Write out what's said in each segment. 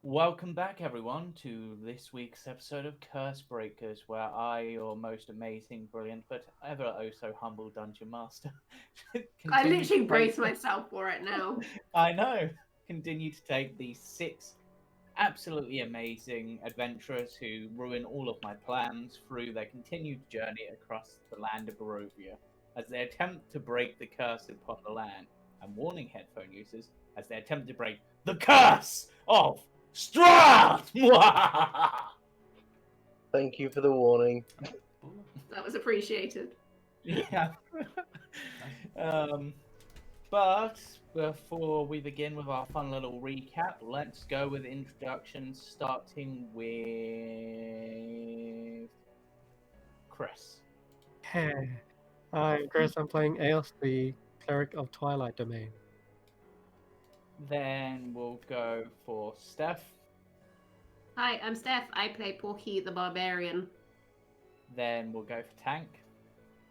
Welcome back, everyone, to this week's episode of Cursebreakers, where I, your most amazing, brilliant, but ever oh so humble dungeon master, I continue to literally take. brace myself for it now. I know. Continue to take these six absolutely amazing adventurers who ruin all of my plans through their continued journey across the land of Barovia, as they attempt to break the curse upon the land, and warning headphone users as they attempt to break the curse of Strahd! Thank you for the warning. That was appreciated. Yeah. um, but before we begin with our fun little recap, let's go with introductions, starting with Chris. Hey, I'm Chris. I'm playing Eos, the cleric of Twilight Domain. Then we'll go for Steph. Hi, I'm Steph. I play Porky the Barbarian. Then we'll go for Tank.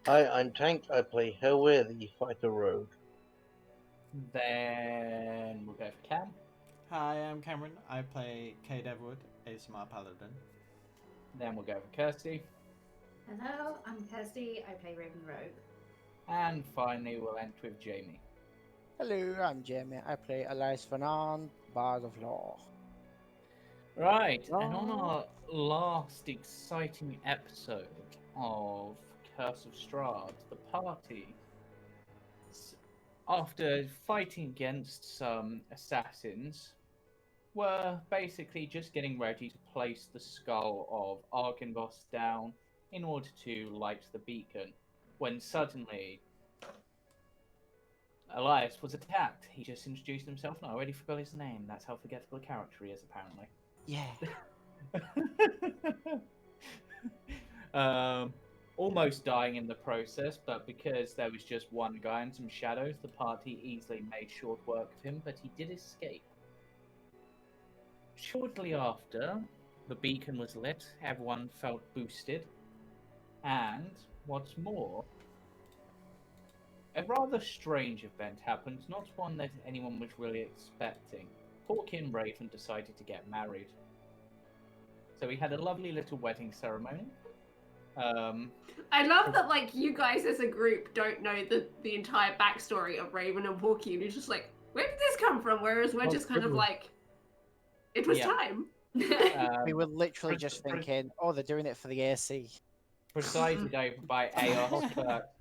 Hi, I'm Tank. I play Helway, the fighter rogue. Then we'll go for Cam. Hi, I'm Cameron. I play Cade Everwood, ASMR Paladin. Then we'll go for Kirsty. Hello, I'm Kirsty. I play Raven Rogue. And finally, we'll end with Jamie. Hello, I'm Jamie. I play Elias Fernand, Bard of Law. Right, and on our last exciting episode of Curse of Strahd, the party, after fighting against some assassins, were basically just getting ready to place the skull of Argynvost down in order to light the beacon, when suddenly Elias was attacked. He just introduced himself, and I already forgot his name. That's how forgettable a character he is, apparently. Yeah. Almost dying in the process, but because there was just one guy and some shadows, the party easily made short work of him, but he did escape. Shortly after, the beacon was lit, everyone felt boosted, and what's more, a rather strange event happened, not one that anyone was really expecting. Porky and Raven decided to get married. So we had a lovely little wedding ceremony. I love that, like, you guys as a group don't know the entire backstory of Raven and Porky, and you're just like, where did this come from? Whereas we're just kind of like, it was time. We were literally just thinking, oh, they're doing it for the AC. Presided over by Eos, but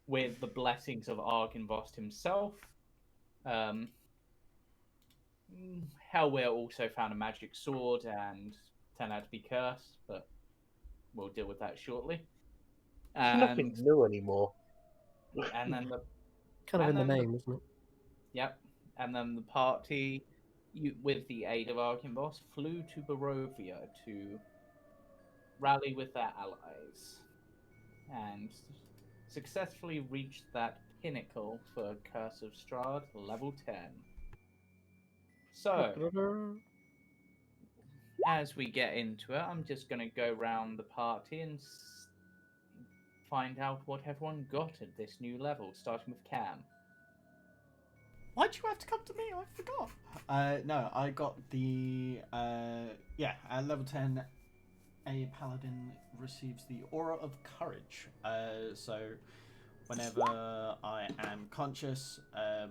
with the blessings of Argynvost himself. Hellware also found a magic sword and turned out to be cursed, but we'll deal with that shortly. Nothing new anymore. And then the Kind of in the name, isn't it? Yep. And then the party, with the aid of Argynvost, flew to Barovia to rally with their allies and successfully reached that pinnacle for Curse of Strahd, level 10. So, as we get into it, I'm just going to go round the party and find out what everyone got at this new level, starting with Cam. Why'd you have to come to me? I forgot. No, I got the at level 10, a paladin receives the Aura of Courage. So whenever I am conscious,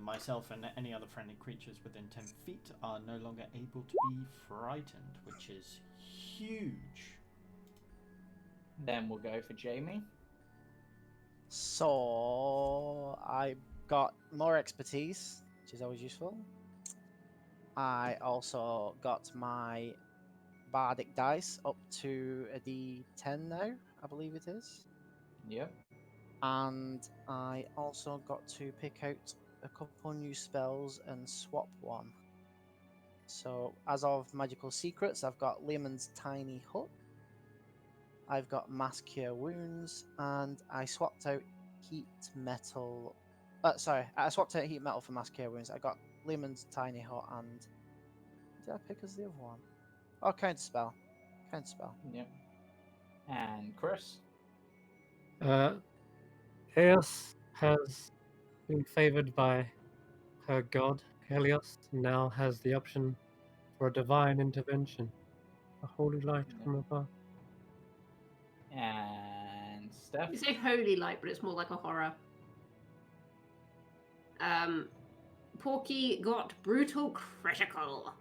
myself and any other friendly creatures within 10 feet are no longer able to be frightened, which is huge. Then we'll go for Jamie. So I got more expertise, which is always useful. I also got my bardic dice up to a D10 now, I believe it is. Yep. And I also got to pick out a couple new spells and swap one. So as of Magical Secrets, I've got Lehman's Tiny Hut, I've got Mass Cure Wounds, and I swapped out Heat Metal. I swapped out Heat Metal for Mass Cure Wounds. I got Lehman's Tiny Hut, and did I pick as the other one? Oh, Counterspell. Yep. And Chris. Eos has been favored by her god, Helios, and now has the option for a divine intervention, a holy light from above. And Steph. You say holy light, but it's more like a horror. Porky got brutal critical.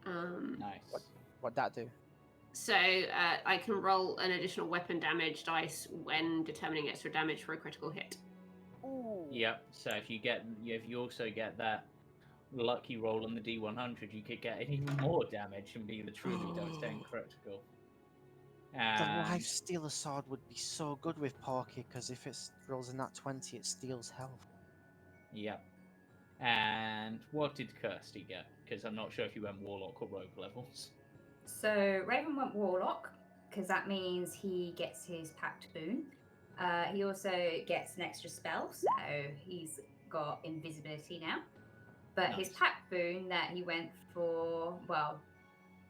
Nice. What'd that do? So I can roll an additional weapon damage dice when determining extra damage for a critical hit. Ooh. Yep. So if you also get that lucky roll on the D100, you could get even more damage and be the truly devastating critical. The And Lifestealer sword would be so good with Porky, because if it rolls in that 20, it steals health. yep. And what did Kirsty get? Because I'm not sure if you went Warlock or Rogue levels. So Raven went Warlock, because that means he gets his Pact Boon. He also gets an extra spell, so he's got invisibility now. But his Nice. Pact Boon that he went for, well,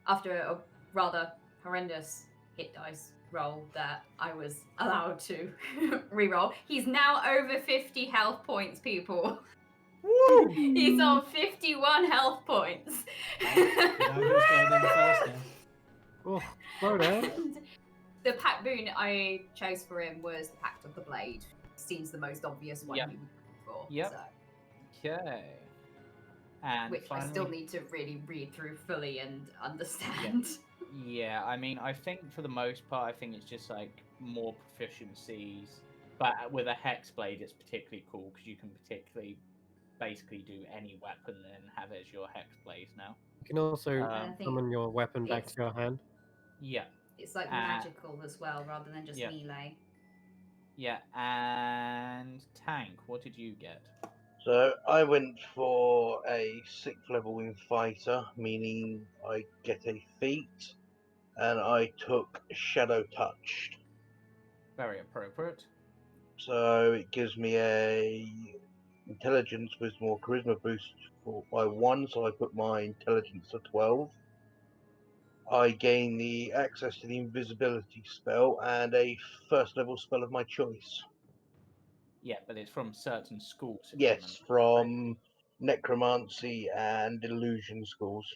after a rather horrendous hit dice roll that I was allowed to reroll, he's now over 50 health points, people. Woo! He's on 51 health points. You know who's going in first then? Oh, slow down. And the Pact Boon I chose for him was the Pact of the Blade. Seems the most obvious one Yep. he would go for. Yep. So, Okay. And which finally, I still need to really read through fully and understand. Yeah, I mean, I think for the most part, I think it's just like more proficiencies. But with a hex blade, it's particularly cool because you can particularly basically do any weapon and have it as your hex blade now. You can also I think summon your weapon back it's- to your hand. Yeah, It's like Uh, magical as well, rather than just yeah. melee. yeah. And Tank, what did you get? So I went for a 6th level in fighter, meaning I get a feat, and I took Shadow Touched. Very appropriate. So it gives me a intelligence, wisdom, or charisma boost by 1. So I put my intelligence to 12. I gain the access to the invisibility spell and a 1st level spell of my choice. Yeah, but it's from certain schools. if I Yes, remember correctly. from necromancy and illusion schools.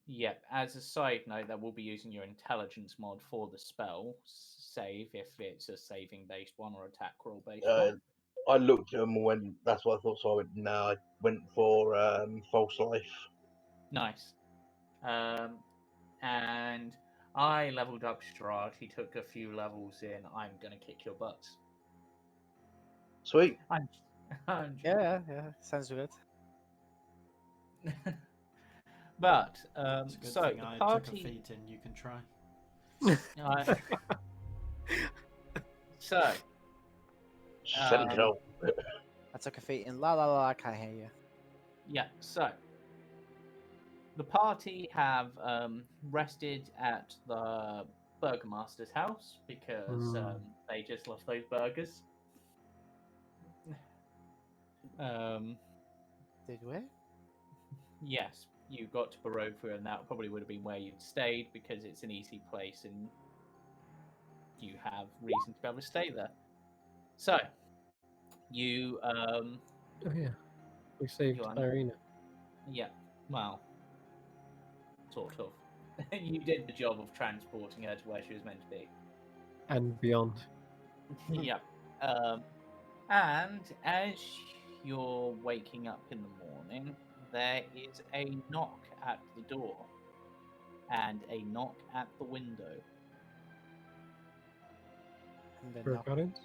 Yeah, as a side note, that will be using your intelligence mod for the spell save if it's a saving based one or attack roll based one. I looked at them and went, that's what I thought, so I went, no, I went for False Life. Nice. And I leveled up Strahd. He took a few levels in. I'm gonna kick your butts. Sweet. I'm Yeah, sounds good. But It's a good so thing the I party. took a feat in. You can try. So Sentinel. I took a feat in la la la, I can't hear you. yeah, so the party have rested at the Burgermaster's house because they just love those burgers. Did we? Yes, you got to Barovia, and that probably would have been where you'd stayed because it's an easy place and you have reason to be able to stay there. So, you, Oh yeah, we saved You are- Irina. yeah, well, sort of. You did the job of transporting her to where she was meant to be. And beyond. Yeah. And as you're waking up in the morning, there is a knock at the door and a knock at the window. And then For Guardians?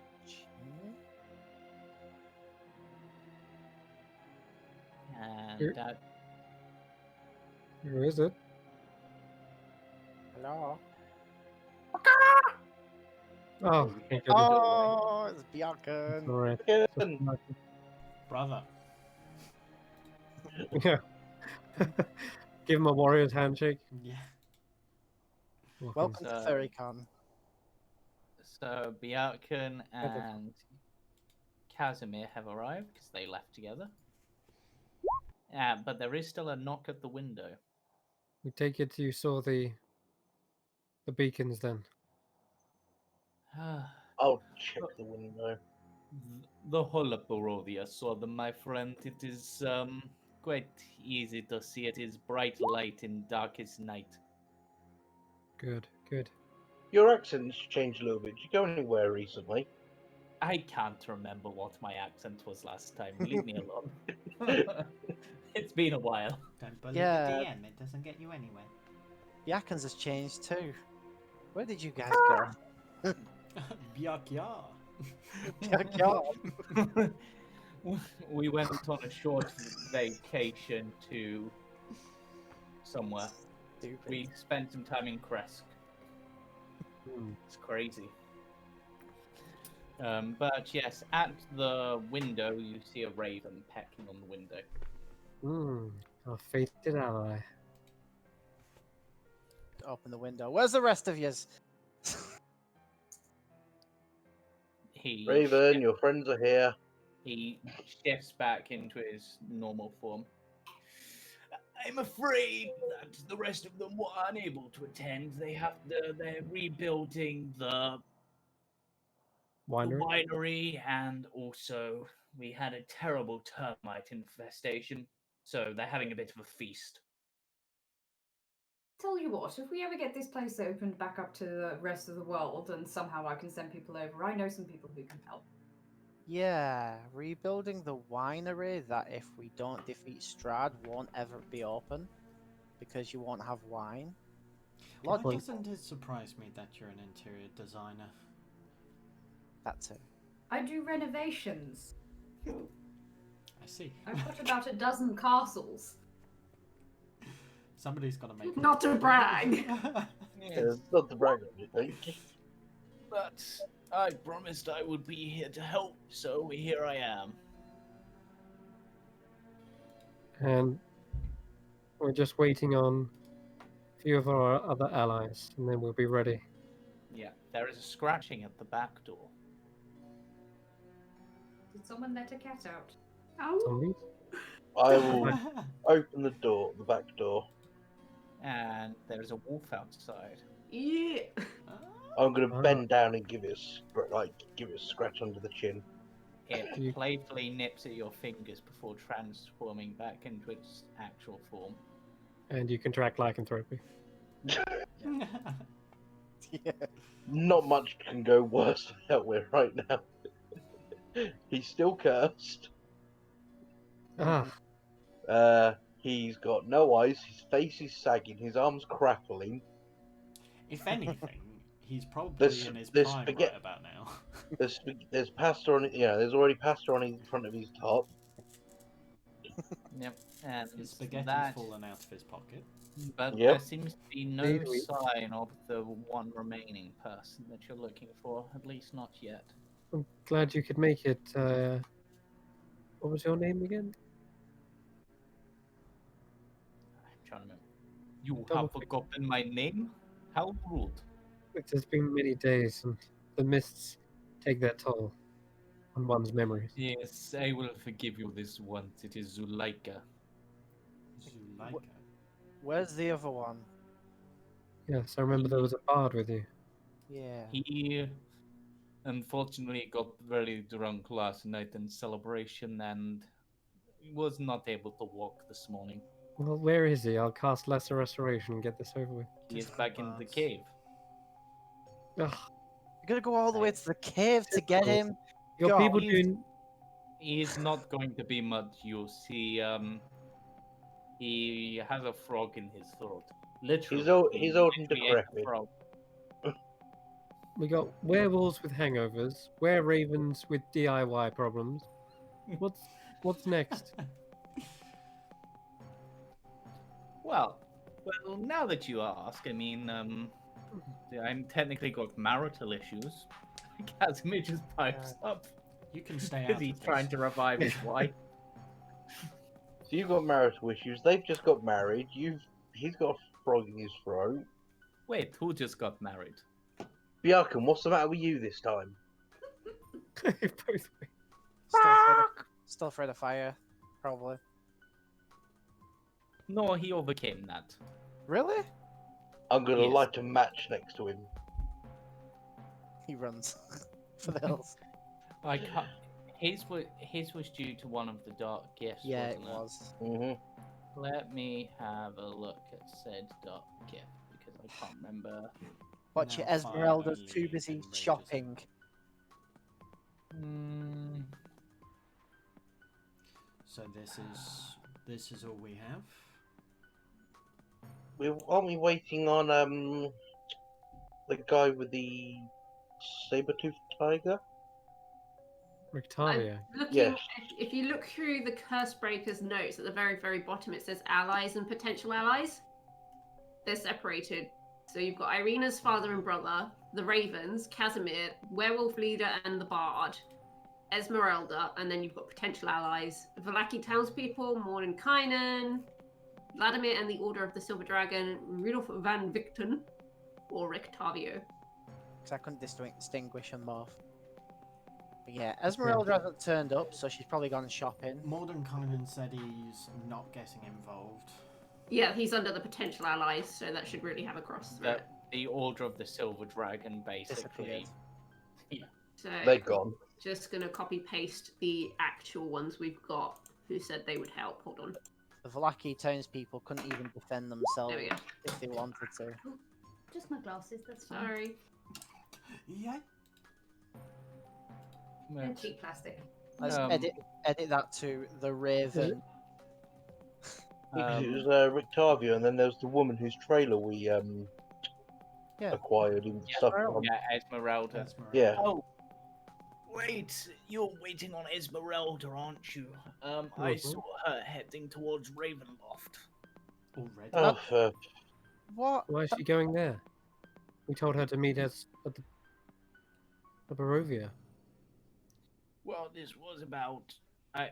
And Here. that Who is it? Hello. Oh, you thank hit goodness. the doorway. Oh, it's It's Bjorken. alright. Again. Brother. Yeah. Give him a warrior's handshake. Yeah. Welcome to So- FurryCon. So Bjarkan and Casimir have arrived because they left together. But there is still a knock at the window. We take it you saw the beacons then. I'll check the window. The whole of Barovia saw them, my friend. It is quite easy to see it is bright light in darkest night. Good, good. Your accent's changed a little bit. Did you go anywhere recently? I can't remember what my accent was last time. Leave me alone. It's been a while. Don't bully Yeah. the DM, it doesn't get you anywhere. Yakins has changed too. Where did you guys go? Byakya. Yakya. We went on a short vacation to somewhere. Stupid. We spent some time in Kresk. It's crazy. But yes, at the window you see a raven pecking on the window. Our fated ally. Open the window. Where's the rest of yous? He Raven, your friends are here. He shifts back into his normal form. I'm afraid that the rest of them were unable to attend. They're rebuilding the Winery? winery, and also we had a terrible termite infestation, so they're having a bit of a feast. Tell you what, if we ever get this place opened back up to the rest of the world and somehow I can send people over, I know some people who can help. Yeah, rebuilding the winery that if we don't defeat Strahd won't ever be open because you won't have wine. Why Logic. doesn't it surprise me that you're an interior designer? That's it. I do renovations. I see. I've got about a dozen castles. Somebody's got to make. Not to brag. It's not the brag on you, think. But I promised I would be here to help, so here I am. And we're just waiting on a few of our other allies, and then we'll be ready. Yeah, there is a scratching at the back door. Did someone let a cat out? Oh. Zombies? I will open the door, the back door. And there is a wolf outside. Yeah. I'm gonna bend down and give it a scratch under the chin. It playfully nips at your fingers before transforming back into its actual form. And you can track lycanthropy. Yeah. Not much can go worse than that we're right now. He's still cursed. He's got no eyes, his face is sagging, his arms crackling. If anything, he's probably in his prime right about now. There's pasta on it, there's already pasta on in front of his top. Yep, and His spaghetti's that, fallen out of his pocket. but Yep. there seems to be no Maybe. sign of the one remaining person that you're looking for, at least not yet. I'm glad you could make it. What was your name again? I'm trying to remember. You Double have forgotten my name? How rude. It has been many days, and the mists take their toll on one's memories. Yes, I will forgive you this once. It is Zuleika. Zuleika. Where's the other one? Yes, I remember there was a bard with you. Yeah. He unfortunately got very drunk last night in celebration and was not able to walk this morning. Well, where is he? I'll cast Lesser Restoration and get this over with. He is back in the cave. Ugh, You're gonna go all the way to the cave to get him? your God. people doing. He is not going to be much use. He has a frog in his throat. Literally. He's old and literally ate a decrepit. frog. We got werewolves with hangovers, were-ravens with DIY problems. What's next? Well, now that you ask, I mean, I'm technically got marital issues. Casimir just pipes up. You can stay out. Because he's trying to revive his wife. So you've got marital issues, they've just got married, he's got a frog in his throat. Wait, who just got married? Bjarkan, what's the matter with you this time? Both Still afraid of fire, probably. No, he overcame that. Really? I'm gonna Yes. light a match next to him. He runs for the hills. his was due to one of the dark gifts, Yeah, it wasn't was. Mm-hmm. Let me have a look at said dark gift because I can't remember. Watch it, Now Esmeralda's finally too busy enrages it. shopping. So this is all we have. Aren't we waiting on the guy with the saber-toothed tiger? Rictavio. Looking, Yes. if you look through the Cursebreakers notes at the very, very bottom, it says allies and potential allies. They're separated. So you've got Irina's father and brother, the Ravens, Casimir, Werewolf Leader, and the Bard, Esmeralda, and then you've got potential allies: Valaki townspeople, Mordenkainen, Vladimir and the Order of the Silver Dragon, Rudolf van Victon, or Rictavio. Because I couldn't distinguish them both. But yeah, Esmeralda hasn't turned up, so she's probably gone shopping. Mordenkainen said he's not getting involved. Yeah, he's under the potential allies, so that should really have a cross through it. The Order of the Silver Dragon, Disappeared. basically. So They're gone. just gonna copy paste the actual ones we've got who said they would help. Hold on. The Valaki townspeople couldn't even defend themselves There we go. if they wanted to. Just my glasses, that's fine. Sorry. Yeah. And cheap plastic. Let's edit that to the Raven. Because it was Rictavio, and then there was the woman whose trailer we acquired and stuff from. Yeah, Esmeralda. Yeah. Oh, wait, you're waiting on Esmeralda, aren't you? I saw her heading towards Ravenloft. Already. Oh, What? Why is she going there? We told her to meet us at the Barovia. Well, this was about. I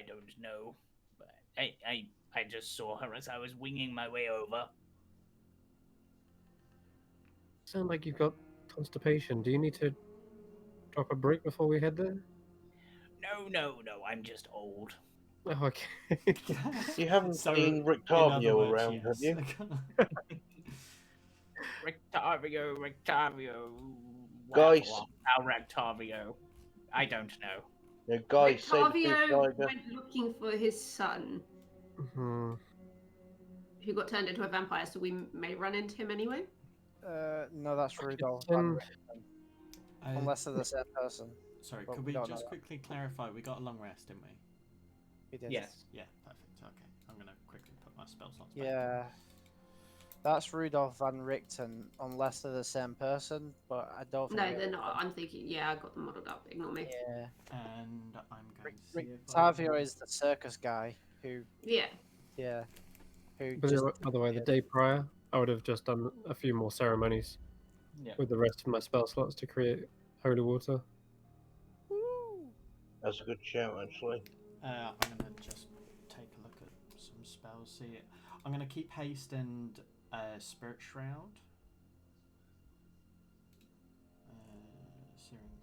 don't know, but I just saw her as I was winging my way over. Sound like you've got constipation. Do you need to drop a break before we head there? No, I'm just old. Oh, okay. you haven't So, seen in Rictavio other words, around, have yes. you? Rictavio. Guys. How Rictavio? I don't know. The guy saber-toothed Rictavio tiger. went looking for his son, Hmm. who got turned into a vampire, so we may run into him anyway. No, that's Rudolph. send- Unless they're the same person. Sorry, But could we we don't know just that. quickly clarify? We got a long rest, didn't we? We did. Yes. Yeah, perfect. Okay, I'm gonna quickly put my spell slots back. Yeah. That's Rudolph van Richten, unless they're the same person, but I don't think No, we they're have not. I'm thinking, yeah, I got them muddled up. Ignore me. Yeah. And I'm going to see if I Rictavio can- is the circus guy who, Yeah. yeah, who But just by the way, the day prior, I would have just done a few more ceremonies Yeah. with the rest of my spell slots to create holy water. That's a good shout, actually. I'm gonna just take a look at some spells. See, I'm gonna keep haste and spirit shroud. Searing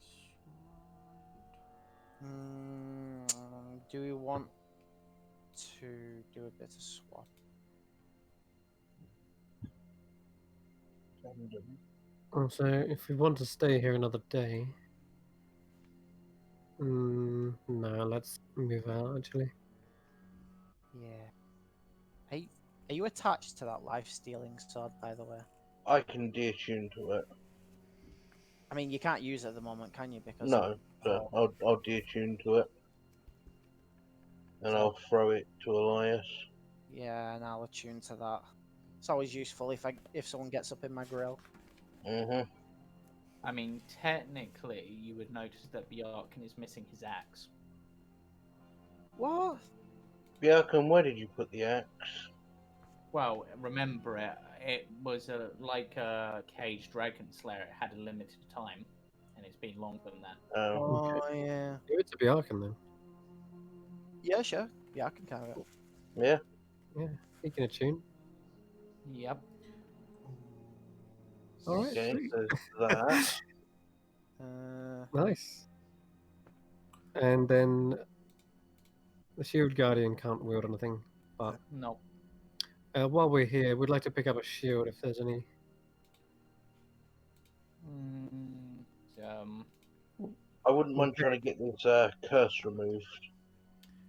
Strahd. Do we want to do a bit of swap? So if we want to stay here another day, no, let's move out actually. Yeah. Are you attached to that life stealing sword, by the way? I can deattune to it. I mean, you can't use it at the moment, can you? Because No, but I'll deattune to it. And I'll throw it to Elias. yeah, and I'll attune to that. It's always useful if someone gets up in my grill. Mm-hmm. I mean, technically, you would notice that Bjarkin is missing his axe. What? Bjarkin, where did you put the axe? Well, remember it was like a caged dragon slayer. It had a limited time, and it's been longer than that. Oh, yeah. Give it to Bjarkin then. Yeah, sure. Yeah, I can carry it. Yeah. Yeah, he can attune. Yep. All right, Okay, sweet. so that. Nice. And then the Shield Guardian can't wield anything, but No. while we're here, we'd like to pick up a shield if there's any. I wouldn't mind Okay. trying to get this curse removed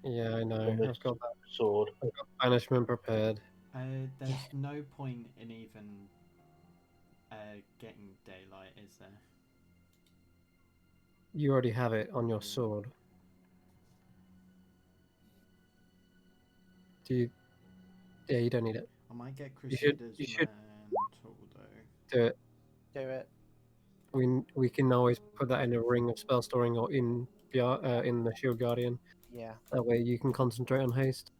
Yeah, I know. from this I've got that. sword. I've got banishment prepared. There's no point in even getting daylight, is there? You already have it on your sword. Do you? Yeah, you don't need it. I might get You should- Crusader's you should- Mantle though. Do it. Do it. We can always put that in a ring of spell storing or in the Shield Guardian. Yeah. That way you can concentrate on haste.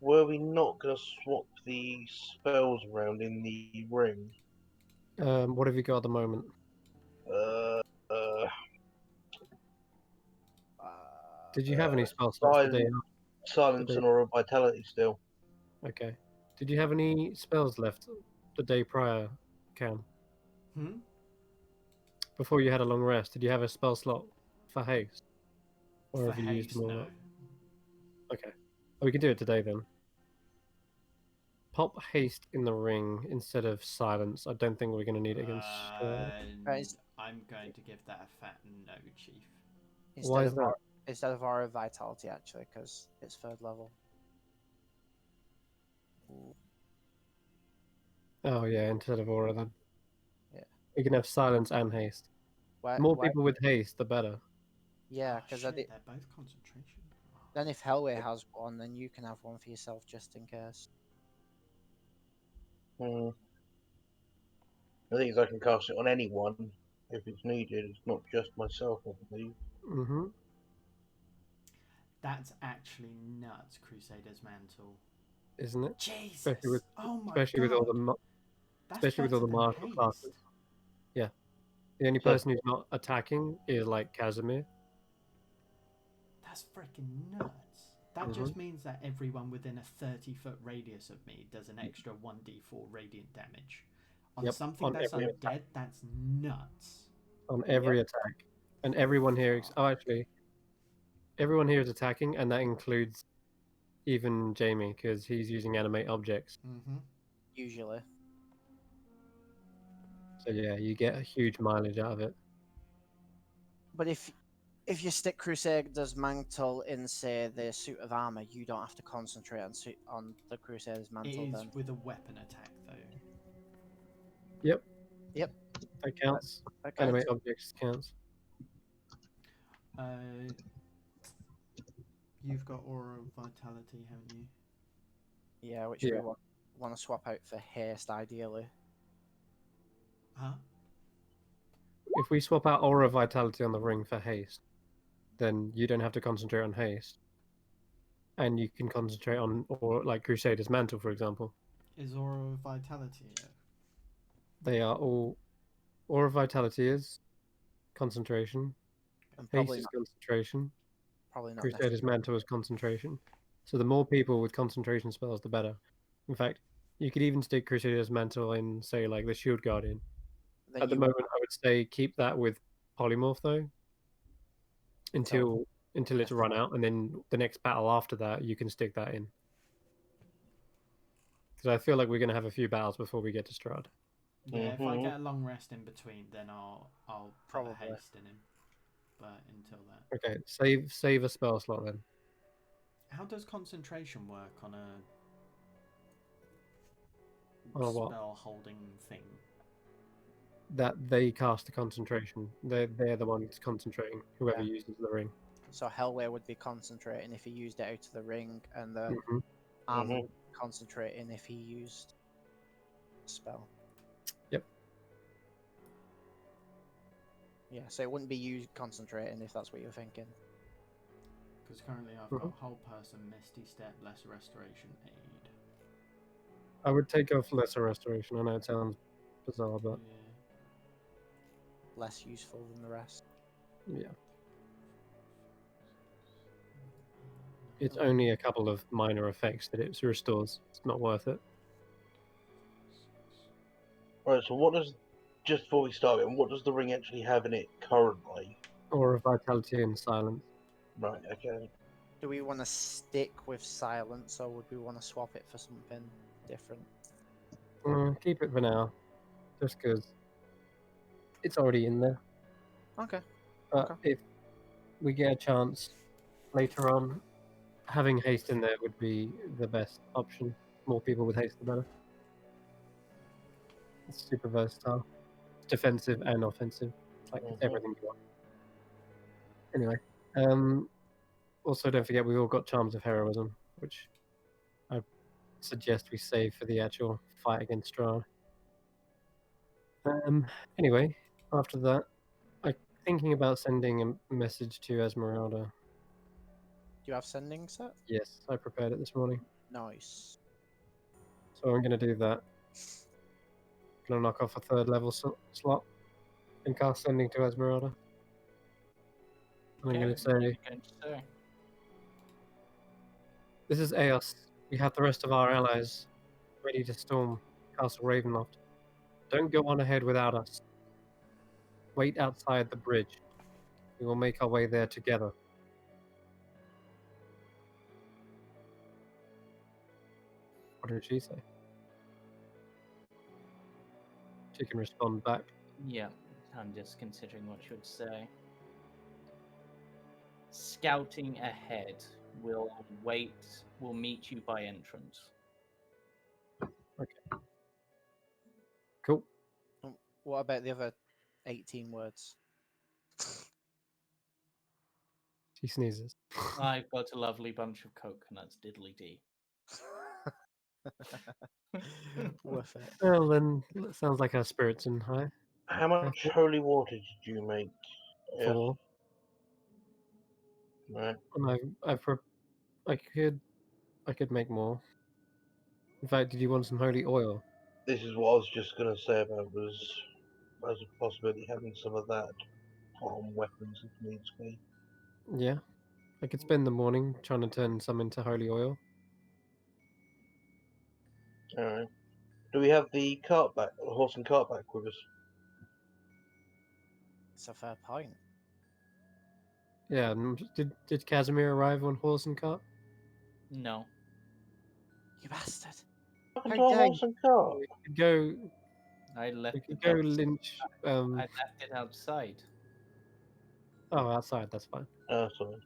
Were we not going to swap the spells around in the ring? What have you got at the moment? Uh, uh, Did you have any spell slots today? Silence and Aura of Vitality still. Okay. Did you have any spells left the day prior, Cam? Before you had a long rest, did you have a spell slot for haste? Or For have you used haste, them all no. up? Okay. Well, we can do it today then. Pop haste in the ring instead of silence. I don't think we're going to need it against. I'm going to give that a fat no, Chief. Why is that? Instead of Aura of Vitality, actually, because it's 3rd level. Ooh. Oh yeah, instead of aura then. Yeah. We can have silence and haste. More people with haste, the better. Yeah, because they're both concentration. Then if Hellway has one, then you can have one for yourself just in case. The thing is, I can cast it on anyone if it's needed. It's not just myself, I believe. Mm-hmm. That's actually nuts, Crusader's Mantle. Isn't it? Jesus! Especially with, oh my especially God. with all the martial classes. Yeah. The only person who's not attacking is like Casimir. That's freaking nuts. That just means that everyone within a 30-foot radius of me does an extra 1d4 radiant damage. On something that's undead, that's nuts. On every attack. And everyone here everyone here is attacking, and that includes even Jamie, because he's using animate objects. Usually. So yeah, you get a huge mileage out of it. But if you stick Crusader's Mantle in, say, the suit of armor, you don't have to concentrate on the Crusader's Mantle. It is with a weapon attack, though. Yep. Yep. That counts. That counts. Animate objects counts. You've got Aura of Vitality, haven't you? Yeah, which we want to swap out for haste, ideally. Huh? If we swap out Aura Vitality on the ring for haste, then you don't have to concentrate on haste. And you can concentrate on, or like Crusader's Mantle, for example. Is Aura of Vitality yet? They are all... Aura Vitality is concentration. And Haste is concentration. Probably not Crusader's Mantle is concentration. So the more people with concentration spells, the better. In fact, you could even stick Crusader's Mantle in, say, like the Shield Guardian. At the moment, I would say keep that with Polymorph, though, until it's run out, and then the next battle after that, you can stick that in. Because I feel like we're going to have a few battles before we get to Strahd. Yeah, if I get a long rest in between, then I'll put a haste in him. But until that. Okay, save a spell slot then. How does concentration work on a spell holding thing? That they cast the concentration. They're the ones concentrating, whoever uses the ring. So Hellway would be concentrating if he used it out of the ring, and the armor would be concentrating if he used a spell. Yep. Yeah, so it wouldn't be you concentrating if that's what you're thinking. Because currently I've got Whole Person, Misty Step, Lesser Restoration, Aid. I would take off Lesser Restoration. I know it sounds bizarre, but... Less useful than the rest. Yeah. It's only a couple of minor effects that it restores. It's not worth it. Right, so what does... Just before we start, what does the ring actually have in it currently? Aura of Vitality and Silence. Right, okay. Do we want to stick with Silence, or would we want to swap it for something different? Keep it for now. Just because it's already in there. Okay. But Okay. if we get a chance later on, having haste in there would be the best option. More people with haste, the better. It's super versatile. It's defensive and offensive. It's like everything you want. Anyway, also don't forget we've all got charms of heroism, which I suggest we save for the actual fight against Strahd. Anyway, after that, I'm thinking about sending a message to Esmeralda. Do you have sending set? Yes, I prepared it this morning. Nice. So I'm going to do that. Going to knock off a third level slot and cast sending to Esmeralda. I'm going to say, this is Eos. We have the rest of our allies ready to storm Castle Ravenloft. Don't go on ahead without us. Wait outside the bridge. We will make our way there together. What did she say? She can respond back. Yeah, I'm just considering what she would say. Scouting ahead. We'll meet you by entrance. Okay. Cool. What about the other 18 words? She sneezes. I've got a lovely bunch of coconuts, diddly dee. Worth it. Well, then, it sounds like our spirits in high. How much holy water did you make? Yeah. 4. Right. And I could make more. In fact, did you want some holy oil? This is what I was just going to say about was as a possibility having some of that on weapons if needs be. Yeah. I could spend the morning trying to turn some into holy oil. Alright. Do we have the cart back, the horse and cart back with us? It's a fair point. Yeah, did Casimir arrive on horse and cart? No. You bastard. How How to our dare horse and cart? We could go. I left We could it go outside. lynch. I left it outside. Oh, outside. That's fine. Oh, sorry.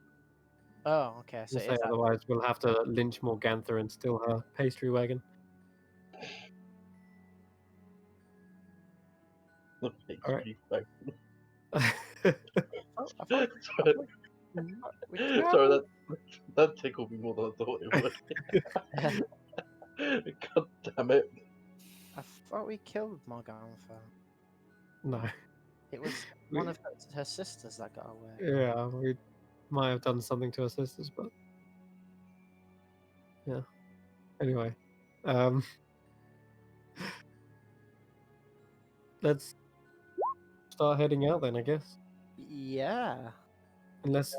Oh, okay. So Say is that otherwise, we'll have to lynch Morgantha and steal her pastry wagon. The Alright. back. Oh, I thought we Sorry, that tickled me more than I thought it would. God damn it. I thought we killed Morgantha. No. It was one of her sisters that got away. Yeah, we might have done something to her sisters, but yeah. Anyway, let's start heading out then, I guess. Yeah. Unless,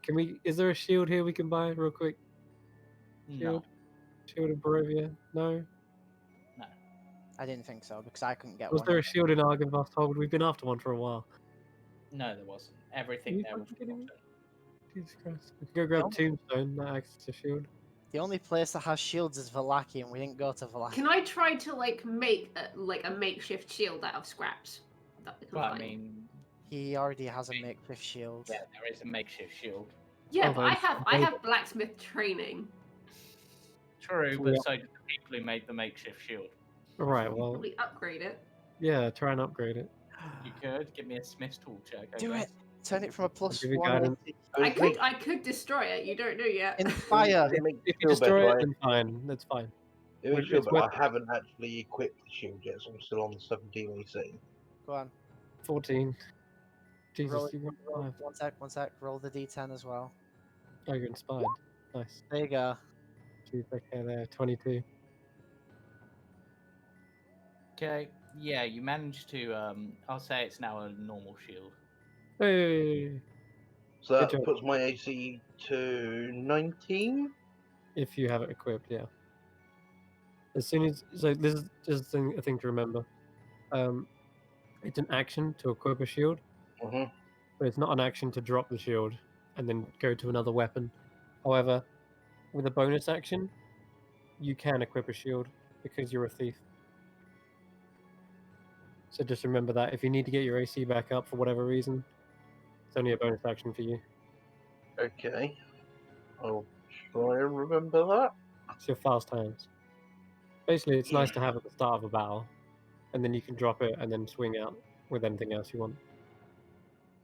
can we? Is there a shield here we can buy real quick? No. Shield of Barovia? No. No. I didn't think so because I couldn't get Was one. there a shield in Argynvost? We've been after one for a while. No, there wasn't. Everything you there was fucking kidding me? rotten. Jesus Christ. We can go grab Tombstone, that acts as a shield. The only place that has shields is Vallaki, and we didn't go to Vallaki. Can I try to make a makeshift shield out of scraps? Well, I mean, He already has a makeshift shield. yeah, there is a makeshift shield. Yeah, Oh, but I have blacksmith training. True, Yeah. but so did the people who made the makeshift shield. Alright, well, Probably upgrade it. yeah, try and upgrade it. You could give me a smith's tool check. I Do guess. it. Turn it from a plus give you 1. guidance. I could destroy it. You don't know yet. Inspire. If you destroy it, then fine. That's fine. It was It's shield, but worth I haven't actually equipped the shield yet, so I'm still on the 17 AC. Go on. 14. Jesus, Roll, you got roll, 5. one sec. Roll the d10 as well. Oh, you're inspired. Nice. There you go. Jeez, okay, there. 22. Okay. Yeah, you managed to. I'll say it's now a normal shield. Hey! So Good that job. puts my AC to 19? If you have it equipped, yeah. As soon as so, this is just a thing to remember. It's an action to equip a shield, Mm-hmm. but it's not an action to drop the shield and then go to another weapon. However, with a bonus action, you can equip a shield because you're a thief. So just remember that if you need to get your AC back up for whatever reason, It's only a bonus action for you. Okay. I'll try and remember that. It's your fast hands. Basically, it's nice to have at the start of a battle, and then you can drop it and then swing out with anything else you want.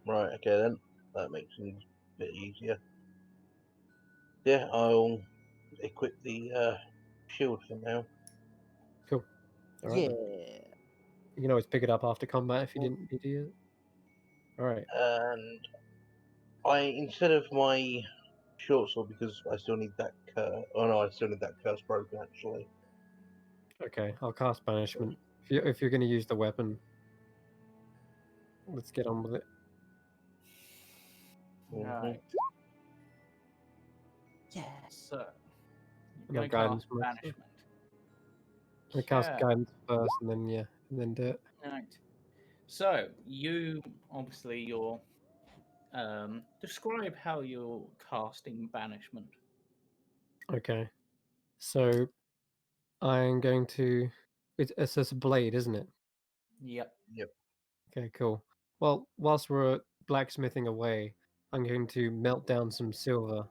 Right, okay then. That makes things a bit easier. Yeah, I'll equip the shield for now. Cool. All right. Yeah. You can always pick it up after combat if you didn't need to use it. All right. And instead of my short sword, because I still need that curse. Oh no, I still need that curse broken actually. Okay, I'll cast banishment. If you're going to use the weapon, let's get on with it. Right. Yeah. So, No you're going to guidance cast from it, so- banishment. I cast Okay. guidance first, and then do it. Right. So you obviously you're describe how you're casting banishment. Okay. So I'm going to. It's just a blade, isn't it? Yep. Okay, cool. Well, whilst we're blacksmithing away, I'm going to melt down some silver,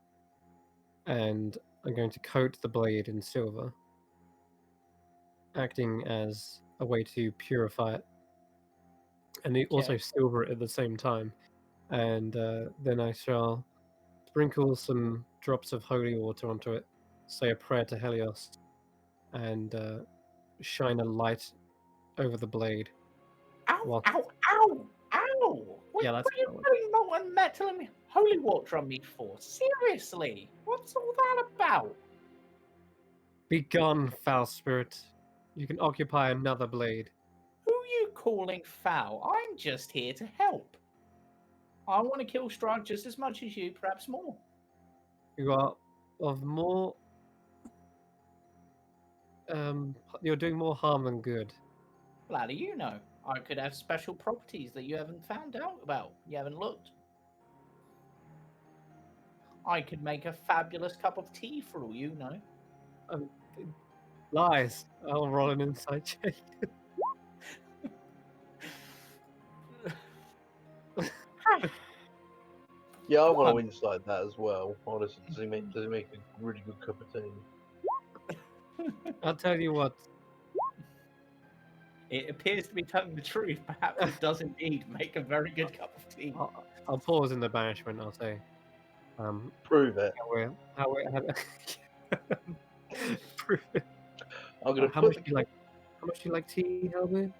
and I'm going to coat the blade in silver, acting as a way to purify it, and also Okay. silver it at the same time. And then I shall sprinkle some drops of holy water onto it, say a prayer to Helios, and shine a light over the blade. Ow! While- Ow! Ow! Ow! What, Yeah, what that's are you cool. putting molten metal and holy water on me for? Seriously? What's all that about? Be gone, foul spirit. You can occupy another blade. Who are you calling foul? I'm just here to help. I want to kill Strahd just as much as you, perhaps more. You are of more. You're doing more harm than good. Well, how do you know? I could have special properties that you haven't found out about. You haven't looked. I could make a fabulous cup of tea for all you know. Lies. I'll roll an insight check. Yeah, I want to One. insight that as well. Honestly, does he make a really good cup of tea? I'll tell you what. It appears to be telling the truth. Perhaps it does indeed make a very good cup of tea. I'll pause in the banishment. I'll say, Prove it. Prove it. I'm gonna How put much do you like tea, Hellman?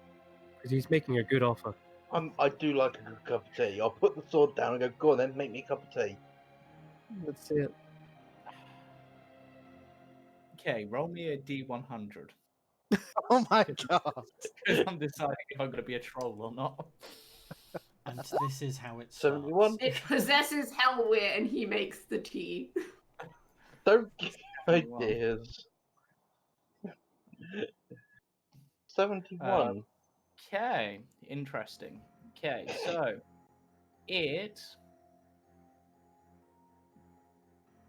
Because he's making a good offer. I do like a good cup of tea. I'll put the sword down and go, go on then, make me a cup of tea. Let's see it. Okay, roll me a D100. Oh my god. Because I'm deciding if I'm going to be a troll or not. And this is how it starts. 71? It possesses Hellware and he makes the tea. Don't give 71. ideas. 71. Okay, interesting. Okay, so it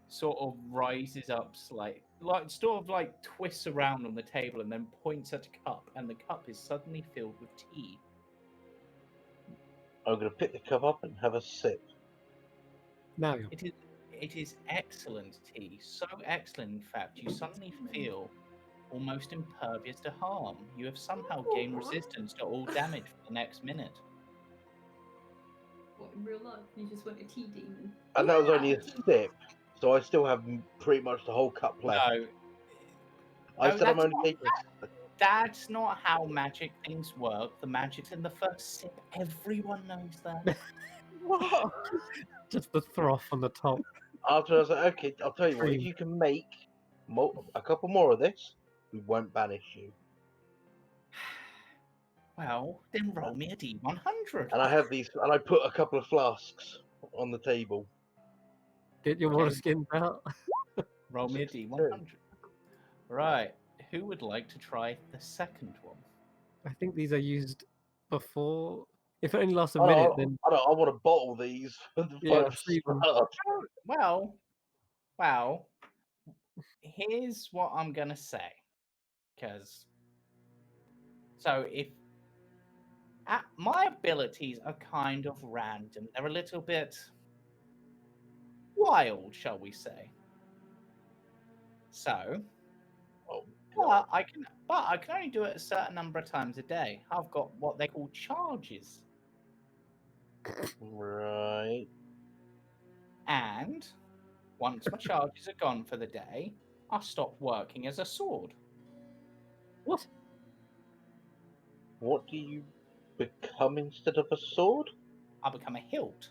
sort of rises up slightly, sort of like twists around on the table and then points at a cup, and the cup is suddenly filled with tea. I'm gonna pick the cup up and have a sip. Now you're. It is excellent tea, so excellent in fact you suddenly feel almost impervious to harm. You have somehow gained resistance to all damage for the next minute. What, in real life? You just want a tea demon? And that was only a sip, so I still have pretty much the whole cup left. No, I no, said I'm that's only not- taking a sip. That's not how magic things work. The magic's in the first sip. Everyone knows that. What? Just the froth on the top. After I was like, okay, I'll tell you what, if Cream. you can make a couple more of this, we won't banish you. Well, then roll me a D100. And I have these, and I put a couple of flasks on the table. Get your Okay. water skins out. Roll me a 62. D100. Right. Who would like to try the second one? I think these are used before. If it only lasts a I minute, don't, then I want to bottle these for the Yeah, first save them. Well, here's what I'm going to say. So My abilities are kind of random. They're a little bit wild, shall we say. So, but I can only do it a certain number of times a day. I've got what they call charges. Right. And once my charges are gone for the day, I stop working as a sword. What? What do you become instead of a sword? I become a hilt.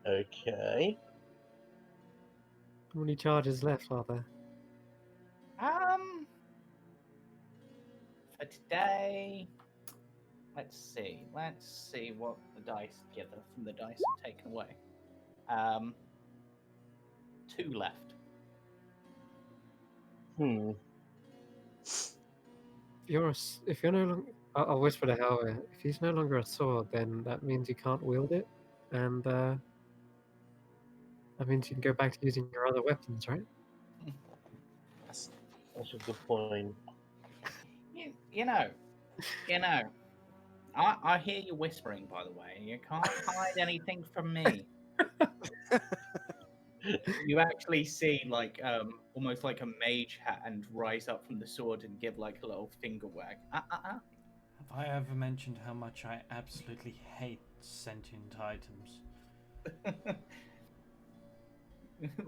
Okay. How many charges left are there? For today, let's see what the dice together from the dice have taken away. 2 left. If you're no longer, I'll whisper to Howard. If he's no longer a sword, then that means you can't wield it, and that means you can go back to using your other weapons, right? That's a good point. You know, I hear you whispering, by the way. You can't hide anything from me. You actually see, like, almost like a mage hand rise up from the sword and give, like, a little finger wag. Have I ever mentioned how much I absolutely hate sentient items?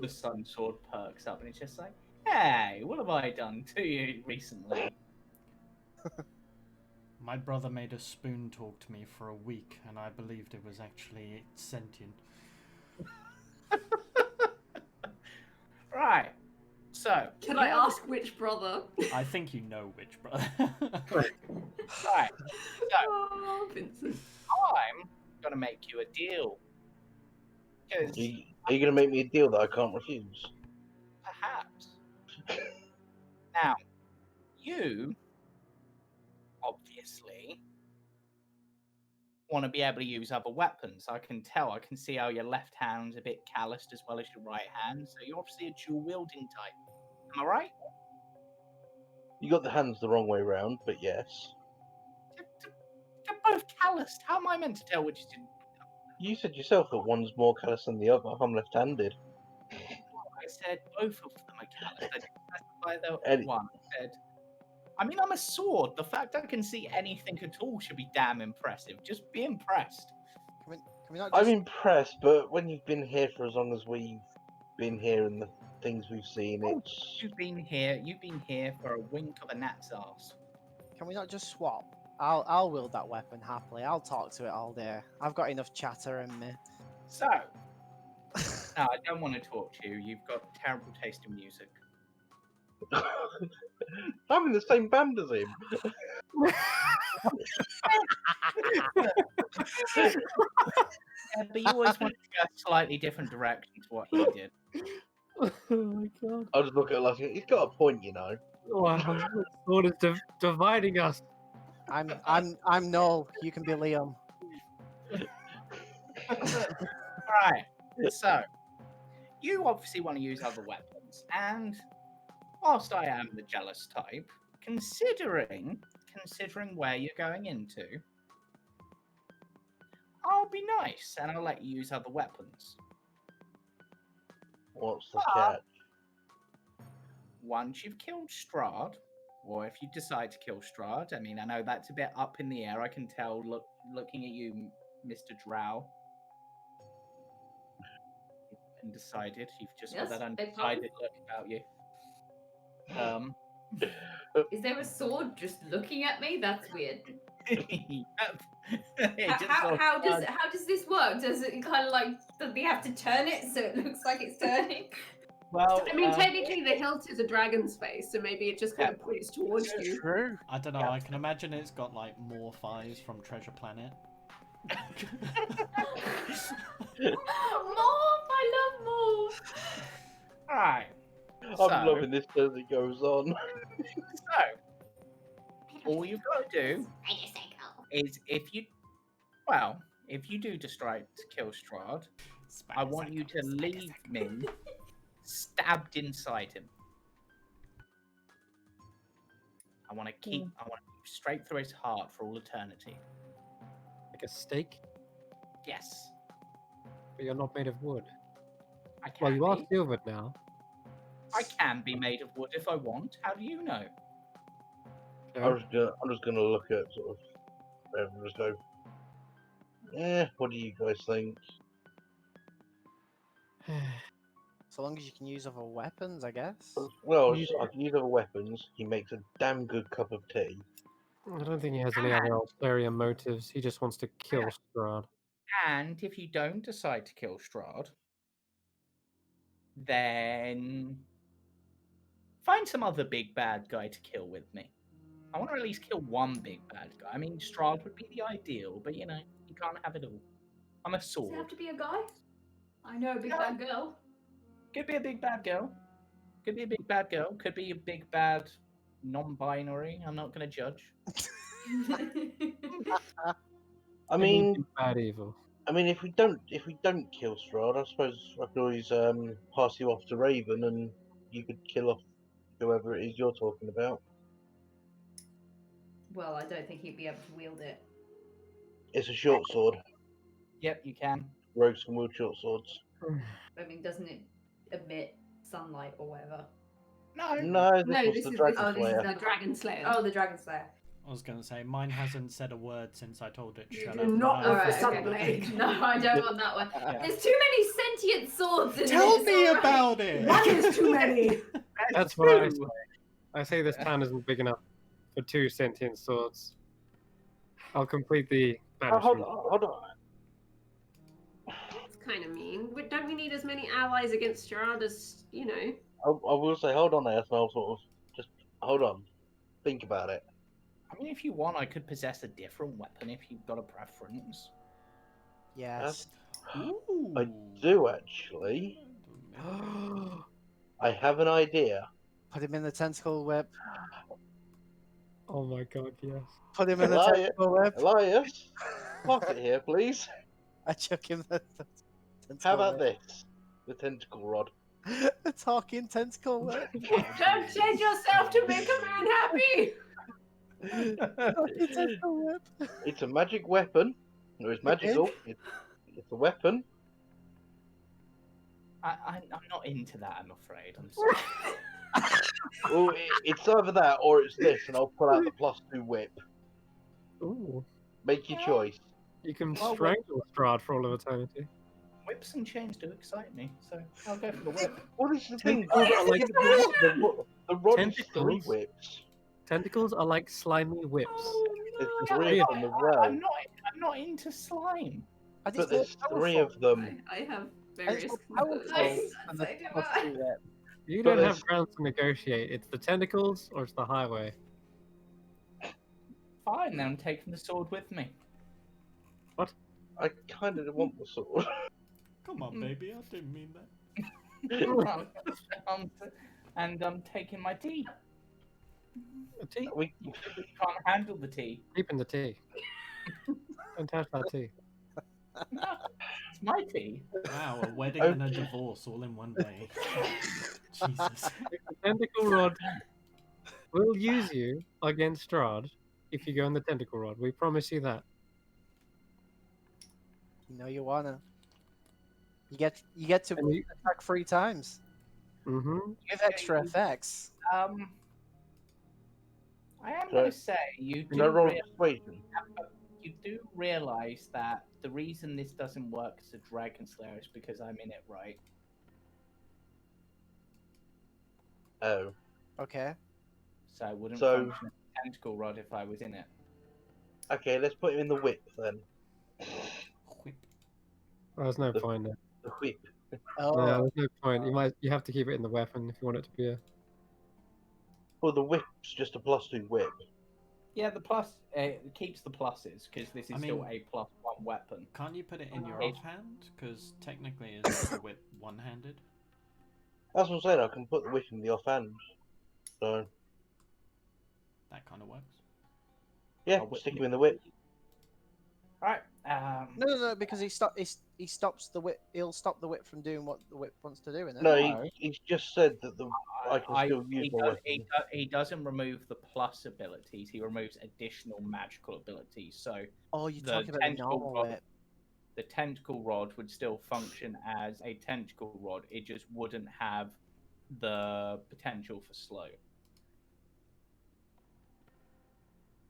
The sun sword perks up and it's just like, hey, what have I done to you recently? My brother made a spoon talk to me for a week, and I believed it was actually sentient. Right. So, can I ask which brother? I think you know which brother. Right. So, oh, Vincent. I'm gonna make you a deal. Are you gonna make me a deal that I can't refuse? Perhaps. Now, you obviously want to be able to use other weapons. I can tell. I can see how your left hand's a bit calloused as well as your right hand. So you're obviously a dual wielding type. Am I right? You got the hands the wrong way round, but yes. They're both calloused. How am I meant to tell which is? You said yourself that one's more callous than the other. I'm left-handed. I said both of them are calloused. I didn't specify the one. I said, I mean, I'm a sword. The fact I can see anything at all should be damn impressive. Just be impressed. Can we not just... I'm impressed, but when you've been here for as long as we've been here and the things we've seen, it's... You've been here for a wink of a gnat's arse. Can we not just swap? I'll wield that weapon happily. I'll talk to it all day. I've got enough chatter in me. So, no, I don't want to talk to you. You've got terrible taste in music. I'm in the same band as him. Yeah, but you always want to go a slightly different direction to what he did. Oh my god! I'll just look at it like he's got a point, you know. Wow, the sword is dividing us. I'm Noel. You can be Liam. Right. So, you obviously want to use other weapons, and whilst I am the jealous type, considering where you're going into, I'll be nice and I'll let you use other weapons. What's the catch? Once you've killed Strahd, or if you decide to kill Strahd, I mean, I know that's a bit up in the air. I can tell looking at you, Mr. Drow. Undecided. You've just got that undecided look about you. Is there a sword just looking at me? That's weird. How does this work? Does it kind of like, does he have to turn it so it looks like it's turning? Well, I mean, technically the hilt is a dragon's face, so maybe it just kind of points towards you. True. I don't know. I can imagine it's got like Morph eyes from Treasure Planet. Morph! I love Morph! Alright. I'm loving this as it goes on. So, all you've got to do is if you do decide to kill Strahd, I want you to leave me stabbed inside him. I want to keep straight through his heart for all eternity. Like a stake, Yes, but you're not made of wood. I can Well, you are be. silvered now. I can be made of wood if I want. How do you know? I'm just gonna look at sort of and just go. What do you guys think? So long as you can use other weapons, I guess. Well, You- I can use other weapons. He makes a damn good cup of tea. I don't think he has any other ulterior motives. He just wants to kill Strahd. And if you don't decide to kill Strahd, then find some other big bad guy to kill with me. I want to at least kill one big bad guy. I mean, Strahd would be the ideal, but you know, you can't have it all. I'm a Does it sword. have to be a guy? I know a big No. bad girl. Could be a big bad girl. Could be a big bad girl. Could be a big bad non-binary. I'm not going to judge. I mean, Big bad evil. if we don't kill Strahd, I suppose I could always pass you off to Raven, and you could kill off whoever it is you're talking about. Well, I don't think he'd be able to wield it. It's a short sword. Yep, you can. Rogues can wield short swords. I mean, doesn't it emit sunlight or whatever? No. No, No, was this the is Dragon this is Slayer. the Dragon Slayer. Oh, the Dragon Slayer. I was going to say, mine hasn't said a word since I told it You shut do up. not No. want the Alright, Sunblade. No, I don't want that one. There's too many sentient swords in Tell this. me alright? about it! One is too many. That's what I say. I say this town isn't big enough for 2 sentient swords. I'll complete the Hold banishment. on. It's kind of mean. Don't we need as many allies against Strahd as, you know? I will say, hold on there, so I'll sort of just hold on. Think about it. I mean, if you want, I could possess a different weapon if you've got a preference. Yes. Ooh. I do actually. I have an idea. Put him in the tentacle whip. Oh my god, yes. Put him in the Elias, tentacle whip. Elias, pass it here, please. I chuck him the tentacle How about whip. this? The tentacle rod. A talking tentacle whip. Don't change yourself to make a man happy. Talking tentacle whip. It's a magic weapon. No, it's magical. It's a weapon. I'm not into that, I'm afraid. I'm sorry. Well, it's either that or it's this, and I'll pull out the +2 whip. Ooh. Make your choice. You can Well, strangle Strahd for all of eternity. Whips and chains do excite me, so I'll go for the whip. What is the thing? Tentacles are like, The rod is 3 Tentacles? whips. tentacles are like slimy whips. There's Oh, 3 of them as well. I'm not into slime. I But just there's 3 of them. I have various. Nice. and So the do plus I. 2 whip. You But don't there's- have grounds to negotiate. It's the tentacles or it's the highway. Fine, then I'm taking the sword with me. I kind of want the sword. Come on, baby, I didn't mean that. And I'm taking my tea. A tea? We, You can't handle the tea. Keeping the tea. Don't touch that tea. No, it's my tea. Wow, a wedding and a divorce all in one day. Jesus. The tentacle rod will use you against Strahd if you go in the tentacle rod. We promise you that. You know you wanna. You get to And you- attack 3 times. Mm-hmm. Give extra effects. I am So, going to say you you know, do, roll persuasion. you do realize that the reason this doesn't work as a Dragon Slayer is because I'm in it, right? Oh. Okay. So I wouldn't So- function as a tentacle rod if I was in it. Okay, let's put him in the whip then. Whip. Well, there's no point there. The whip. Oh, No, there's no point. You have to keep it in the weapon if you want it to be a. Well, the whip's just a +2 whip. Yeah, the plus it keeps the pluses because this is I still mean- a +1 weapon. Can't you put it in your It- offhand? Because technically, is the whip one-handed? That's what I'm saying. I can put the whip in the offhand. So That kind of works. yeah, I'll whip stick you. him in the whip. Alright, No, because he stops the whip. He'll stop the whip from doing what the whip wants to do, innit? No, No. he's just said that I can still use my weapon. He doesn't remove the plus abilities. He removes additional magical abilities. So Oh, you're the talking about the normal rod, whip. the tentacle rod would still function as a tentacle rod. It just wouldn't have the potential for slow,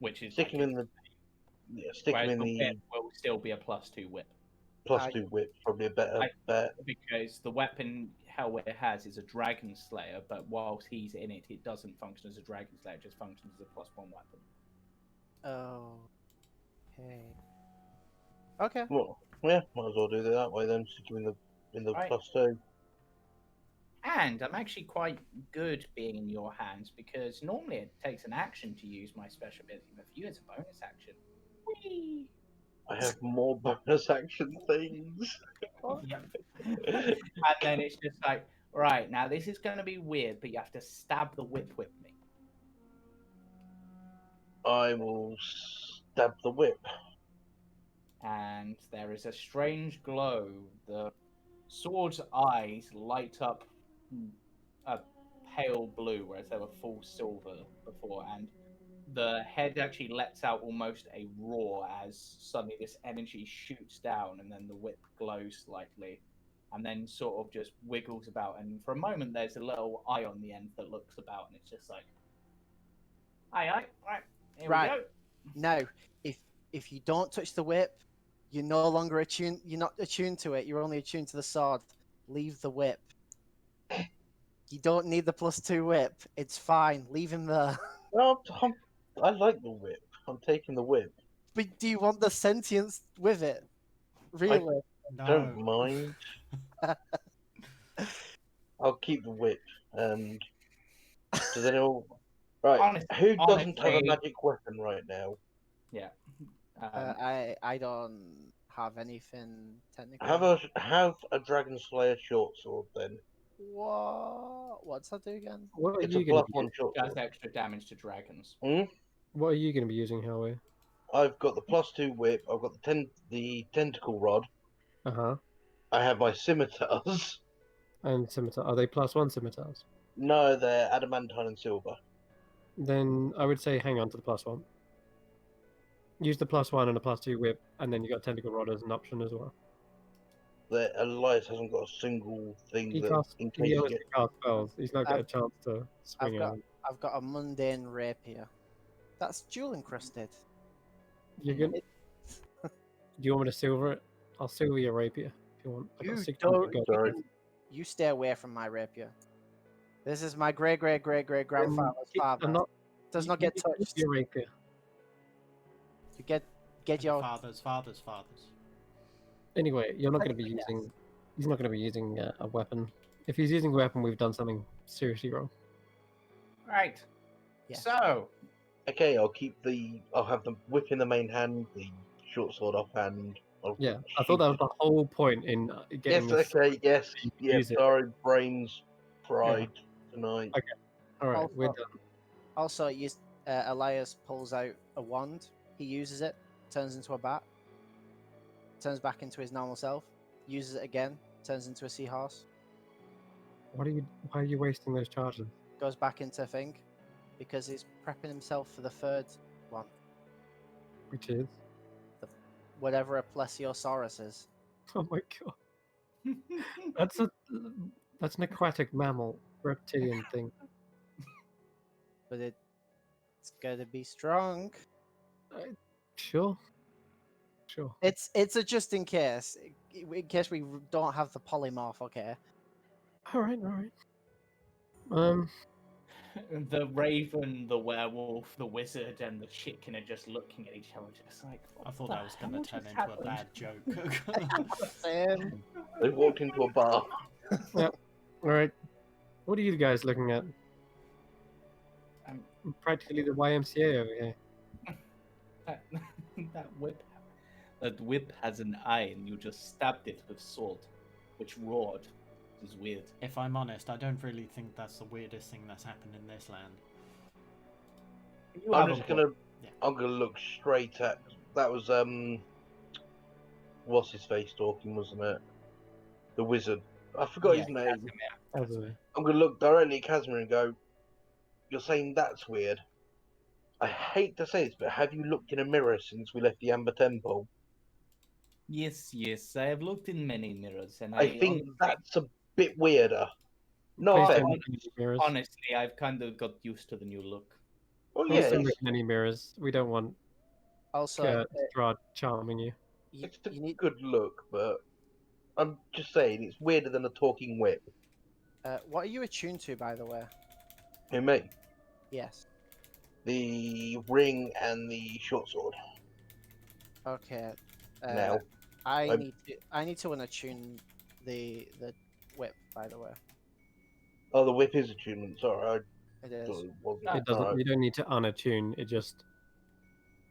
which is Stick him in the. Yeah, stick him whereas in the the whip will still be a +2 whip. +2 whip. Probably a better bet. Because the weapon hell it has is a dragon slayer, but whilst he's in it, it doesn't function as a dragon slayer. It just functions as a +1 weapon. Oh. Okay. Well, yeah, might as well do it that way then. Stick him in the Right. +2. And I'm actually quite good being in your hands because normally it takes an action to use my special ability, but for you it's a bonus action. Whee! I have more bonus action things. Yep. And then it's just like, right, now this is going to be weird, but you have to stab the whip with me. I will stab the whip. And there is a strange glow. The sword's eyes light up a pale blue, whereas they were full silver before, and the head actually lets out almost a roar as suddenly this energy shoots down, and then the whip glows slightly, and then sort of just wiggles about. And for a moment, there's a little eye on the end that looks about, and it's just like, aye, right, here we go. Now, if you don't touch the whip, you're no longer attuned. You're not attuned to it. You're only attuned to the sword. Leave the whip. You don't need the +2 whip. It's fine. Leave him there. No, I like the whip. I'm taking the whip. But do you want the sentience with it? Really? No. Don't mind. I'll keep the whip. And does anyone? Right. Who doesn't have a magic weapon right now? Yeah. I don't have anything technical. Have a Dragon Slayer short sword then. What? What's that do again? What are It's you a going to +1 short Does sword. extra damage to dragons. What are you going to be using, Howie? I've got the +2 whip. I've got the tentacle rod. Uh-huh. I have my scimitars. And scimitar. Are they +1 scimitars? No, they're adamantine and silver. Then I would say hang on to the +1. Use the +1 and a +2 whip, and then you got tentacle rod as an option as well. The Elias hasn't got a single thing He that in case he you honestly get. casts spells. He's not got a chance to swing out. I've got a mundane rapier. That's jewel encrusted. You're gonna. Do you want me to silver it? I'll silver your rapier if you want. I got You 600 gold. Sorry. You stay away from my rapier. This is my great grandfather's father. Does not get touched. Your rapier. You get your father's. Anyway, you're not going to be using. He's not going to be using a weapon. If he's using a weapon, we've done something seriously wrong. Right. Yeah. So. Okay, I'll have the whip in the main hand, the short sword offhand. Yeah, I thought that was the whole point in getting Yes, this. okay, yes. Sorry, brains fried tonight. Okay, alright, Also- we're done. Also, Elias pulls out a wand. He uses it, turns into a bat, turns back into his normal self, uses it again, turns into a seahorse, Why are you wasting those charges? goes back into a thing, because he's prepping himself for the third one, Which is? whatever a plesiosaurus is. Oh my god. That's an aquatic mammal, reptilian thing. But it's gonna be strong. Sure. It's a just in case we don't have the polymorph. Okay. All right. The raven, the werewolf, the wizard, and the chicken are just looking at each other, just like. I thought that was going to turn into a bad joke. They walked into a bar. Yep. All right. What are you guys looking at? Practically the YMCA over here. That whip has an eye, and you just stabbed it with sword, which roared. It is weird. If I'm honest, I don't really think that's the weirdest thing that's happened in this land. I'm gonna look straight at. That was what's his face talking, wasn't it? The wizard. I forgot his name. Casimir. I'm gonna look directly at Casimir and go, "You're saying that's weird." I hate to say this, but have you looked in a mirror since we left the Amber Temple? Yes, I have looked in many mirrors, and I think that's a bit weirder. No Please don't offense. look in any mirrors. honestly, I've kind of got used to the new look. Oh Please yeah, don't look in any mirrors. We don't want Also, Strahd charming you. it's a you need. good look, but I'm just saying it's weirder than a talking whip. What are you attuned to, by the way? Who me? Yes. The ring and the short sword. Okay. Now, I I'm- need to unattune the whip, by the way. Oh, the whip is attunement. Sorry, It I is. thought it wasn't. It doesn't. Alright. You don't need to unattune. It just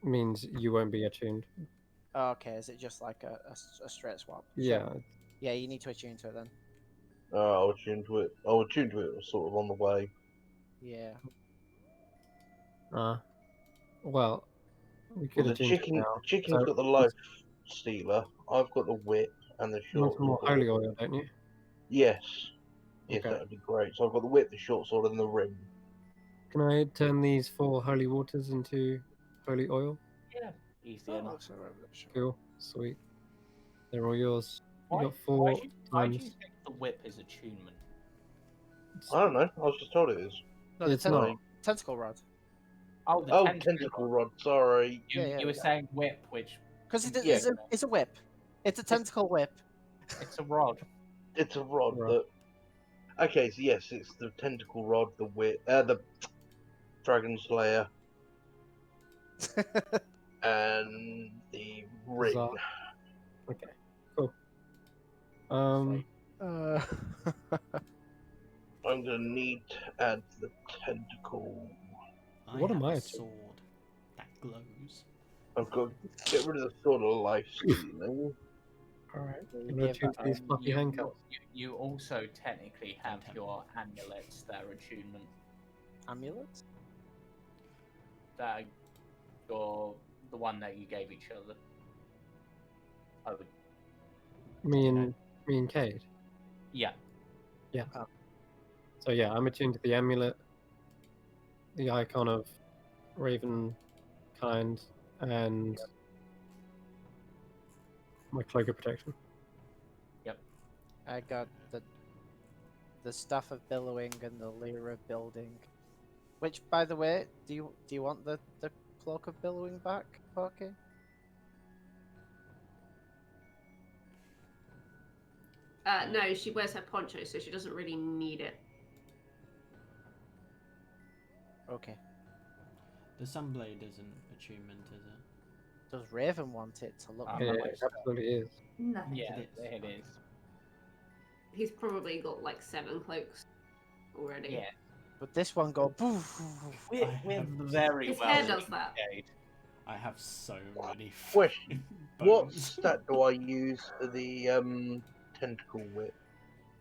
means you won't be attuned. Oh, okay, is it just like a straight swap? Yeah. Sure. Yeah, you need to attune to it then. I'll attune to it. I'll attune to it sort of on the way. Yeah. Well, we could Well, the attune to it now. chicken's So, got the life stealer. I've got the whip and the You want short some more sword. holy oil, don't you? Yes. Yes, Okay. that'd be great. So I've got the whip, the short sword, and the ring. Can I turn these 4 holy waters into holy oil? Yeah, easy enough. Cool. Sweet. They're all yours. You Why, got why 4 do you times. think the whip is attunement? I don't know. I was just told it is. No, the It's not. tentacle rod. Oh, the Oh, tentacle. tentacle rod. Sorry. You, Yeah, you were saying whip, which Because Yeah. it's a whip. It's a tentacle whip. it's a rod. It's a rod Right. that. Okay, so yes, it's the tentacle rod, the whip, the dragon slayer, and the ring. Huzzah. Okay. Cool. Um. Uh, I'm gonna need to add the tentacle. What am have I a to? sword that glows. I've got to get rid of the sort of life stealing. Alright. Yeah, I'm gonna tune to these Um, fluffy you, handcuffs. you also technically have your amulets that are attunement. amulets? That are the one that you gave each other. Oh, Me and Cade. yeah. So yeah, I'm attuned to the amulet, the icon of Raven kind, and my cloak of protection. I got the staff of billowing and the lyre of building. Which, by the way, do you want the cloak of billowing back, Porky? No, she wears her poncho, so she doesn't really need it. Okay. The Sunblade isn't attunement, is it? Does Raven want it to look? I'm Yeah, not it absolutely is. Nothing. Yeah, It is. it is. He's probably got like 7 cloaks already. Yeah. Would this one go? Poof? We're have- very His well. hair does that. Jade. I have so many. Question: What bones. stat do I use for the tentacle whip?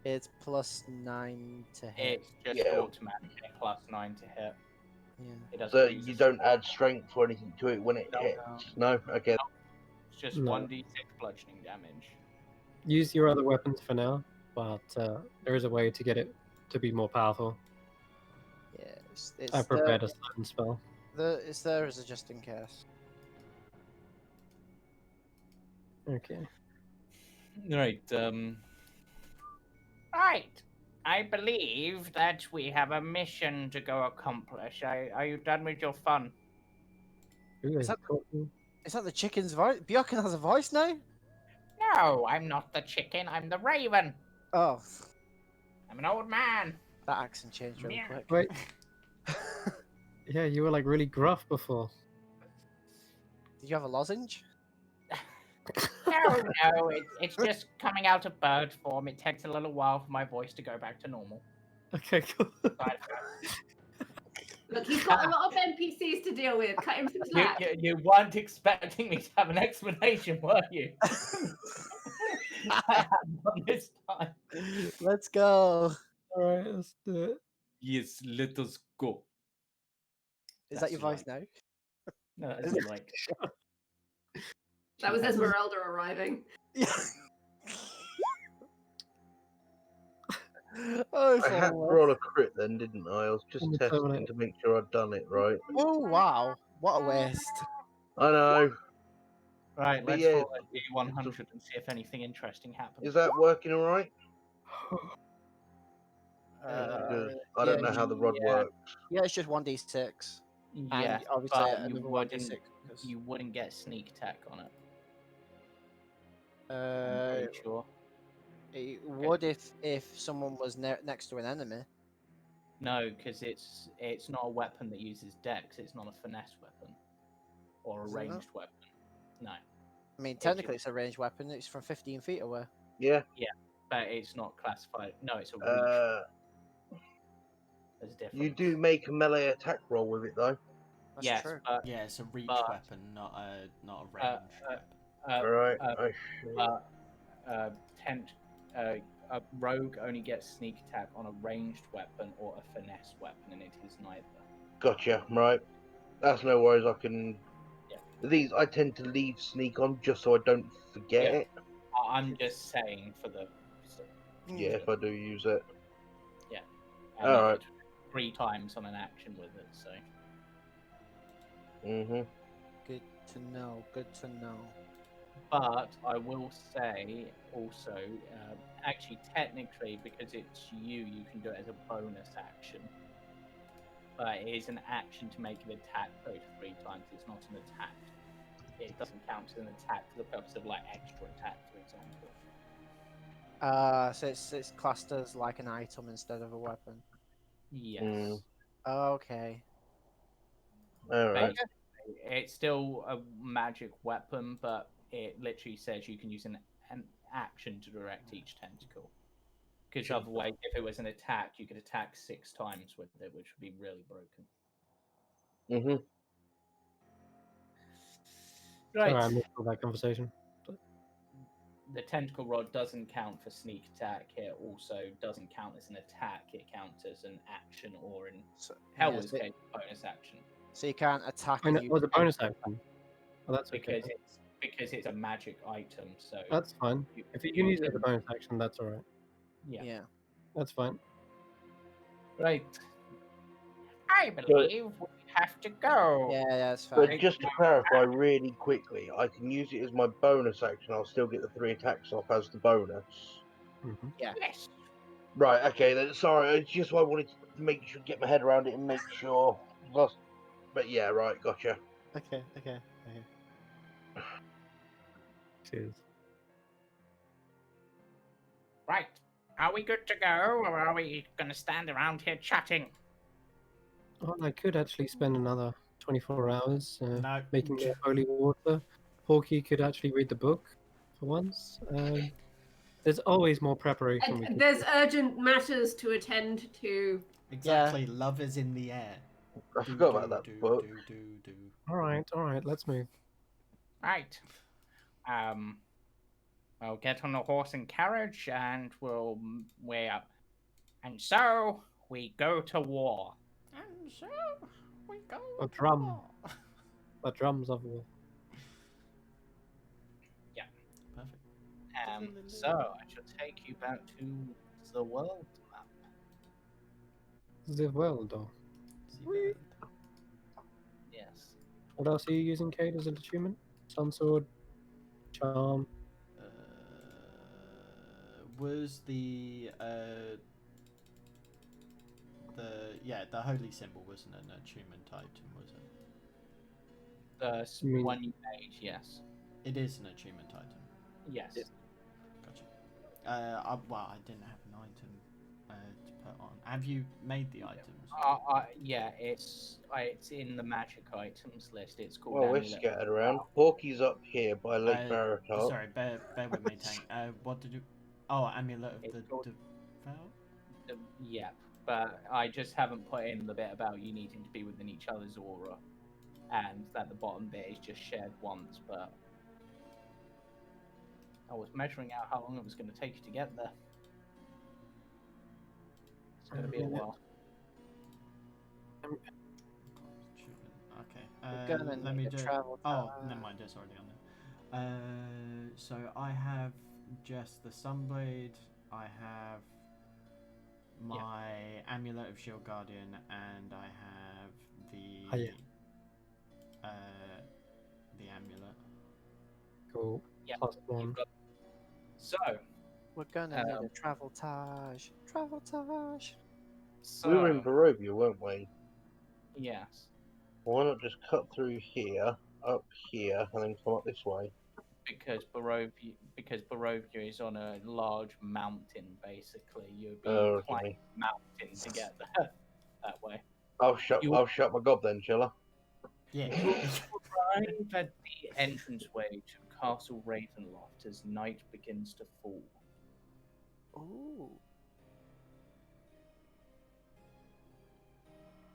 It's +9 to hit. It's just Yeah. automatic +9 to hit. Yeah. It doesn't So use you a- don't add strength or anything to it when it No. hits? No. Okay. It's just No. 1d6 bludgeoning damage. Use your other weapons for now, but there is a way to get it to be more powerful. Yeah. It's I prepared a certain spell. it's there as a just in case. Okay. Right. Right. I believe that we have a mission to go accomplish. Are you done with your fun? Ooh, Is that- cool. Is that the chicken's voice? Bjorken has a voice now? No, I'm not the chicken. I'm the raven. Oh, I'm an old man. that accent changed really Yeah. quick. Wait. Yeah, you were like really gruff before. Did you have a lozenge? No, it's just coming out of bird form. It takes a little while for my voice to go back to normal. Okay, cool. Look, he's got a lot of NPCs to deal with. Cut him some slack. You weren't expecting me to have an explanation, were you? I have one this time. Let's go. Alright, let's do it. Yes, let us go. Is that your voice That's now? No, that's like That was Esmeralda arriving. Oh, I for had to what? roll a crit then, didn't I? I was just On the testing Terminator. to make sure I'd done it right. Oh wow, what a waste. I know. Right, But let's yeah, roll a D100 and see if anything interesting happens. is that working all right? Uh, I yeah, don't know how the rod yeah. works. yeah, it's just 1d6. Yeah, And obviously but another 1d6. Because, you wouldn't get sneak attack on it. I'm uh, pretty sure. it would if someone was next to an enemy. No, because it's not a weapon that uses dex. It's not a finesse weapon or a Is it not? ranged weapon. No. I mean, technically it's a ranged weapon. It's from 15 feet away. Yeah. But it's not classified. No, it's a reach. There's a difference. You do make a melee attack roll with it though. That's yes, true. but Yeah, it's a reach but- weapon, not a ranged weapon. Alright. A rogue only gets sneak attack on a ranged weapon or a finesse weapon, and it is neither. Gotcha. Right. That's no worries. I can. Yeah. These I tend to leave sneak on just so I don't forget Yeah. it. I'm just saying for the. Yeah, if I do use it. And All you right. could 3 times on an action with it, so. Mhm. Good to know. Good to know. But I will say also, actually, technically, because it's you can do it as a bonus action. But it is an action to make an attack go to 3 times. It's not an attack. It doesn't count as an attack for the purpose of like extra attack, for example. So it's classed as like an item instead of a weapon. Yes. Mm. Okay. All right. Basically, it's still a magic weapon, but it literally says you can use an action to direct each tentacle. Because Sure. otherwise, if it was an attack, you could attack 6 times with it, which would be really broken. Mhm. Right. Sorry, I missed all that conversation. The tentacle rod doesn't count for sneak attack. It also doesn't count as an attack. It counts as an action or, in So, Hell's so, case, bonus action. so you can't attack. I know, if you was a bonus action. Well, that's okay. Because it's a magic item. So That's fine. If you can use it as a bonus action, that's all right. yeah. That's fine. Right. I believe we have to go. Yeah, that's fine. But just to clarify really quickly, I can use it as my bonus action. I'll still get the 3 attacks off as the bonus. Mm-hmm. Yeah. Yes. Right. Okay. Then. Sorry. It's just I wanted to make sure, get my head around it, and make sure. But yeah. Right. Gotcha. Okay. Cheers. Right. Are we good to go, or are we going to stand around here chatting? Oh, I could actually spend another 24 hours No. making more holy water. Porky could actually read the book for once. There's always more preparation. We can There's do. urgent matters to attend to. Exactly. Love is in the air. I forgot about that book. Do. All right, let's move. Right. We'll get on the horse and carriage, and we'll way up. And so we go to war. And so we go. A drum. The drums of war. Yeah. Perfect. So I shall take you back to the world map. The world, though. Yes. What else are you using, Kate, as an achievement? Sunsword, charm. Was the holy symbol wasn't an attunement item, was it? The You mean- one you made, yes. It is an attunement item. Yes. Gotcha. I didn't have an item to put on. Have you made the items? Yeah, it's in the magic items list. It's called Well, we're Amulet. scattered around. Porky's up here by Lake Baratok. Sorry, bear with me, Tank. What did you? Oh, Amulet of It's the called- Devout? Yeah, but I just haven't put in the bit about you needing to be within each other's aura, and that the bottom bit is just shared once. But I was measuring out how long it was going to take you to get there. It's going to be a while. Okay. We're gonna let me need a do. travel Oh, time. never mind. It's already on So I have just the Sunblade. I have my Amulet of Shield Guardian, and I have the the amulet. Cool. Yeah. Plus one. So, We're gonna need a travel tage. Travel tage. We were in so Barovia, weren't we? yes, Why not just cut through here, up here, and then come up this way? because Barovia is on a large mountain. Basically, you'd be Oh, climbing okay. a mountain to get there that way. I'll shut my gob then, shall I? Yeah. You arrive at the entranceway to Castle Ravenloft as night begins to fall. Ooh.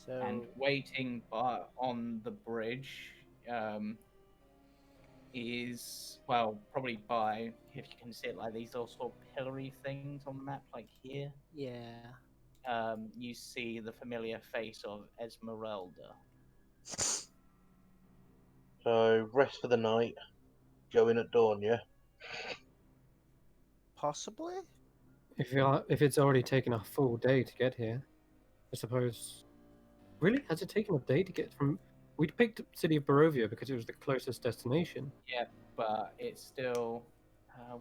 So And waiting on the bridge is, well, probably by, if you can see it, like these little sort of pillory things on the map, like here. yeah. You see the familiar face of Esmeralda. So rest for the night. Go in at dawn, yeah. Possibly. If it's already taken a full day to get here, I suppose. Really, has it taken a day to get from? We'd picked City of Barovia because it was the closest destination. Yeah, but it's still.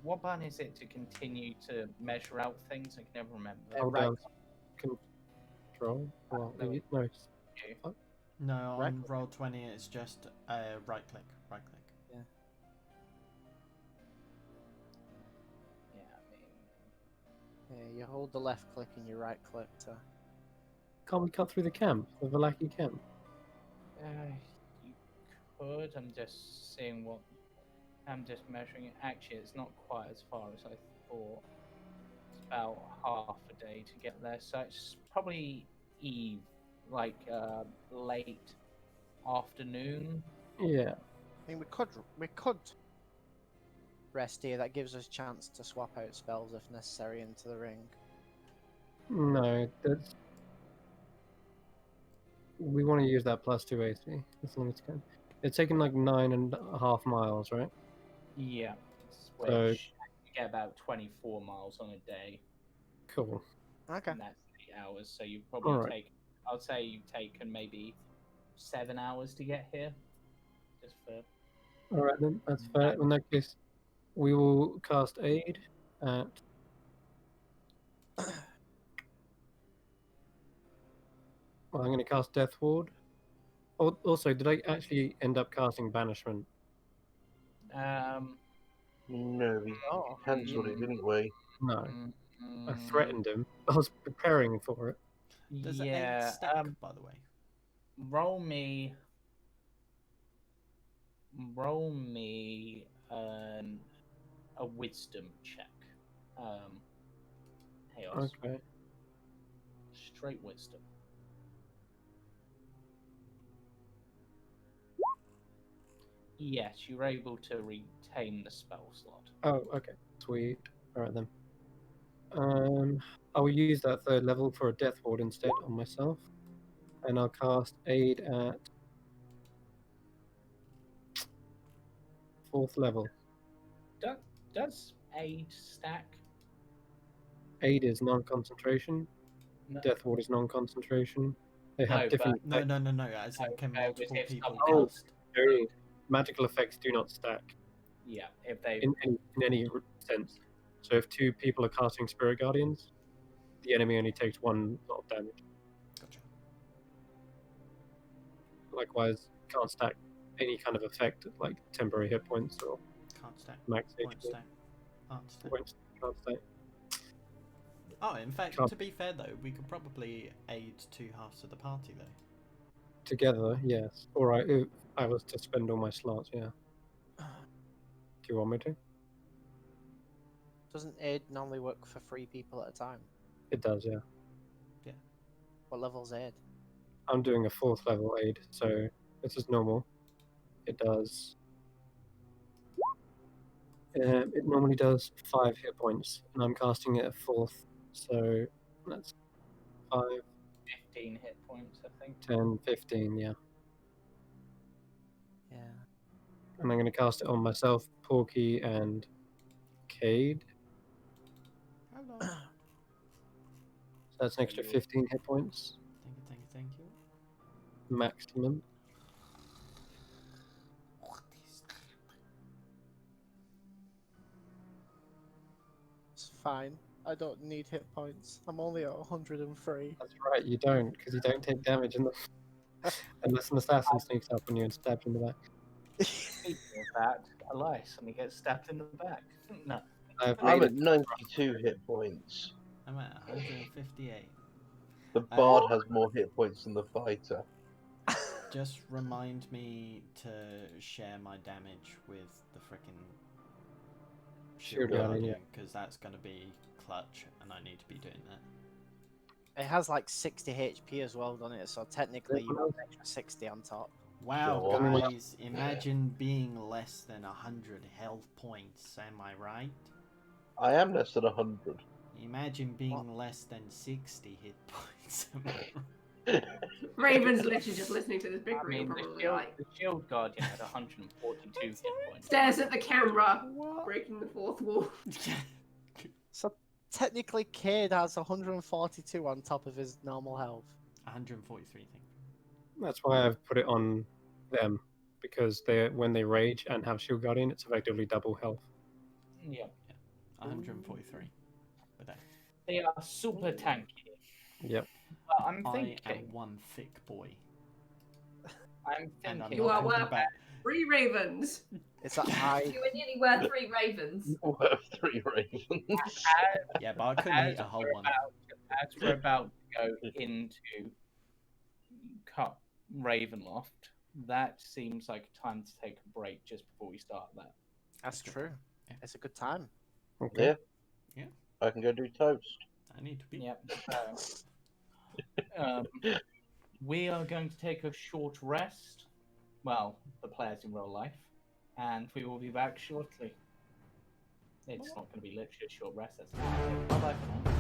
What button is it to continue to measure out things? I can never remember. Hold right. down. Control. Well, No, no. No, Right on click. roll 20, it's just right click. Right click. Yeah, I mean. Yeah, you hold the left click and you right click to. Can't we cut through the camp, the Valaki camp? You could. I'm just seeing what. I'm just measuring it. Actually, it's not quite as far as I thought. It's about half a day to get there, so it's probably like late afternoon. Yeah. I mean, we could rest here. That gives us a chance to swap out spells if necessary into the ring. No, that's. We want to use that plus 2 AC as long as it can. It's taken like 9.5 miles, right? Yeah, which So- you get about 24 miles on a day, Cool. Okay. and that's 8 hours. So you probably Alright. take. I'd say you've taken maybe 7 hours to get here, just for. All right then, that's fair. In that case, we will cast Aid at. Well, I'm going to cast Death Ward. Oh, also, did I actually end up casting Banishment? No, we Oh. cancelled it, didn't we? No. I threatened him. I was preparing for it. Does it Yeah. stack, by the way? Roll me a wisdom check. Chaos. Okay. Straight wisdom. Yes, you're able to retain the spell slot. Oh, okay. Sweet. All right then. I will use that 3rd level for a Death Ward instead on myself, and I'll cast Aid at 4th level. Does aid stack? Aid is non-concentration. No. Death Ward is non-concentration. They have No, different. No. As in, can multiple if people someone- cast? Oh, magical effects do not stack Yeah, if they. in any sense. So if 2 people are casting Spirit Guardians, the enemy only takes 1 lot of damage. Gotcha. Likewise, can't stack any kind of effect like temporary hit points or Can't stack. max Won't HP. stack. Can't stack. Can't stack. Oh, in fact, Can't. to be fair though, we could probably aid 2 halves of the party though. Together, yes. Or if I was to spend all my slots, yeah. Do you want me to? Doesn't aid normally work for 3 people at a time? It does, yeah. What level's aid? I'm doing a 4th level aid, so this is normal. It does. It normally does 5 hit points, and I'm casting it at 4th, so that's 5, 15 hit points, I think. 10, 15, yeah. Yeah. And I'm going to cast it on myself, Porky, and Cade. Hello. So that's an extra 15 hit points. Thank you. Maximum. It's fine. I don't need hit points. I'm only at 103. That's right, you don't, because you don't take damage unless an assassin sneaks up on you and stabs you in the back. Speaking of that, Elias, and he gets stabbed in the back. No. I'm at 92 hit points. I'm at 158. The bard has more hit points than the fighter. Just remind me to share my damage with the frickin' Shield Guardian, because that's going to be clutch, and I need to be doing that. It has like 60 HP as well, doesn't it? So technically you have an extra 60 on top. Wow, Sure. guys, imagine being less than 100 health points, am I right? I am less than 100. Imagine being less than 60 hit points, am I right? Raven's literally just listening to this big I mean, probably the shield Guardian had 142 hit points. stares at the camera, breaking the fourth wall. So technically Cade has 142 on top of his normal health. 143, I think. That's why I've put it on them, because when they rage and have Shield Guardian, it's effectively double health. Yeah. 143. But they are super tanky. Yep. But I'm I thinking. am one thick boy. I'm And I'm thinking. You are not talking worth about... 3 ravens. It's that high. You were nearly worth 3 ravens. Worth 3 ravens. Yeah, but I couldn't eat a whole one. As we're about to go into cut Ravenloft, that seems like time to take a break just before we start that. That's true. Yeah. It's a good time. Okay. Yeah. Yeah. I can go do toast. I need to be. Yep. We are going to take a short rest. Well, the players in real life, and we will be back shortly. It's not going to be literally a short rest. Bye bye for now.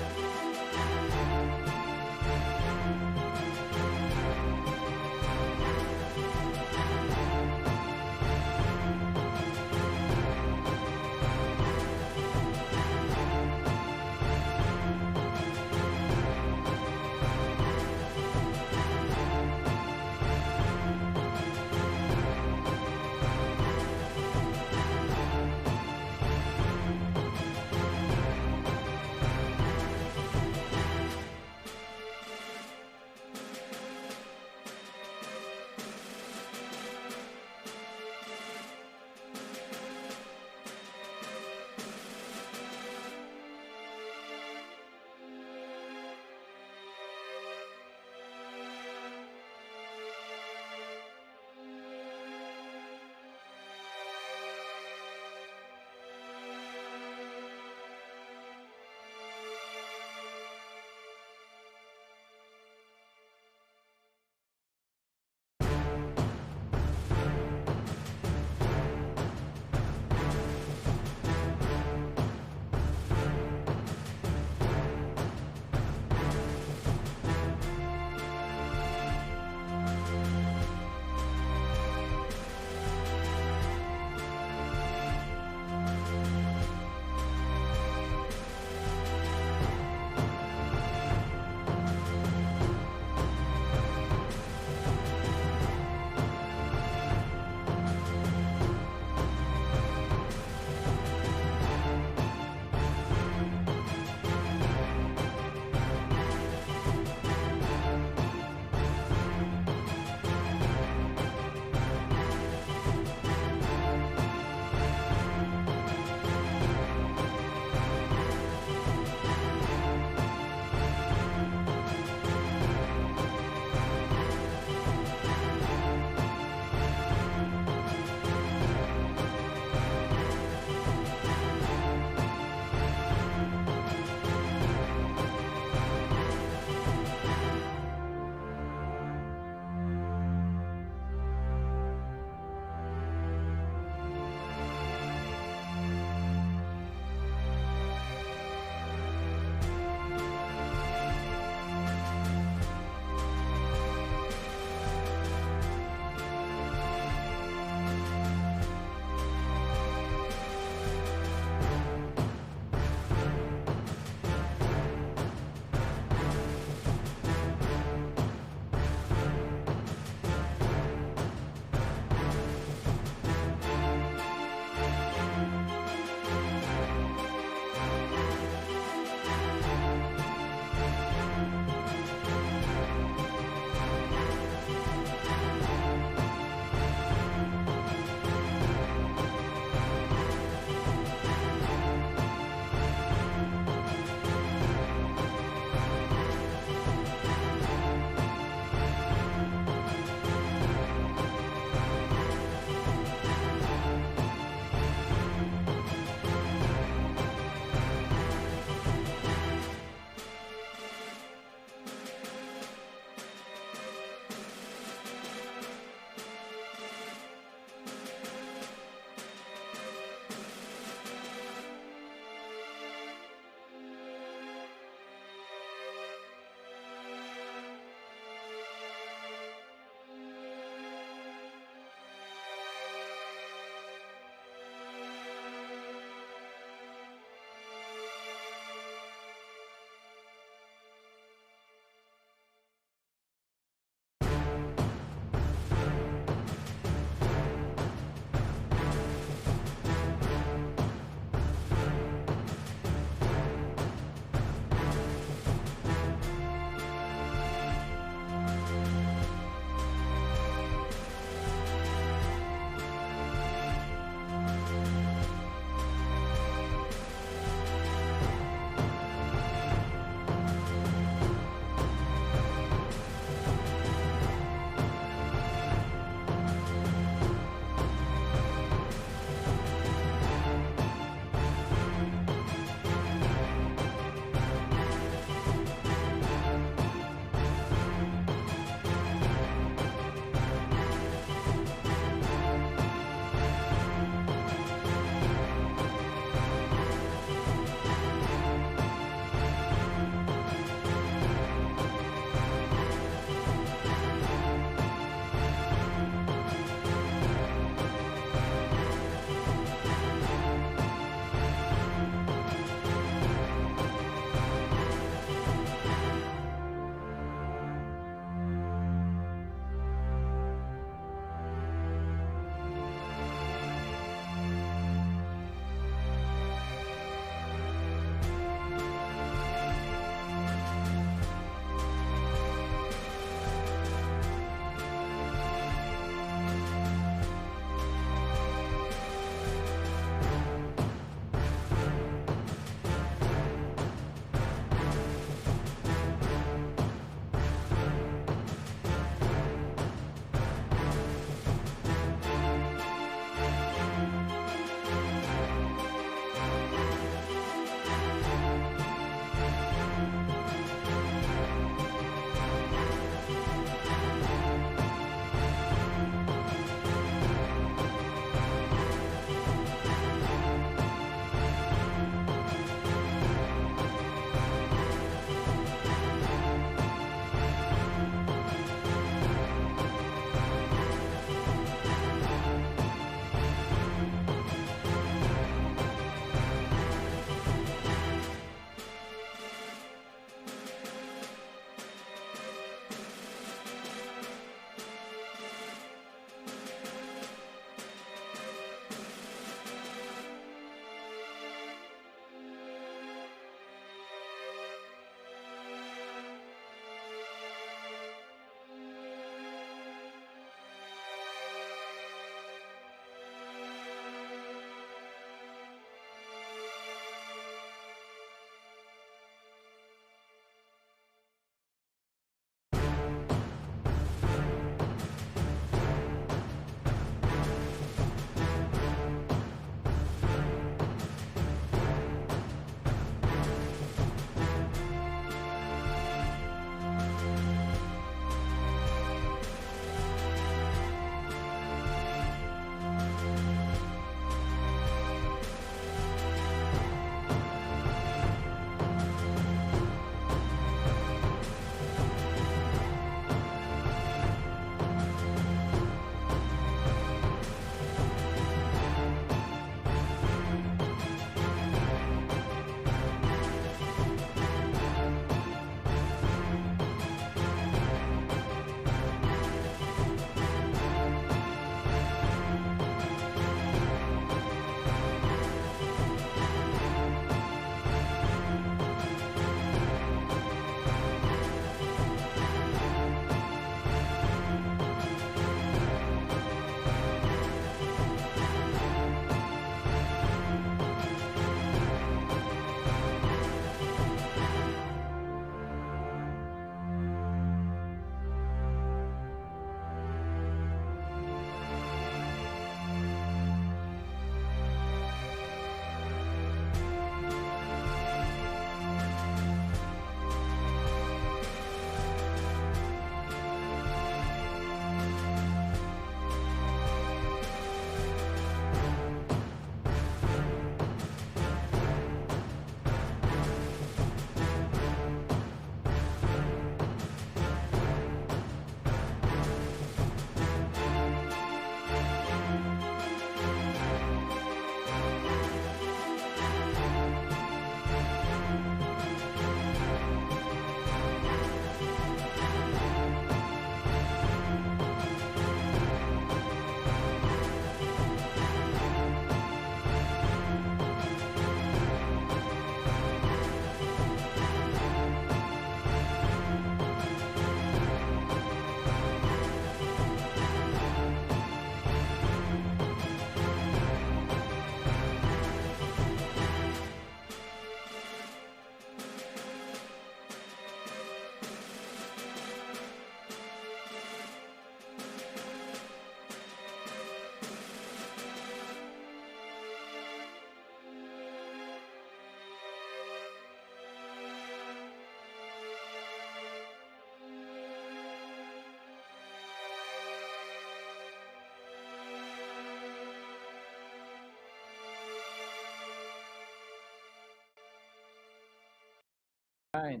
Right.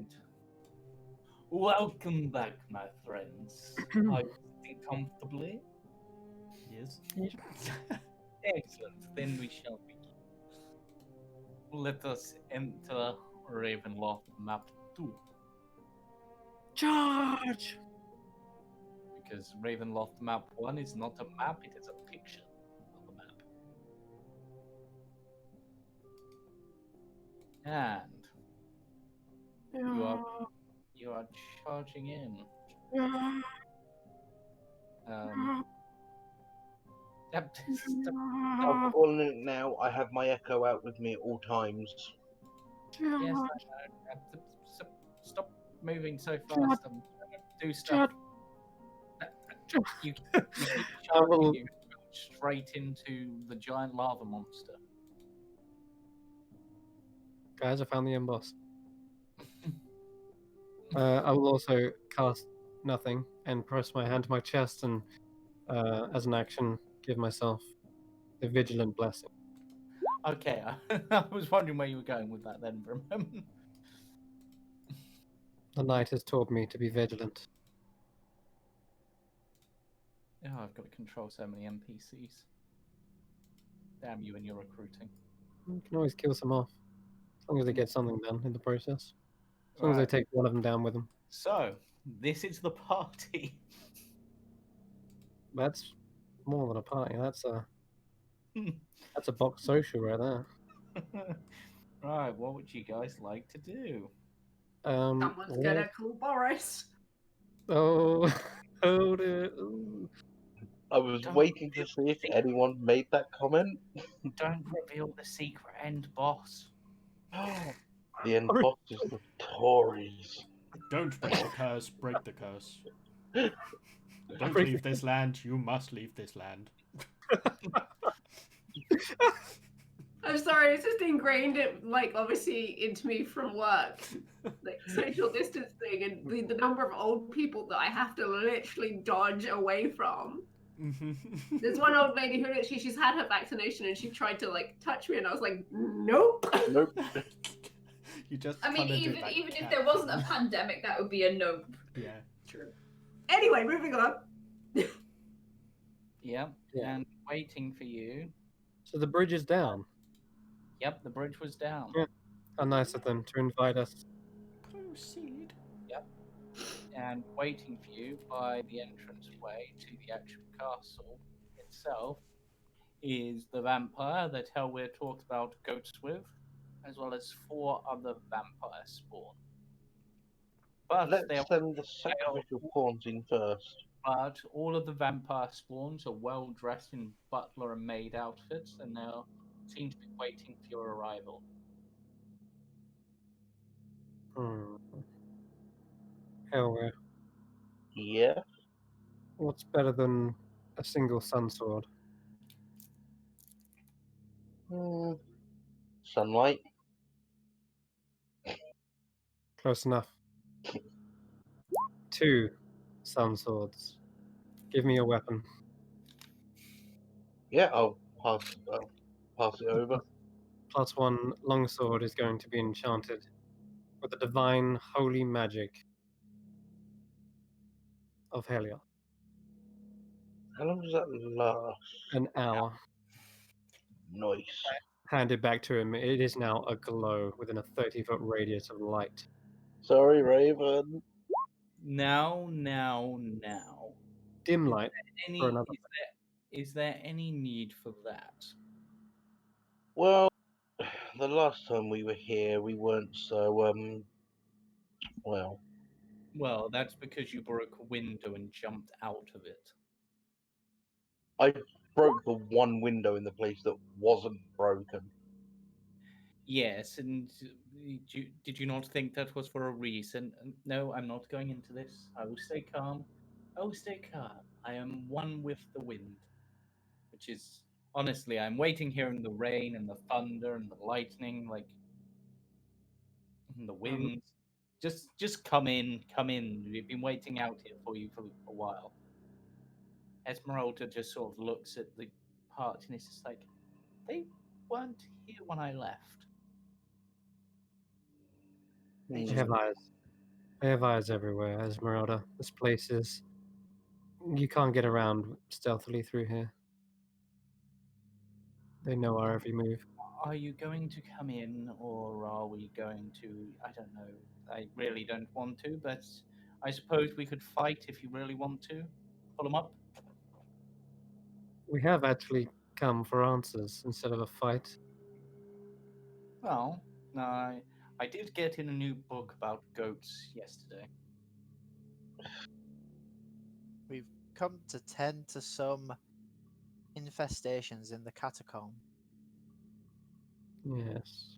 Welcome back, my friends. Are you sitting comfortably? Yes. Excellent. Then we shall begin. Let us enter Ravenloft Map 2. Charge! Because Ravenloft Map 1 is not a map, it is a picture of a map. And you are charging in. Yep. I'm calling it now. I have my echo out with me at all times. Yes, I know. Stop moving so fast. I'm trying to do stuff. You keep charging, you go straight into the giant lava monster. Guys, I found the emboss. I will also cast nothing and press my hand to my chest and, as an action, give myself the vigilant blessing. Okay, I was wondering where you were going with that then for a moment. The knight has taught me to be vigilant. Oh, I've got to control so many NPCs. Damn you and your recruiting. You can always kill some off, as long as they get something done in the process. As long as they Right. take one of them down with them. So, this is the party. That's more than a party. That's a box social right there. Right, what would you guys like to do? Someone's gonna call Boris. Oh, hold it. Ooh. I was Don't waiting to see if anyone made that comment. Don't reveal the secret end boss. The end boss is the Tories. Don't break the curse, break the curse. Don't leave this land, you must leave this land. I'm sorry, it's just ingrained obviously into me from work. Like social distancing and the number of old people that I have to literally dodge away from. There's one old lady who literally she's had her vaccination and she tried to touch me and I was like, nope. Nope. You just I mean, kinda do even that if cat there wasn't a thing. pandemic, that would be a nope. Yeah. True. Anyway, moving on. Yep, Yeah. and waiting for you. So the bridge is down. Yep, the bridge was down. Yeah. How nice of them to invite us. Proceed. Yep. And waiting for you by the entranceway to the actual castle itself is the vampire that Helwyr talked about goats with, as well as 4 other vampire spawn. But Let's send the sacrificial pawns in first. But all of the vampire spawns are well dressed in butler and maid outfits, and they seem to be waiting for your arrival. Hell, Yeah. what's better than a single sun sword? Sunlight. Close enough. 2 sun swords. Give me a weapon. Yeah, I'll pass it over. +1 longsword is going to be enchanted with the divine holy magic of Helios. How long does that last? An hour. Nice. Handed back to him. It is now aglow within a 30-foot radius of light. Sorry, Raven. Now. Dim light for another. Is there any need for that? Well, the last time we were here, we weren't so well. Well, that's because you broke a window and jumped out of it. I broke the one window in the place that wasn't broken. Yes, and did you not think that was for a reason? No, I'm not going into this. I will stay calm. I will stay calm. I am one with the wind. Which is, honestly, I'm waiting here in the rain and the thunder and the lightning, and the wind. Just come in. We've been waiting out here for you for a while. Esmeralda just sort of looks at the party and it's just like, they weren't here when I left. They I have eyes. I have eyes everywhere, Esmeralda. This place is... You can't get around stealthily through here. They know our every move. Are you going to come in, or are we going to? I don't know. I really don't want to, but I suppose we could fight if you really want to. Pull them up. We have actually come for answers instead of a fight. Well, I did get in a new book about goats yesterday. We've come to tend to some infestations in the catacomb. Yes.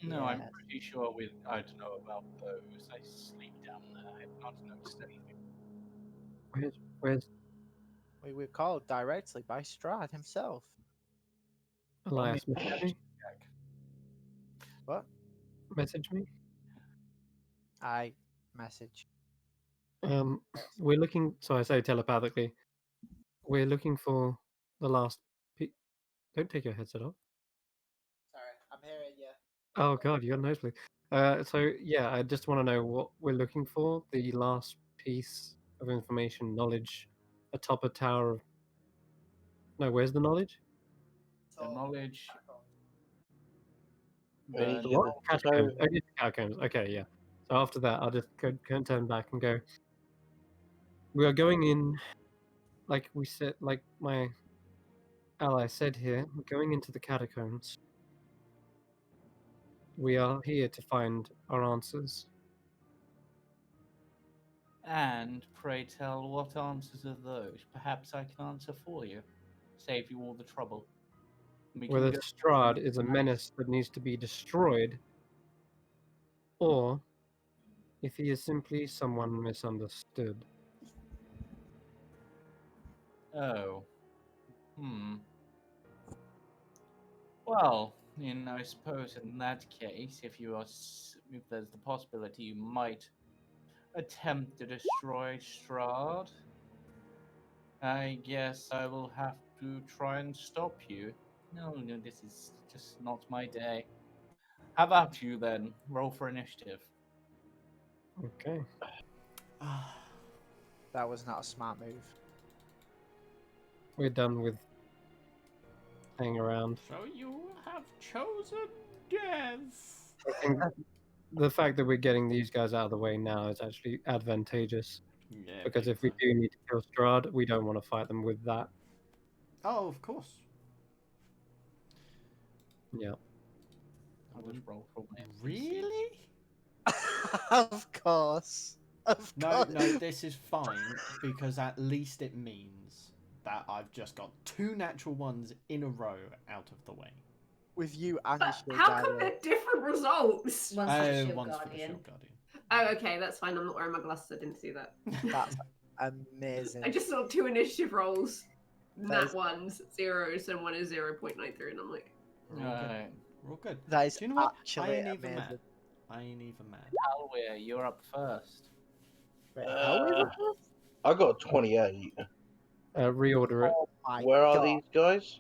No, I'm Yes. pretty sure I don't know about those. I sleep down there. I've not noticed anything. Where's We were called directly by Strahd himself. Elias? Message me? What? Message me? I message. We're looking... So I say telepathically. We're looking for the last... Don't take your headset off. Sorry, I'm hearing you. Oh god, you got a nosebleed. So yeah, I just want to know what we're looking for. The last piece of information, knowledge, atop a tower of... No, where's the knowledge? The knowledge. We need to The get What? the Catacombs. stone. Oh, yeah, catacombs. Okay, yeah. So after that, I'll just go and turn back and go. We are going in, like we said, like my ally said here. We're going into the catacombs. We are here to find our answers. And pray tell, what answers are those? Perhaps I can answer for you. Save you all the trouble. We can Whether go Strahd is a menace that needs to be destroyed, or if he is simply someone misunderstood. Oh. Well, I suppose in that case, if there's the possibility you might attempt to destroy Strahd, I guess I will have to try and stop you. No, this is just not my day. How about you then? Roll for initiative. Okay. That was not a smart move. We're done with hanging around. So you have chosen death. I think the fact that we're getting these guys out of the way now is actually advantageous. Yeah. Because if we do need to kill Strahd, we don't want to fight them with that. Oh, of course. Yeah. I'll just roll for my Really? Of course. Of course. No, this is fine because at least it means that I've just got 2 natural ones in a row out of the way. With you and your But shield how come guardian. they're different results? One's for the Shield One's for the Guardian. Shield Guardian. Oh, okay, that's fine. I'm not wearing my glasses. I didn't see that. That's amazing. I just saw 2 initiative rolls. That is- Nat ones, zeros, and one is 0.93, and I'm like, We're all good. Alright. We're all good. That is Do you know what? I actually ain't even amazing. mad. I ain't even mad. Alware, you're up first. Right, how is it? I got 28. Reorder it. Oh my Where are God. these guys?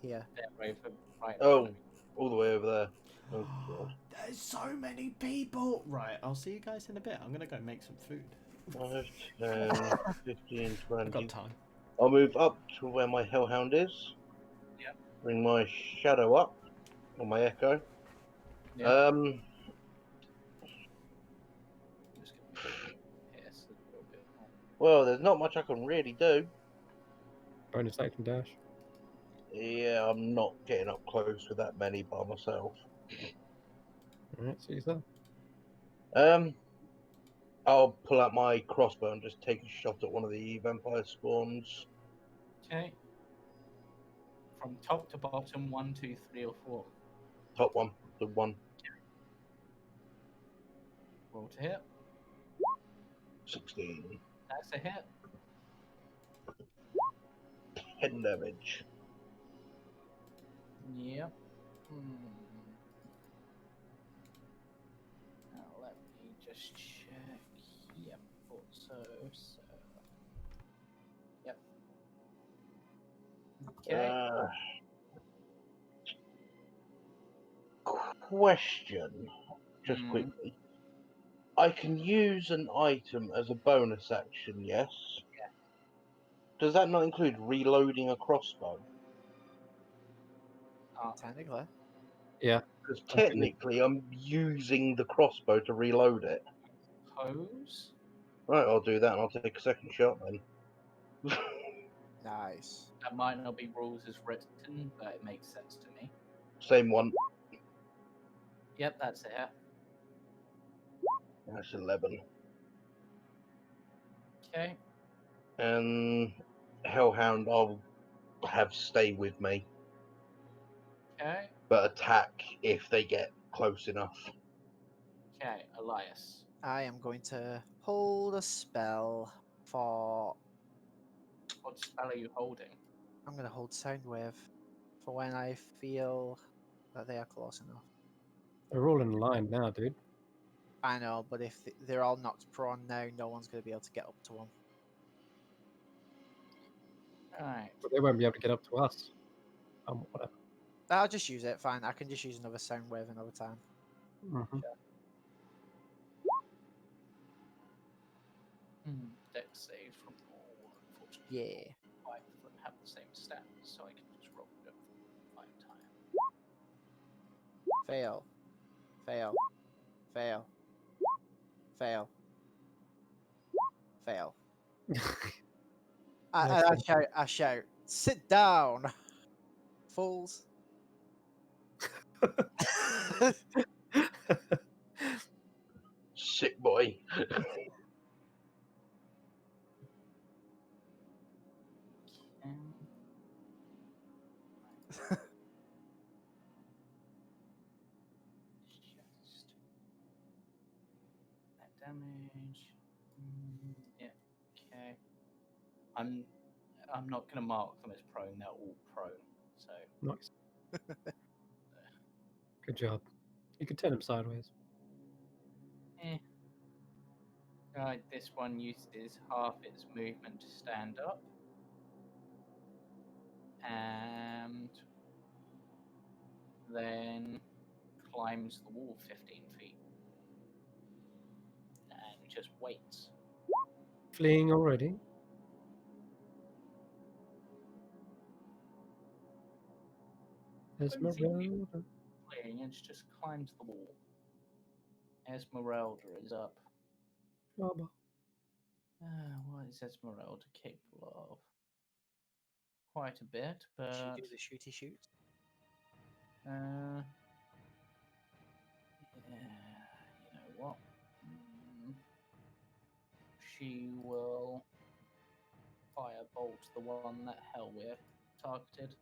Here. Right in front Oh, of you. all the way over there. Oh, God. There's so many people. Right, I'll see you guys in a bit. I'm gonna go make some food. 5, 10, 15, I've 20. got time. I'll move up to where my Hellhound is. Yep. Bring my Shadow up. Or my Echo. Yep. Just gonna piss a little bit more. Well, there's not much I can really do. Bonus action dash. Yeah, I'm not getting up close with that many by myself. Alright, see you there. I'll pull out my crossbow and just take a shot at one of the vampire spawns. Okay. From top to bottom, 1, 2, 3, or 4. Top one, the one. Roll to hit. 16. That's a hit. 10 damage. Yep. Now let me just check. Yep, thought so. Yep. Okay. question, just quickly. I can use an item as a bonus action, yes? Yeah. Does that not include reloading a crossbow? Technically. Yeah. Because technically, I'm using the crossbow to reload it. Pose? Right, I'll do that and I'll take a second shot then. Nice. That might not be rules as written, but it makes sense to me. Same one. Yep, that's it. That's 11. Okay. And Hellhound, I'll have stay with me, Okay. but attack if they get close enough. Okay, Elias. I am going to hold a spell for. What spell are you holding? I'm going to hold Soundwave for when I feel that they are close enough. They're all in line now, dude. I know, but if they're all knocked prone now, no one's going to be able to get up to one. Alright. But they won't be able to get up to us. Whatever. I'll just use it. Fine. I can just use another Soundwave another time. Mm-hmm. Dex save from all, unfortunately. Yeah. Five of them have the same stats, so I can just roll it 5 times. Fail. Fail. Fail. Fail. Fail. I shout, sit down, fools. Sick boy. Just that damage. Yeah. Okay. I'm not gonna mark them as prone. They're all prone. So Nice. Good job. You can turn them sideways. Right, this one uses half its movement to stand up. And then climbs the wall 15 feet. And just waits. Fleeing already? Esmeralda. Fleeing, and just climbs the wall. Esmeralda is up. Baba. What is Esmeralda capable of? Quite a bit, but She do the shooty shoots. yeah, you know what? She will firebolt the one that Hellweir targeted.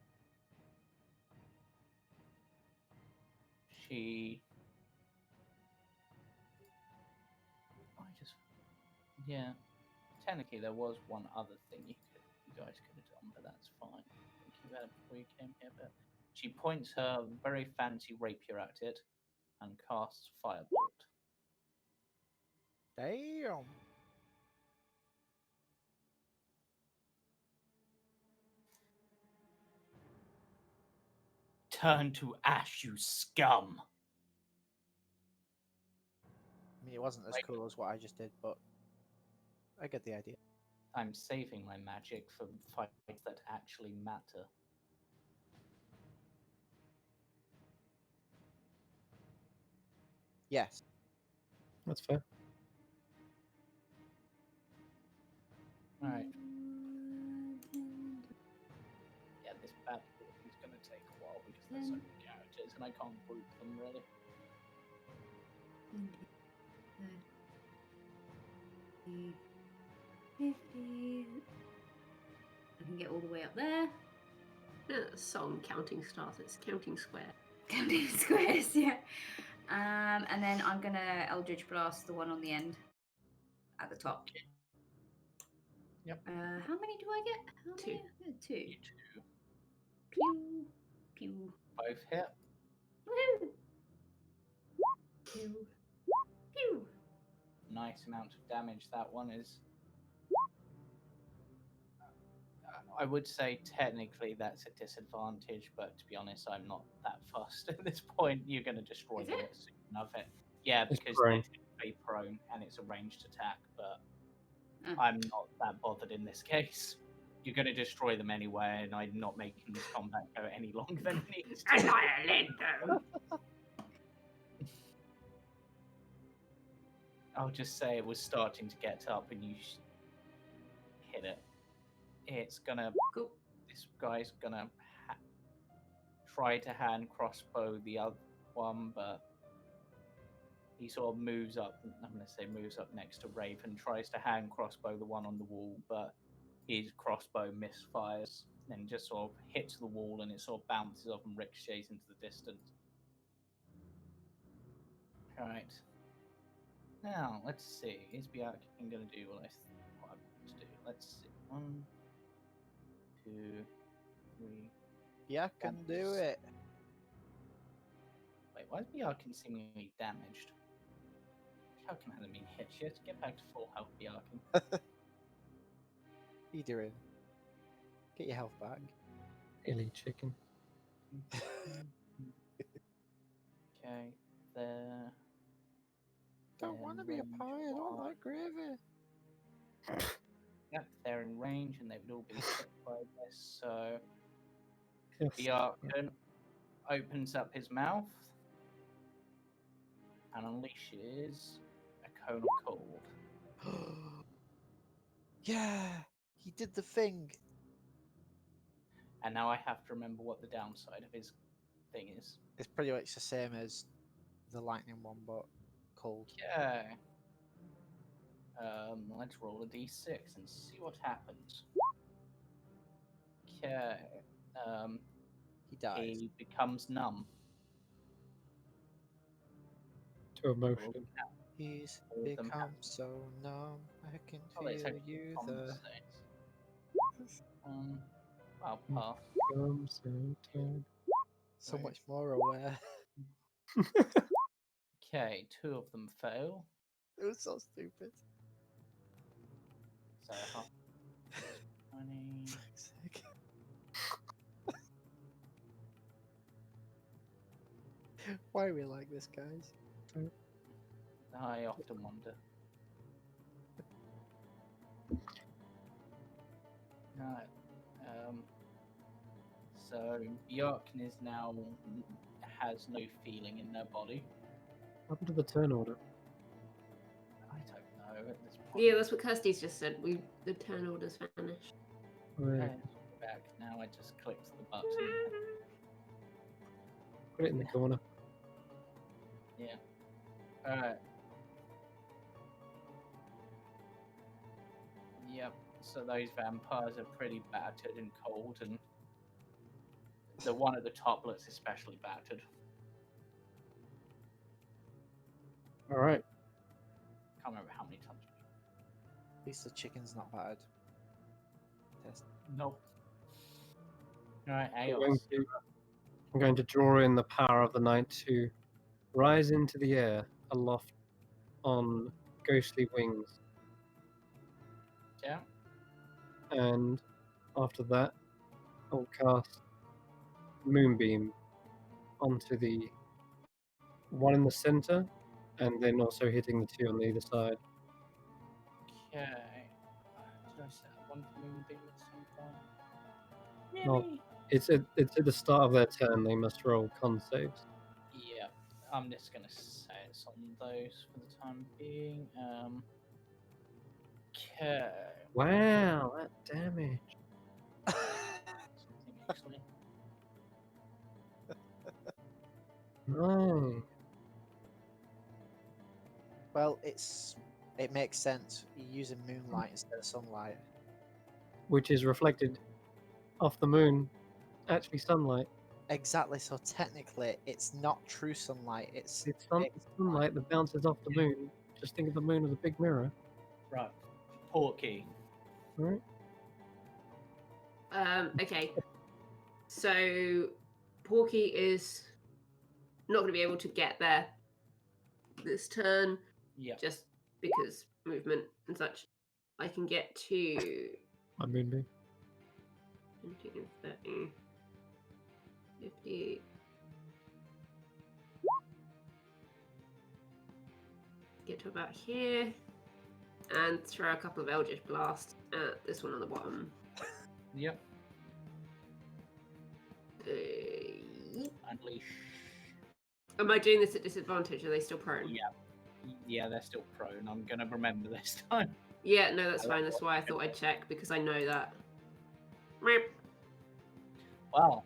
Yeah. Technically, there was one other thing you guys could have done, but that's fine. Thank you about it before you came here. But she points her very fancy rapier at it and casts firebolt. Damn. Turn to ash, you scum! I mean, it wasn't as cool as what I just did, but I get the idea. I'm saving my magic for fights that actually matter. Yes. That's fair. Alright. Yeah, this battle is going to take a while because there's so many characters and I can't group them really. I can get all the way up there. Song counting stars. It's counting square. Counting squares, yeah. And then I'm gonna Eldritch Blast the one on the end, at the top. Yep. How many do I get? Two. Two. Pew, pew. Both hit. Woohoo! Pew, pew. Nice amount of damage. That one is. I would say technically that's a disadvantage, but to be honest, I'm not that fussed at this point. You're going to destroy them as soon enough. Yeah, It's because prone. they're prone and it's a ranged attack, but I'm not that bothered in this case. You're going to destroy them anyway, and I'm not making this combat go any longer than it needs to. Annihilate them! I'll just say it was starting to get up, and you hit it. It's gonna. Cool. This guy's gonna try to hand crossbow the other one, but he sort of moves up. I'm gonna say moves up next to Raven, tries to hand crossbow the one on the wall, but his crossbow misfires and just sort of hits the wall, and it sort of bounces off and ricochets into the distance. All right. Now let's see. Is Bjarkin gonna do what I want to do? Let's see. 1, 2, 3. Yeah, I can do it. Wait, why is Bjarkin seemingly damaged? Bjarkin hasn't been hit yet. Get back to full health, Bjarkin. What are you doing? Get your health back. Illy chicken. Okay, there. Don't want to be a pie. I don't like gravy. Yep, they're in range, and they would all be hit by this. So Yes. Bjarkin opens up his mouth and unleashes a cone of cold. Yeah, he did the thing. And now I have to remember what the downside of his thing is. It's pretty much the same as the lightning one, but cold. Okay. Let's roll a d6 and see what happens. Okay. He dies. He becomes numb. To emotion. He's All of them become have- so numb. I can Oh, it's feel actually you on there. 6. I'll pass. I'm so tired. So Right. much more aware. Okay, 2 of them fail. It was so stupid. So half 20. Fuck's sake. Why are we like this, guys? I often wonder. Right. So Bjarkin is now has no feeling in their body. What happened to the turn order? I don't know at this point. Yeah, that's what Kirsty's just said. The turn order's vanished. Oh, yeah. Back now. I just clicked the button. Put it in the corner. Yeah. Alright. Yep. So those vampires are pretty battered and cold, and the one at the top looks especially battered. All right. Can't remember how many times. At least the chicken's not bad. Test. Nope. Alright, I'm going to draw in the power of the night to rise into the air aloft on ghostly wings. Yeah. And after that, I'll cast Moonbeam onto the one in the center, and then also hitting the 2 on either side. Okay. Did I set one for Moonbeam at some point? Well, it's at the start of their turn. They must roll con saves. Yeah. I'm just gonna say it's on those for the time being. Okay. Wow, that damage. Actually. Nice. Well, it makes sense. You're using moonlight instead of sunlight. Which is reflected off the moon. Actually, sunlight. Exactly. So technically, it's not true sunlight. It's It's fake sunlight that bounces off the moon. Just think of the moon as a big mirror. Right. Porky. Right? Okay. So Porky is not going to be able to get there this turn, Yeah. just because movement and such. I can get to My moonbeam. 20, 30, 50. Get to about here. And throw a couple of Eldritch Blasts at this one on the bottom. Yep. Uh, Unleash. Am I doing this at disadvantage? Are they still prone? Yeah, they're still prone. I'm gonna remember this time. Yeah, no, that's fine. That's why I thought I'd check, because I know that. Wow.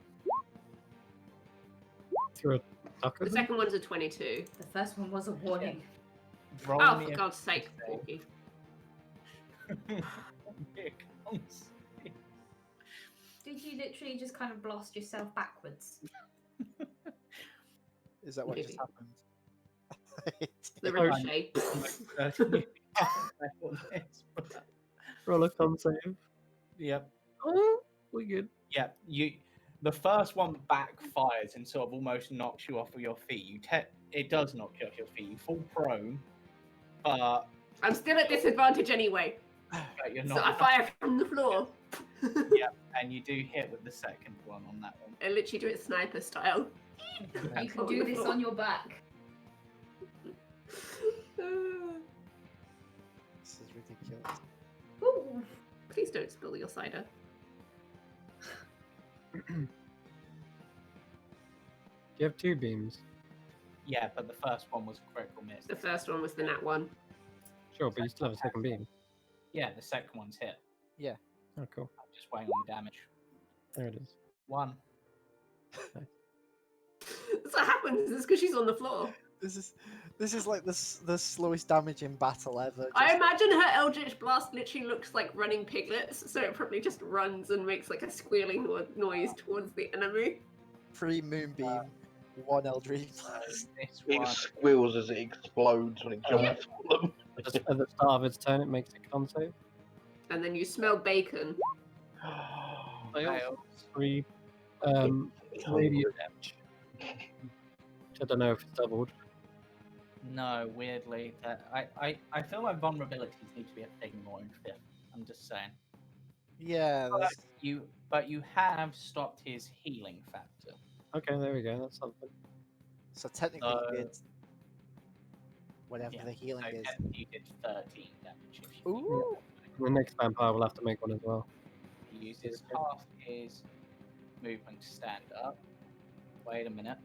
Through a duck The second one's a 22. The first one was a warning. Roll Oh, me for a God's sake, save. Porky. Here comes. Did you literally just kind of blast yourself backwards? Is that what just Maybe. happened? The ricochet. Roll a con save. Yep. Oh, we good. Yeah, the first one backfires and sort of almost knocks you off of your feet. It does knock you off your feet. You fall prone, but I'm still at disadvantage anyway. you're So not. I fire from the floor. And you do hit with the second one on that one. I literally do it sniper style. You can do this on your back. This is ridiculous. Ooh, please don't spill your cider. Do you have 2 beams? Yeah, but the first one was a critical miss. The first one was the nat 1. Sure, but you still have a second beam. Yeah, the second one's hit. Oh, cool. I'm just waiting on the damage. There it is. 1. That's what happens. It's because she's on the floor. This is like the slowest damage in battle ever. I imagine her Eldritch Blast literally looks like running piglets, so it probably just runs and makes like a squealing noise towards the enemy. 3 moonbeam, 1 Eldritch Blast. This It one. squeals as it explodes when it jumps on them. Just at the start of its turn, it makes a con save. And then you smell bacon. I also Failed. 3 radiant damage. Which I don't know if it's doubled. No, weirdly, I feel like vulnerabilities need to be a thing more in 5th. I'm just saying. Yeah, But you have stopped his healing factor. Okay, there we go. That's something. so technically you did whatever Yeah, the healing so is. technically you did 13 damage. If you Ooh. The next vampire will have to make one as well. He uses half his movement to stand up. Wait a minute.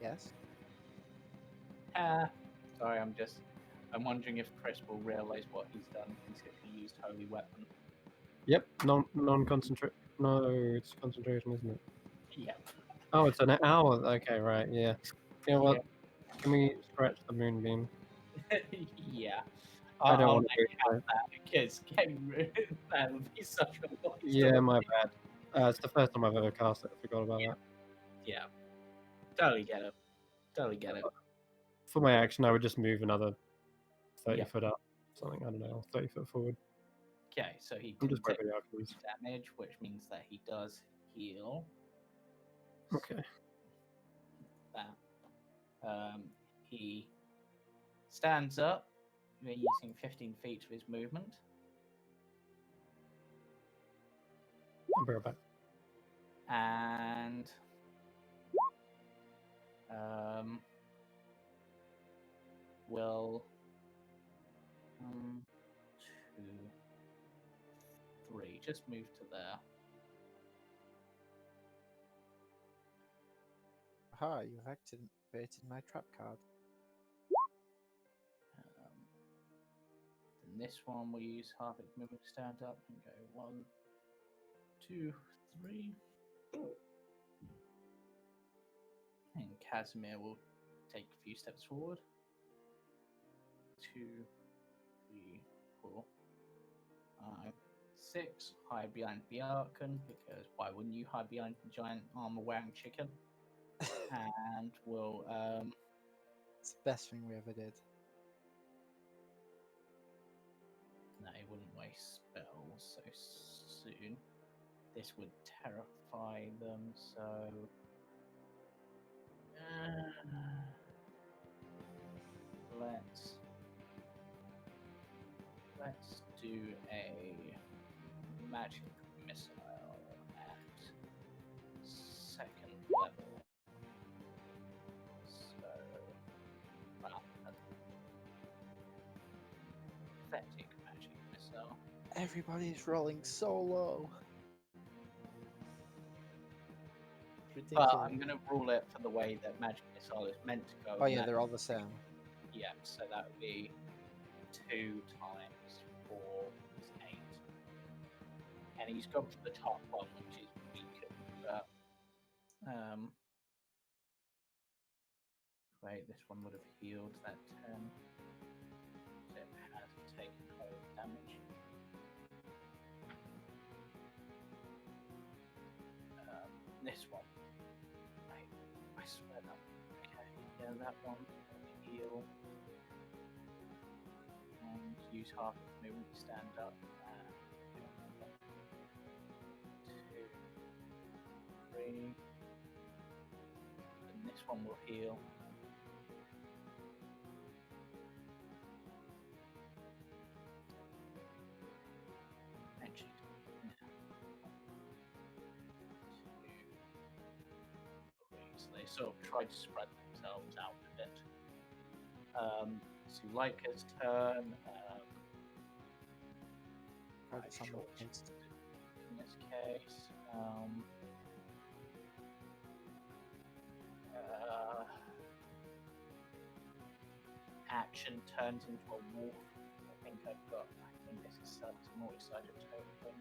Yes. Sorry, I'm wondering if Chris will realise what he's done considering he used Holy Weapon. Yep, non-concentrate. No, it's concentration, isn't it? Yep. Oh, it's an hour. Okay, right, yeah. You know what? Can we stretch the moonbeam? Yeah. I don't I'll want let to you do have that because getting rid of that would be such a waste. Yeah, my bad. It's the first time I've ever cast it. I forgot about that. Yeah. Totally get it. Totally get it. For my action, I would just move another 30 Yeah. foot up. Something, I don't know, 30 foot forward. Okay, so he I'm didn't just take waiting afterwards. damage, which means that he does heal. Okay. That. He stands up. We're using 15 feet of his movement. I'll be right back. And will 1, 2, 3. Just move to there. Aha, you've activated my trap card. And this one will use half its movement to stand up and go 1, 2, 3. And Casimir will take a few steps forward. 2, 3, 4, 5, 6. Hide behind Bjarkan, because why wouldn't you hide behind the giant armor wearing chicken? And we'll It's the best thing we ever did. no, he wouldn't waste spells so soon. This would terrify them, so let's do a magic missile at second level. So, well, pathetic magic missile. Everybody's rolling so low. But Ridiculous. I'm going to rule it for the way that magic missile is meant to go. Oh yeah, they're all the same. Yeah, so that would be 2 times 4 is 8. And he's gone for the top one, which is weaker. But, wait, this one would have healed that 10. So it hasn't taken whole damage. This one. I swear that. Okay, yeah, that one will heal. And use half of me when you stand up. 1, 2, 3. And this one will heal. Actually, so they sort of try to spread themselves out a bit. Zuleika's turn. In this case, action turns into a wolf. I think this is some more excited token.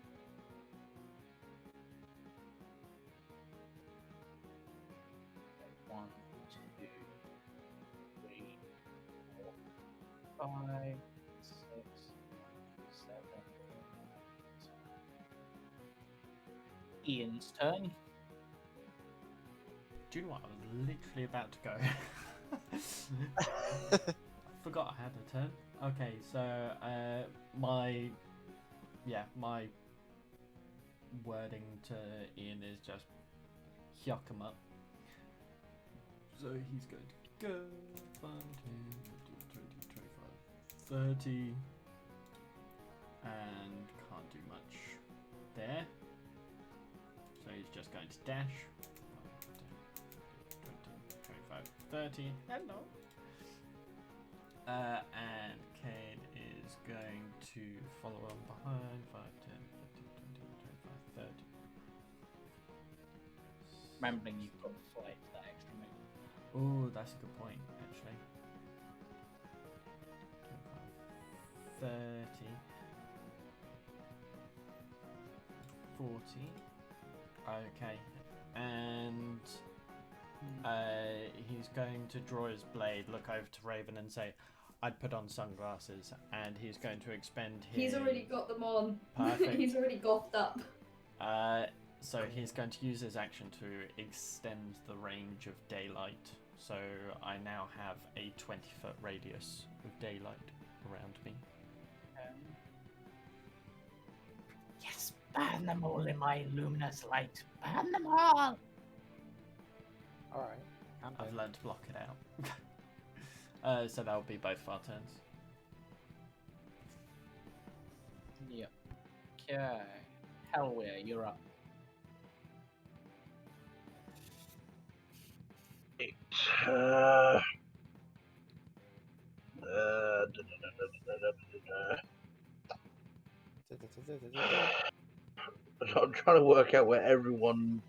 Okay, 1, 2, 3, 4, 5, 6, 7. Ian's turn. Do you know what? I was literally about to go. I forgot I had a turn. Okay, so my wording to Ian is just yuck him up. So he's going to go 5, 10, 15, 20, 25, 30, and can't do much there. So he's just going to dash. 5, 10, 20, 25, 30. Hello. And Kane is going to follow on behind. 5, 10, 15, 20, 25, 30. Remembering you've got flight for that extra move. Oh, that's a good point, actually. 25, 30. 40. Okay. And he's going to draw his blade, look over to Raven and say, I'd put on sunglasses, and he's going to expend his... He's already got them on. Perfect. He's already gothed up. So he's going to use his action to extend the range of daylight. So I now have a 20-foot radius of daylight around me. Yes, burn them all in my luminous light. Burn them all! Alright. I've learned to block it out. So that will be both of our turns. Yep. Okay. Hellweir, you're up. I'm trying to work out where everyone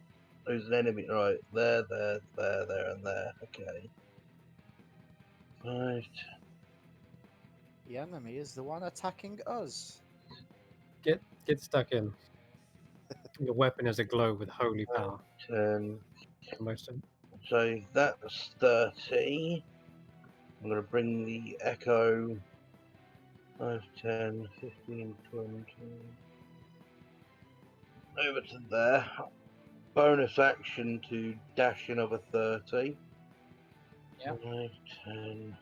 who's an enemy. Right, there, and there. Okay. Right. The enemy is the one attacking us. Get stuck in. Your weapon is aglow with holy power. 10. Most of it. So that's 30. I'm going to bring the echo. 5, 10, 15, 20. Over to there. Bonus action to dash another 30. Yep. 5, 10,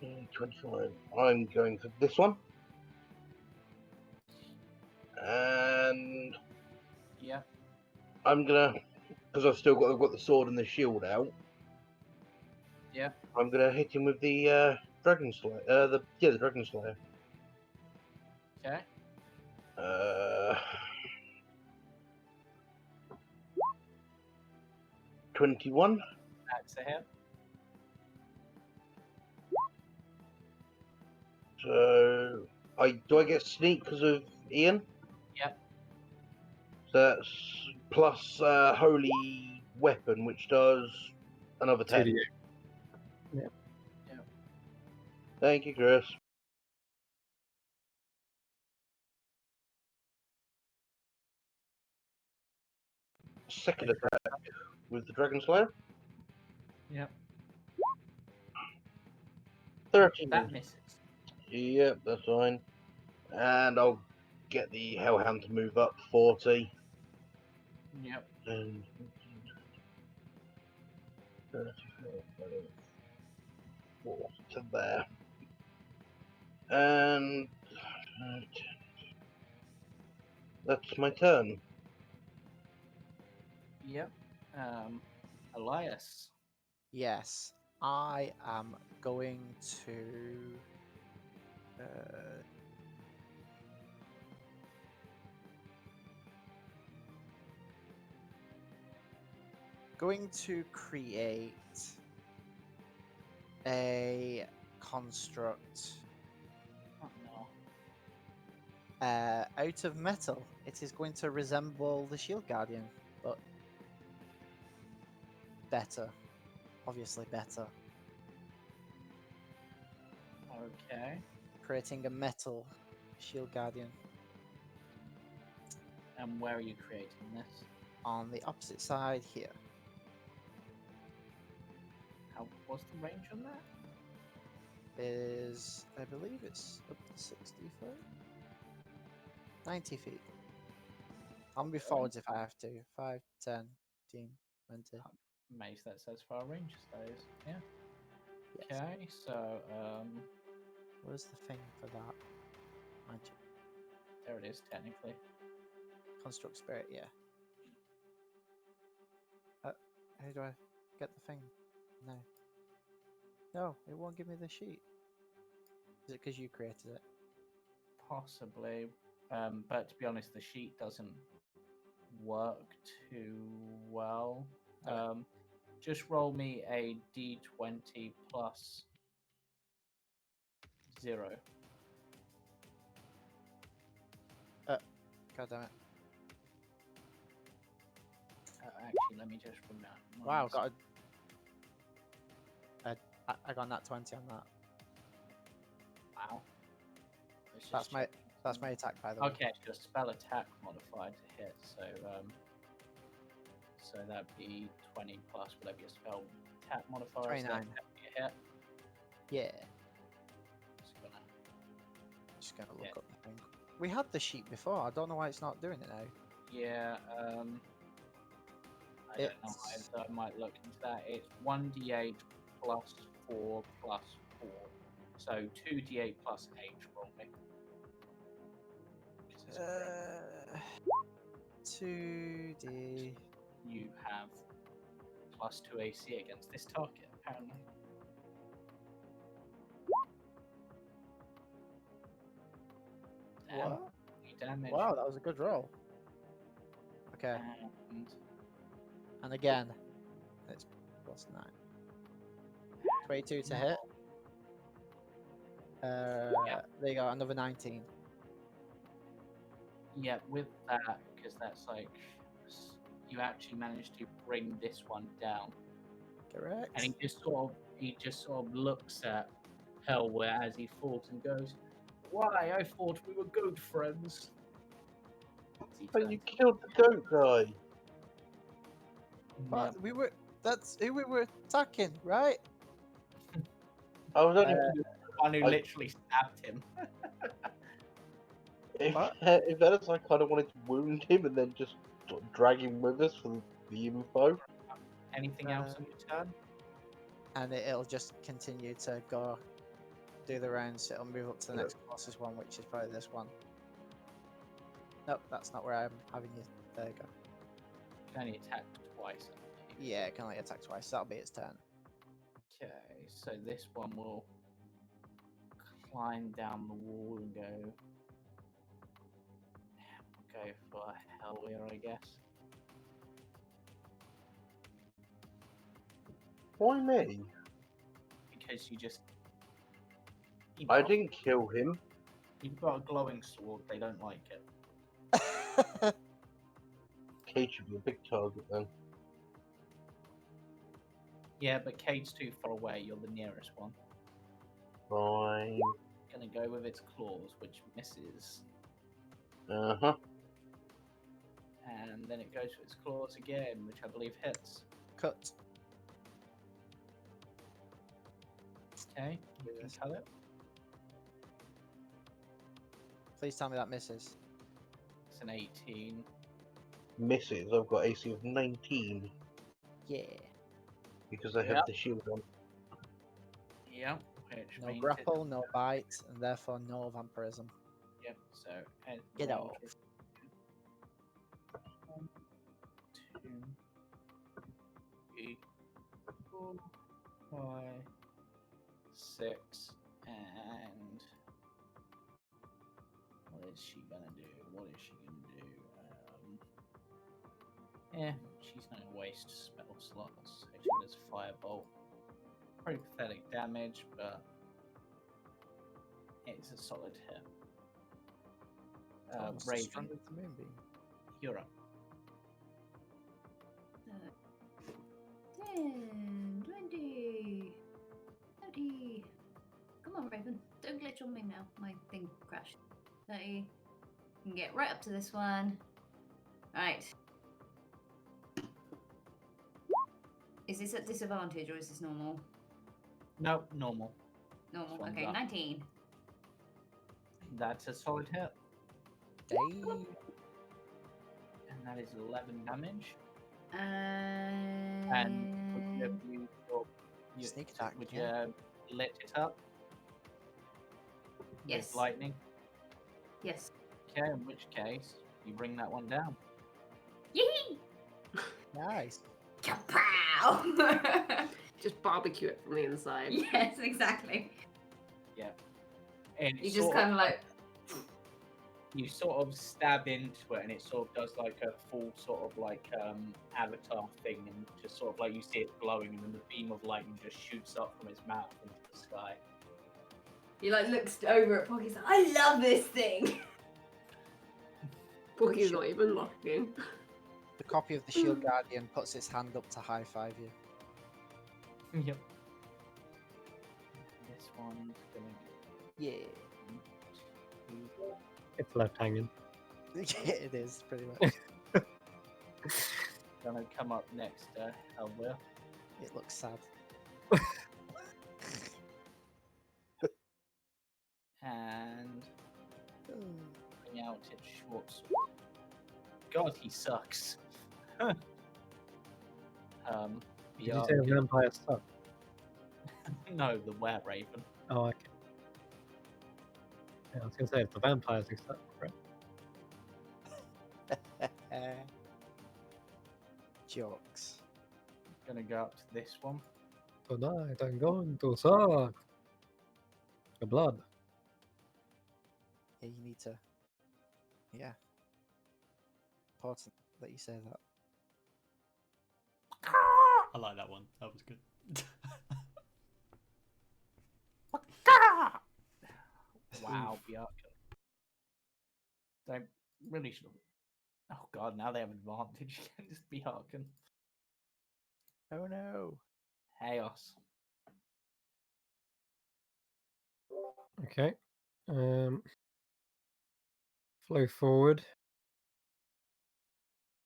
15, 25. I'm going for this one. And Yeah. I'm gonna, because I've got the sword and the shield out. Yeah. I'm gonna hit him with the Dragon Slayer. The Dragon Slayer. Okay. 21. That's a hit. So do I get sneak because of Ian? Yep. So that's plus holy weapon, which does another 10. 2d8. Yeah. Thank you, Chris. Second attack with the Dragon Slayer. Yep. 13. That misses. Yep, that's fine. And I'll get the Hellhound to move up 40. Yep. And 34 to there. And that's my turn. Yep. Elias. Yes, I am going to. Going to create a construct Oh no. out of metal. It is going to resemble the Shield Guardian, but better. Obviously better. Okay. Creating a metal Shield Guardian. And where are you creating this? On the opposite side here. What's the range on that? Is, I believe it's up to 60 foot? 90 feet. I'll move forwards if I have to. 5, 10, 15, 20. Mace, that's as far range as those. Yeah. Yes. Okay, so Where's the thing for that? Magic. there it is technically. Construct Spirit, yeah. How do I get the thing? No. No, it won't give me the sheet. Is it because you created it? Possibly. But to be honest, the sheet doesn't work too well. Okay. Just roll me a d20 plus 0. God damn it. Actually, let me just remember. Wow, got I got that 20 on that. Wow. Let's just That's my check. that's my attack, by the way. Okay, it's your spell attack modified to hit, so that'd be 20 plus whatever your spell attack modifier is. 29. That'd be a hit. Yeah. Just gonna Just gonna look up the thing. We had the sheet before. I don't know why it's not doing it now. Yeah, I don't know either. I might look into that. It's 1d8 plus 4 plus 4. So 2d8 plus 8 roll me. 'Cause it's a 2D. You have plus 2 AC against this target, apparently. Damn, What? you damage. Wow, that was a good roll. Okay, And and again, it's plus 9. 22 to hit. There you go, another 19. yeah, with that, because that's like you actually managed to bring this one down. Correct. And he just sort of looks at Hellware as he falls and goes, "Why? I thought we were good friends." But you killed the goat guy. But that's who we were attacking, right? I was only. The one who literally stabbed him. If that is, I kind of wanted to wound him and then just drag him with us for the info. Anything else on your turn? And it'll just continue to go do the rounds. It'll move up to the next closest one, which is probably this one. Nope, that's not where I'm having you. There you go. You can only attack twice. Yeah, it can only attack twice. That'll be its turn. Okay, so this one will climb down the wall and go for Hellweir, I guess. Why me? Because you I didn't kill him. You've got a glowing sword, they don't like it. Cage should be a big target then. Yeah, but Cade's too far away, you're the nearest one. Fine. Gonna go with its claws, which misses. Uh-huh. And then it goes for its claws again, which I believe hits. Cut. Okay, you can cut it. Please tell me that misses. It's an 18. Misses. I've got AC of 19 Yeah. because I have the shield on. Yep. Which No means grapple, no bite, and therefore no vampirism. Yep, so Get out. 1, 2, 3, 4, 5, 6, and what is she gonna do? Yeah, she's gonna waste spell slots. So she does firebolt. Pretty pathetic damage, but it's a solid hit. Almost as strong Raven, as the moonbeam. you're up. 10, 20, 30. Come on, Raven. Don't glitch on me now. My thing crashed. 30. You can get right up to this one. Right. Is this at disadvantage or is this normal? Nope, normal. Normal. This one's Okay, up. 19. That's a solid hit. Dang. And that is 11 damage. And And you Sneak attack, would yeah. you lit it up? Yes. With lightning? yes. Okay, in which case, you bring that one down. Yee! Nice. Kapow! Just barbecue it from the inside. Yes, exactly. Yeah. And You just kind of like. you sort of stab into it and it sort of does like a full sort of like avatar thing and just sort of like you see it glowing and then the beam of lightning just shoots up from its mouth into the sky. He like looks over at Pocky. He's like, I love this thing. Pocky's not even looking. The copy of the Shield Guardian puts its hand up to high five you. Yep. This one's gonna Yeah. It's left hanging. Yeah, it is, pretty much. gonna come up next to Hellweir. It looks sad. And bring out its short sword. God, he sucks. Did you yeah, say the vampire stuff? no, the were-raven. Oh, okay. Yeah, I was gonna say if the vampires suck, right? Jokes. Gonna go up to this one. Tonight I'm going to suck the blood. Yeah, you need to. Yeah. Important that you say that. I like that one. That was good. Wow, Bjarkan. They really should. Oh god, now they have advantage against Bjarkan. Oh no. Chaos. Okay. Flow forward.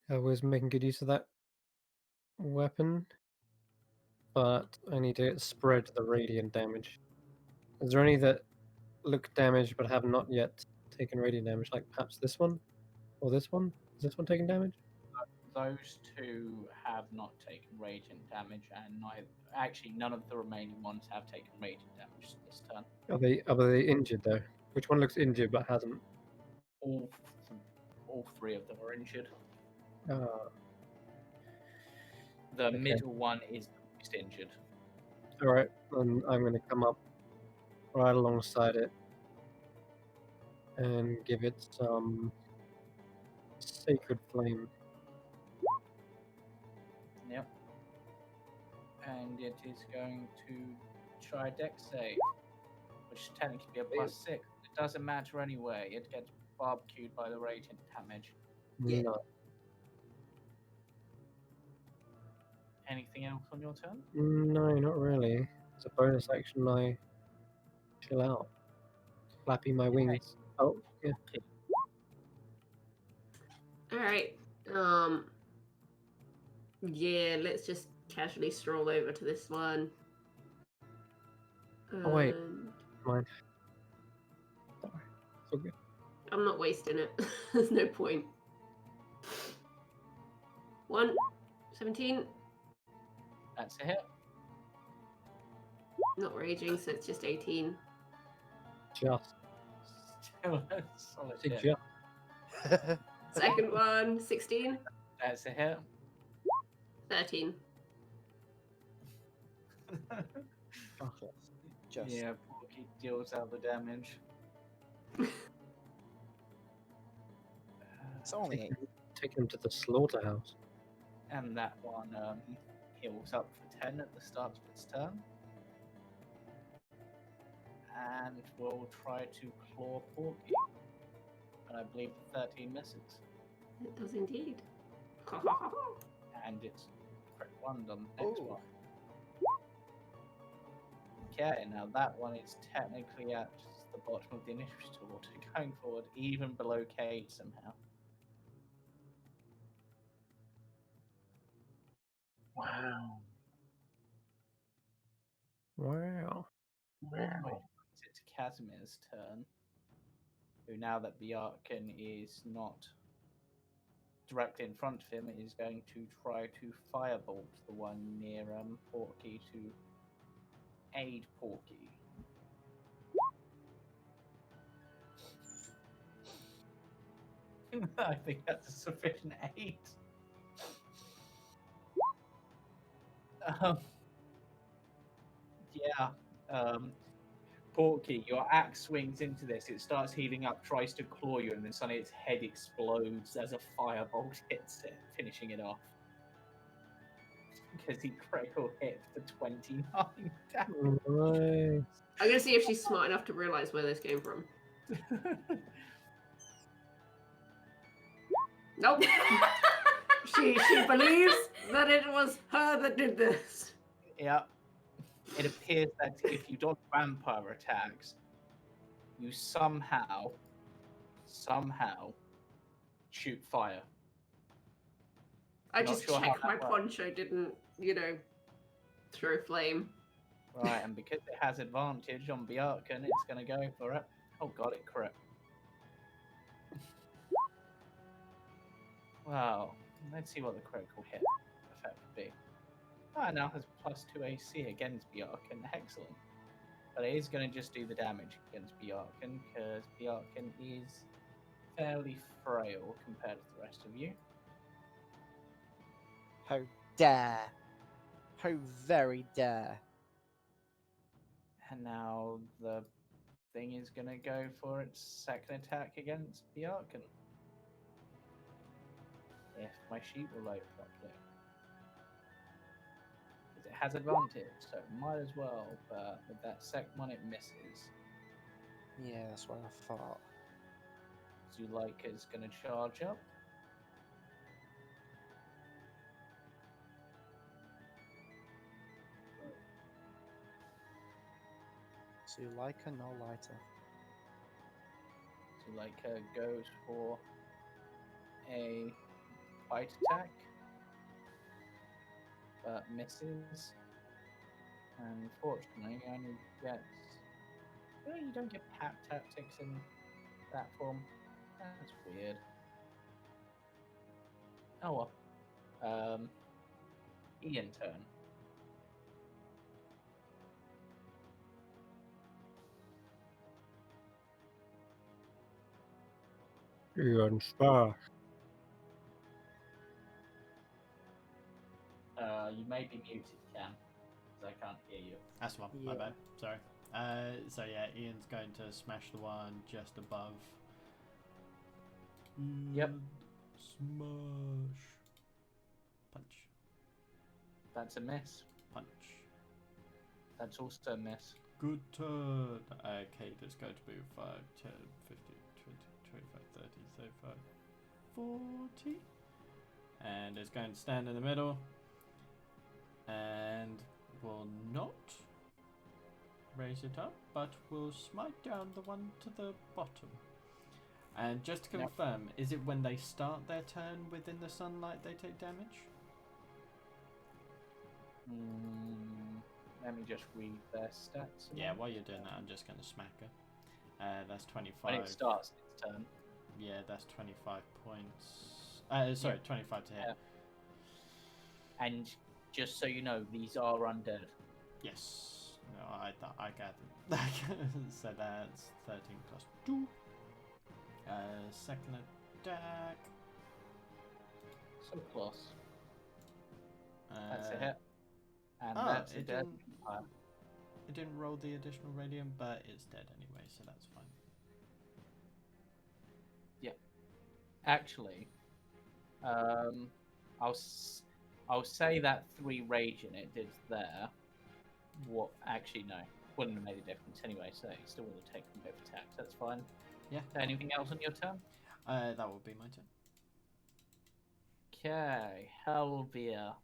I was making good use of that weapon, but I need to spread the radiant damage. Is there any that look damaged but have not yet taken radiant damage, like perhaps this one? Or this one? Is this one taking damage? Those two have not taken radiant damage, and none of the remaining ones have taken radiant damage this turn. Are they injured though? Which one looks injured but hasn't? All three of them are injured. The Okay. middle one is the most injured. Alright, I'm going to come up right alongside it and give it some sacred flame. Yep. And it is going to try a dex save, which is technically be a +6. It doesn't matter anyway. It gets barbecued by the radiant damage. Yeah. No. Anything else on your turn? No, not really. It's a bonus action. I chill out, flapping my wings. Oh, yeah. All right. Yeah, let's just casually stroll over to this one. Oh, wait. Mine. Sorry. It's all good. I'm not wasting it. There's no point. 17. That's a hit. Not raging, so it's just 18. Just. Still a solid It's hit. just. Second one, 16. That's a hit. 13. Just. Yeah, Porky deals out the damage. It's only 8. Take him to the slaughterhouse. And that one heals up for 10 at the start of its turn. And we'll try to claw Porky. And I believe the 13 misses. It does indeed. And it's crit 1 on the next Ooh. one. Okay, now that one is technically at the bottom of the initiative order, going forward even below Cade somehow. Wow. Wow. Wow. It's Casimir's turn, who now that Bjarkan is not directly in front of him, is going to try to firebolt the one near Porky to aid Porky. I think that's a sufficient aid. Yeah. Porky, your axe swings into this. It starts healing up, tries to claw you, and then suddenly its head explodes as a firebolt hits it, finishing it off. Because he critical hit for 29 damage. Right. I'm gonna see if she's smart enough to realize where this came from. Nope. she believes that it was her that did this. Yeah. It appears that if you dodge vampire attacks, you somehow shoot fire. I Not just sure how checked that my works. poncho didn't, throw flame. Right, and because it has advantage on Bjarkan, it's going to go for it. Oh god, it crit. Wow. Let's see what the critical hit effect would be. Ah, it now has +2 AC against Bjarkan. Excellent. But it is going to just do the damage against Bjarkan, because Bjarkan is fairly frail compared to the rest of you. How dare. How very dare. And now the thing is going to go for its second attack against Bjarkan. If my sheet will load properly. Because it has advantage, so it might as well, but with that second one it misses. Yeah, that's what I thought. Zuleika's going to charge up. Zuleika, no lighter. Zuleika goes for a bite attack, but misses. And unfortunately, only gets. Well, you don't get pat tactics in that form. That's weird. Oh well. Ian turn. Ian Star. You may be muted, Cam, because I can't hear you. That's one. My Yeah. bad. Sorry. So yeah, Ian's going to smash the one just above. Yep. Smash. Punch. That's a miss. Punch. That's also a miss. Good turn. Okay, that's going to be 5, 10, 15, 20, 25, 30, 35, 40. And it's going to stand in the middle. And will not raise it up, but will smite down the one to the bottom. And just to confirm, is it when they start their turn within the sunlight they take damage? Let me just read their stats. Yeah, while you're doing that, I'm just going to smack her. That's 25. When it starts its turn. Yeah, that's 25 points. Sorry, 25 to hit. Yeah. And just so you know, these are undead. Yes. No, I gathered. So that's 13 plus 2. Second attack. So close. That's a hit. And Oh, that's a it dead. didn't roll the additional radiant, but it's dead anyway, so that's fine. Actually, I'll say that 3 rage in it did there. What? Actually, no. Wouldn't have made a difference anyway, so you still would have taken both attacks. That's fine. Yeah. Anything else on your turn? That would be my turn. Okay, Helvia.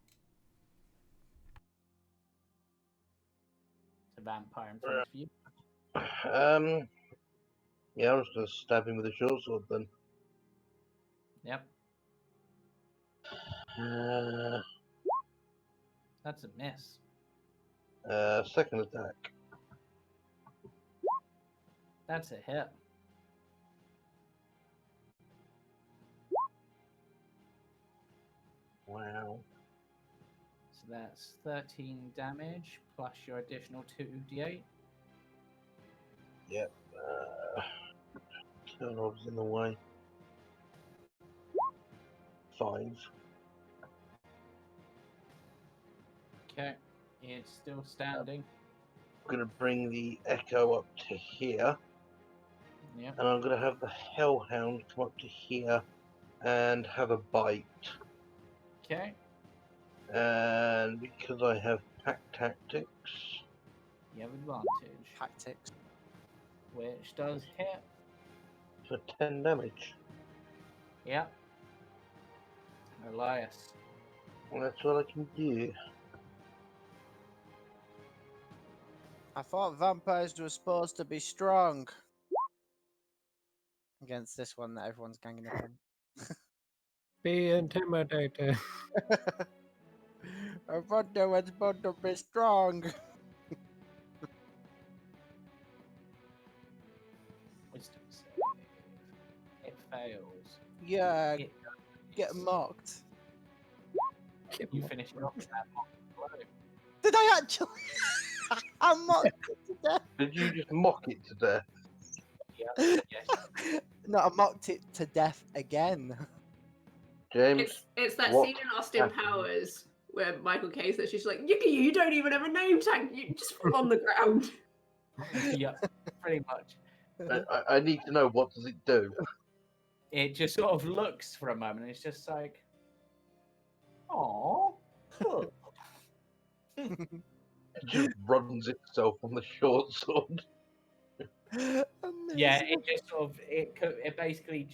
It's a vampire in front of you. Yeah, I'm just gonna stab him with a short sword then. Yep, that's a miss. Second attack. That's a hit. Wow. So that's 13 damage plus your additional 2d8. Yep. Turn ob's in the way. 5. Okay, it's still standing. I'm gonna bring the echo up to here, Yep. and I'm gonna have the hellhound come up to here and have a bite. Okay, And because I have pack tactics, you have advantage, Tactics. which does hit. for 10 damage. Yep. Elias. And that's what I can do. I thought vampires were supposed to be strong. Against this one that everyone's ganging up on. Be intimidated. I thought they were supposed to be strong. Wisdom save. It fails. Yeah, It get mocked. You finish it off with that mock blow. Did I actually? I mocked it to death. Did you just mock it to death? Yep. Yes. No, I mocked it to death again. James? It's that what scene in Austin happened? Powers where Michael Caine says she's like, you don't even have a name tag. You just fall on the ground. Yep. Pretty much. I need to know, what does it do? It just sort of looks for a moment. And it's just like, oh. It just runs itself on the short sword. Yeah, it just sort of it basically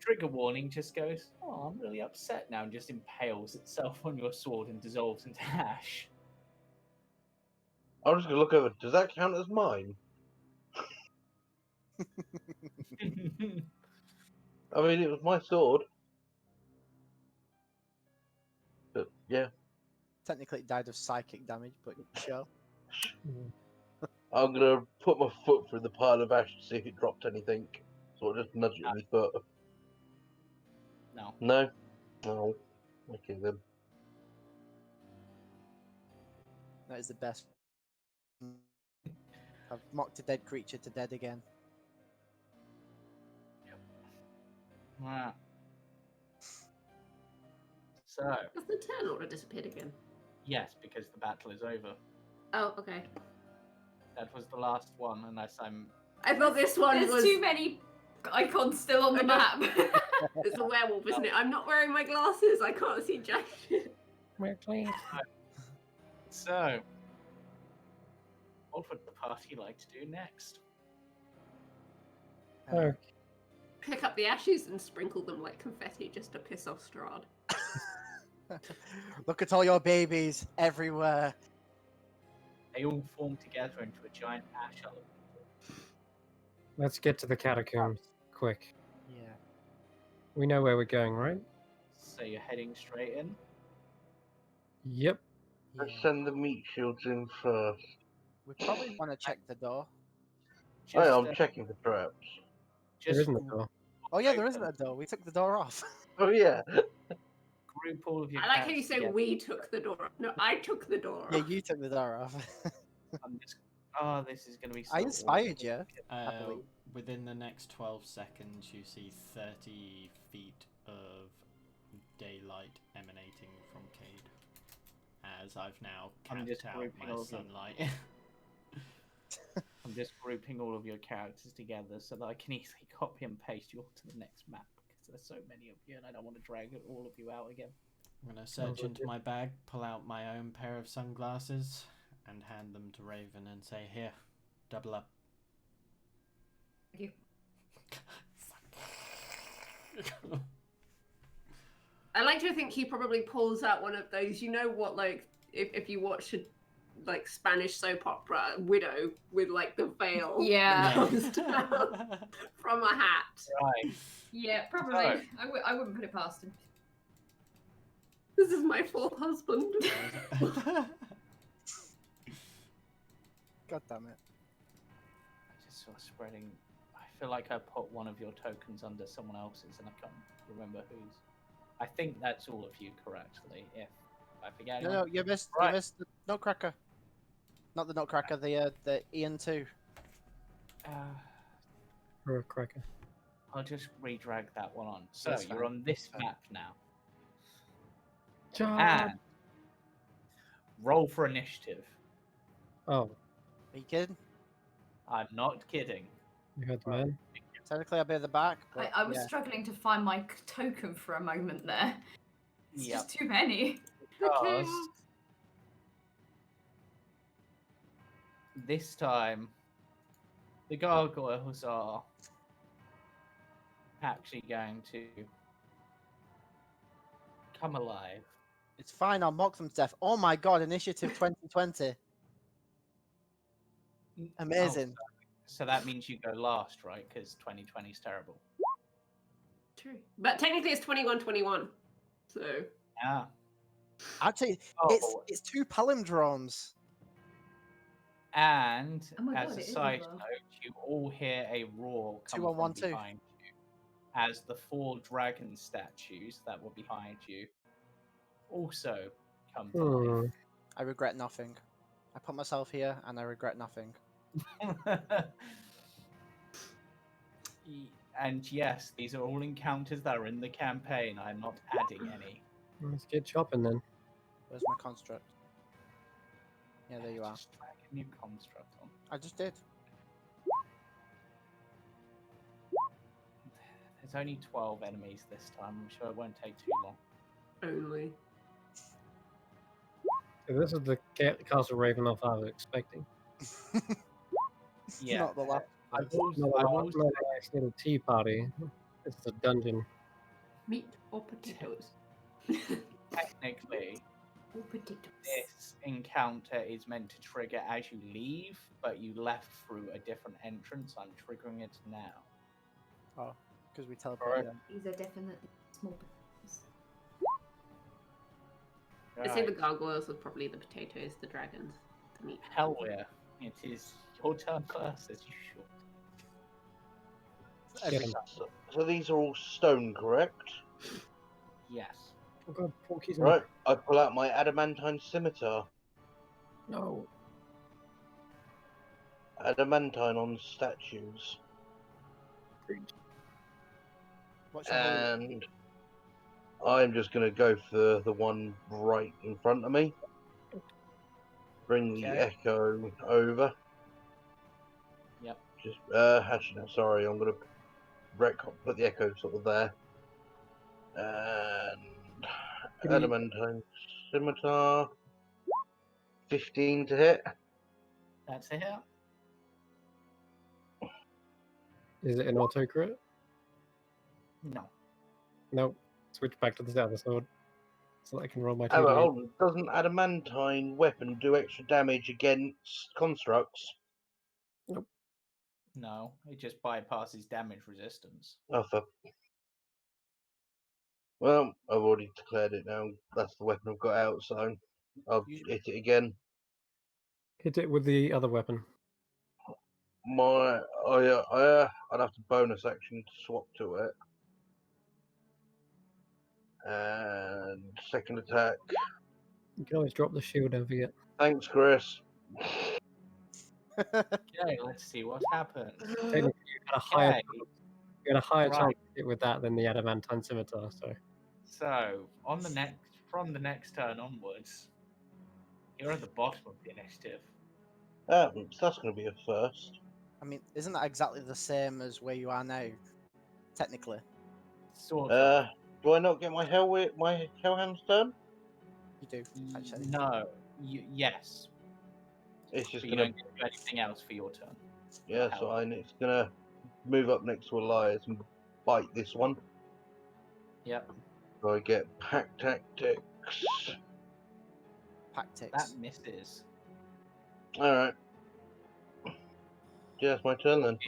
trigger warning just goes, oh, I'm really upset now, and just impales itself on your sword and dissolves into ash. I'm just gonna look over. Does that count as mine? I mean, it was my sword. But yeah, Technically, it died of psychic damage, but sure. I'm gonna put my foot through the pile of ash to see if it dropped anything. So I'll just nudge it with my foot. No. No? Oh. Okay then. That is the best. I've mocked a dead creature to dead again. Right. So, Has the turn order disappeared again? yes, because the battle is over. Oh, okay. That was the last one, unless I'm... I thought this one There's was... too many icons still on the map. It's a werewolf, isn't it? I'm not wearing my glasses. I can't see jack shit. Macleod. So, what would the party like to do next? Oh, Pick up the ashes and sprinkle them like confetti just to piss off Strahd. Look at all your babies everywhere. They all form together into a giant ash elemental. let's get to the catacombs quick. Yeah. We know where we're going, right? So you're heading straight in? Yep. Let's send the meat shields in first. We probably want to check the door. Just, I'm checking for traps. There just isn't a door. Oh yeah, there isn't a door. We took the door off. Oh yeah. group all of your I like how you characters say together. we took the door off. No, I took the door Yeah, off. you took the door off. I'm just... Oh, this is going to be so I inspired awkward. you. Uh, believe. within the next 12 seconds, you see 30 feet of daylight emanating from Cade. As I've now I'm just capped out grouping my all of you. sunlight. I'm just grouping all of your characters together so that I can easily copy and paste you all to the next map, because there's so many of you and I don't want to drag all of you out again. I'm going to search into my bag, pull out my own pair of sunglasses, and hand them to Raven and say, "Here, double up." Thank you. I like to think he probably pulls out one of those, you know what, like, if you watch a like Spanish soap opera, Widow, with like the veil Yeah. that comes down from a hat. Right. Yeah, probably. So- I wouldn't put it past him. This is my fourth husband. God damn it. I just sort of spreading... I feel like I put one of your tokens under someone else's and I can't remember whose. I think that's all of you correctly, if I forget No, anyone. no, you missed. Right. You missed the Nutcracker. Not the Nutcracker. The Ian 2. Or a cracker. I'll just re-drag that one on. So, That's you're fine, on this that's fine. map now. Job. And roll for initiative. Oh, Are you kidding? I'm not kidding. you heard the man. Technically, I'll be at the back. But I was yeah. struggling to find my token for a moment there. It's Yep. just too many. Because this time the gargoyles are actually going to come alive. It's fine. I'll mock them to death. Oh my god! Initiative 2020. Amazing. Oh, so that means you go last, right? Because 2020 is terrible. True. But technically it's 21-21. So Yeah. Actually, Oh, it's 2 palindromes. and Oh my as God, a it is as side well. note, you all hear a roar come 2 on from 1 2. behind you as the 4 dragon statues that were behind you also come to life. I regret nothing. I put myself here, and I regret nothing. And yes, these are all encounters that are in the campaign. I'm not adding any. Let's get chopping then. Where's my construct? Yeah, there you are. Just drag a new construct on. I just did. There's only 12 enemies this time. I'm sure it won't take too long. only. So this is the Castle Ravenloft I was expecting. Yeah. Not the last. I've also, No, I've I want also- my nice little tea party. This is a dungeon. Meat or potatoes? technically, All potatoes. this encounter is meant to trigger as you leave, but you left through a different entrance. I'm triggering it now. Because we teleport. Alright. These are definitely small potatoes. I say the Right. gargoyles are probably the potatoes, the dragons, the meat. Hell yeah. It is your turn first, as usual. Get 'em. So these are all stone, correct? Yes. Oh god, Porky's in Right. I pull out my adamantine scimitar. No. Adamantine on statues. What's your holy? And I'm just going to go for the one right in front of me. Bring the Okay. echo over. Just actually, no, sorry. I'm gonna put the echo sort of there. And adamantine scimitar. 15 to hit. That's a hit. Is it an auto crit? No. Nope. Switch back to the other sword so that I can roll my 2d8. Oh, hold on. Doesn't adamantine weapon do extra damage against constructs? Nope. No, it just bypasses damage resistance. Oh, fuck. Well, I've already declared it now. That's the weapon I've got out, so I'll hit it again. Hit it with the other weapon. I'd have to bonus action to swap to it. And second attack. You can always drop the shield, don't forget. Thanks, Chris. Okay, let's see what happens. Technically, you had a higher chance to hit with that than the adamantine scimitar, So, from the next turn onwards, you're at the bottom of the initiative. So that's going to be a first. I mean, isn't that exactly the same as where you are now? Technically. Sort of. Do I not get my Hellhound's turn? You do, actually. No. Yes. It's just But you going don't get to do anything else for your turn. Yeah, so it's going to move up next to Elias and bite this one. Yep. So I get Pack Tactics. Tactics. That misses. Alright. Yeah, it's my turn then.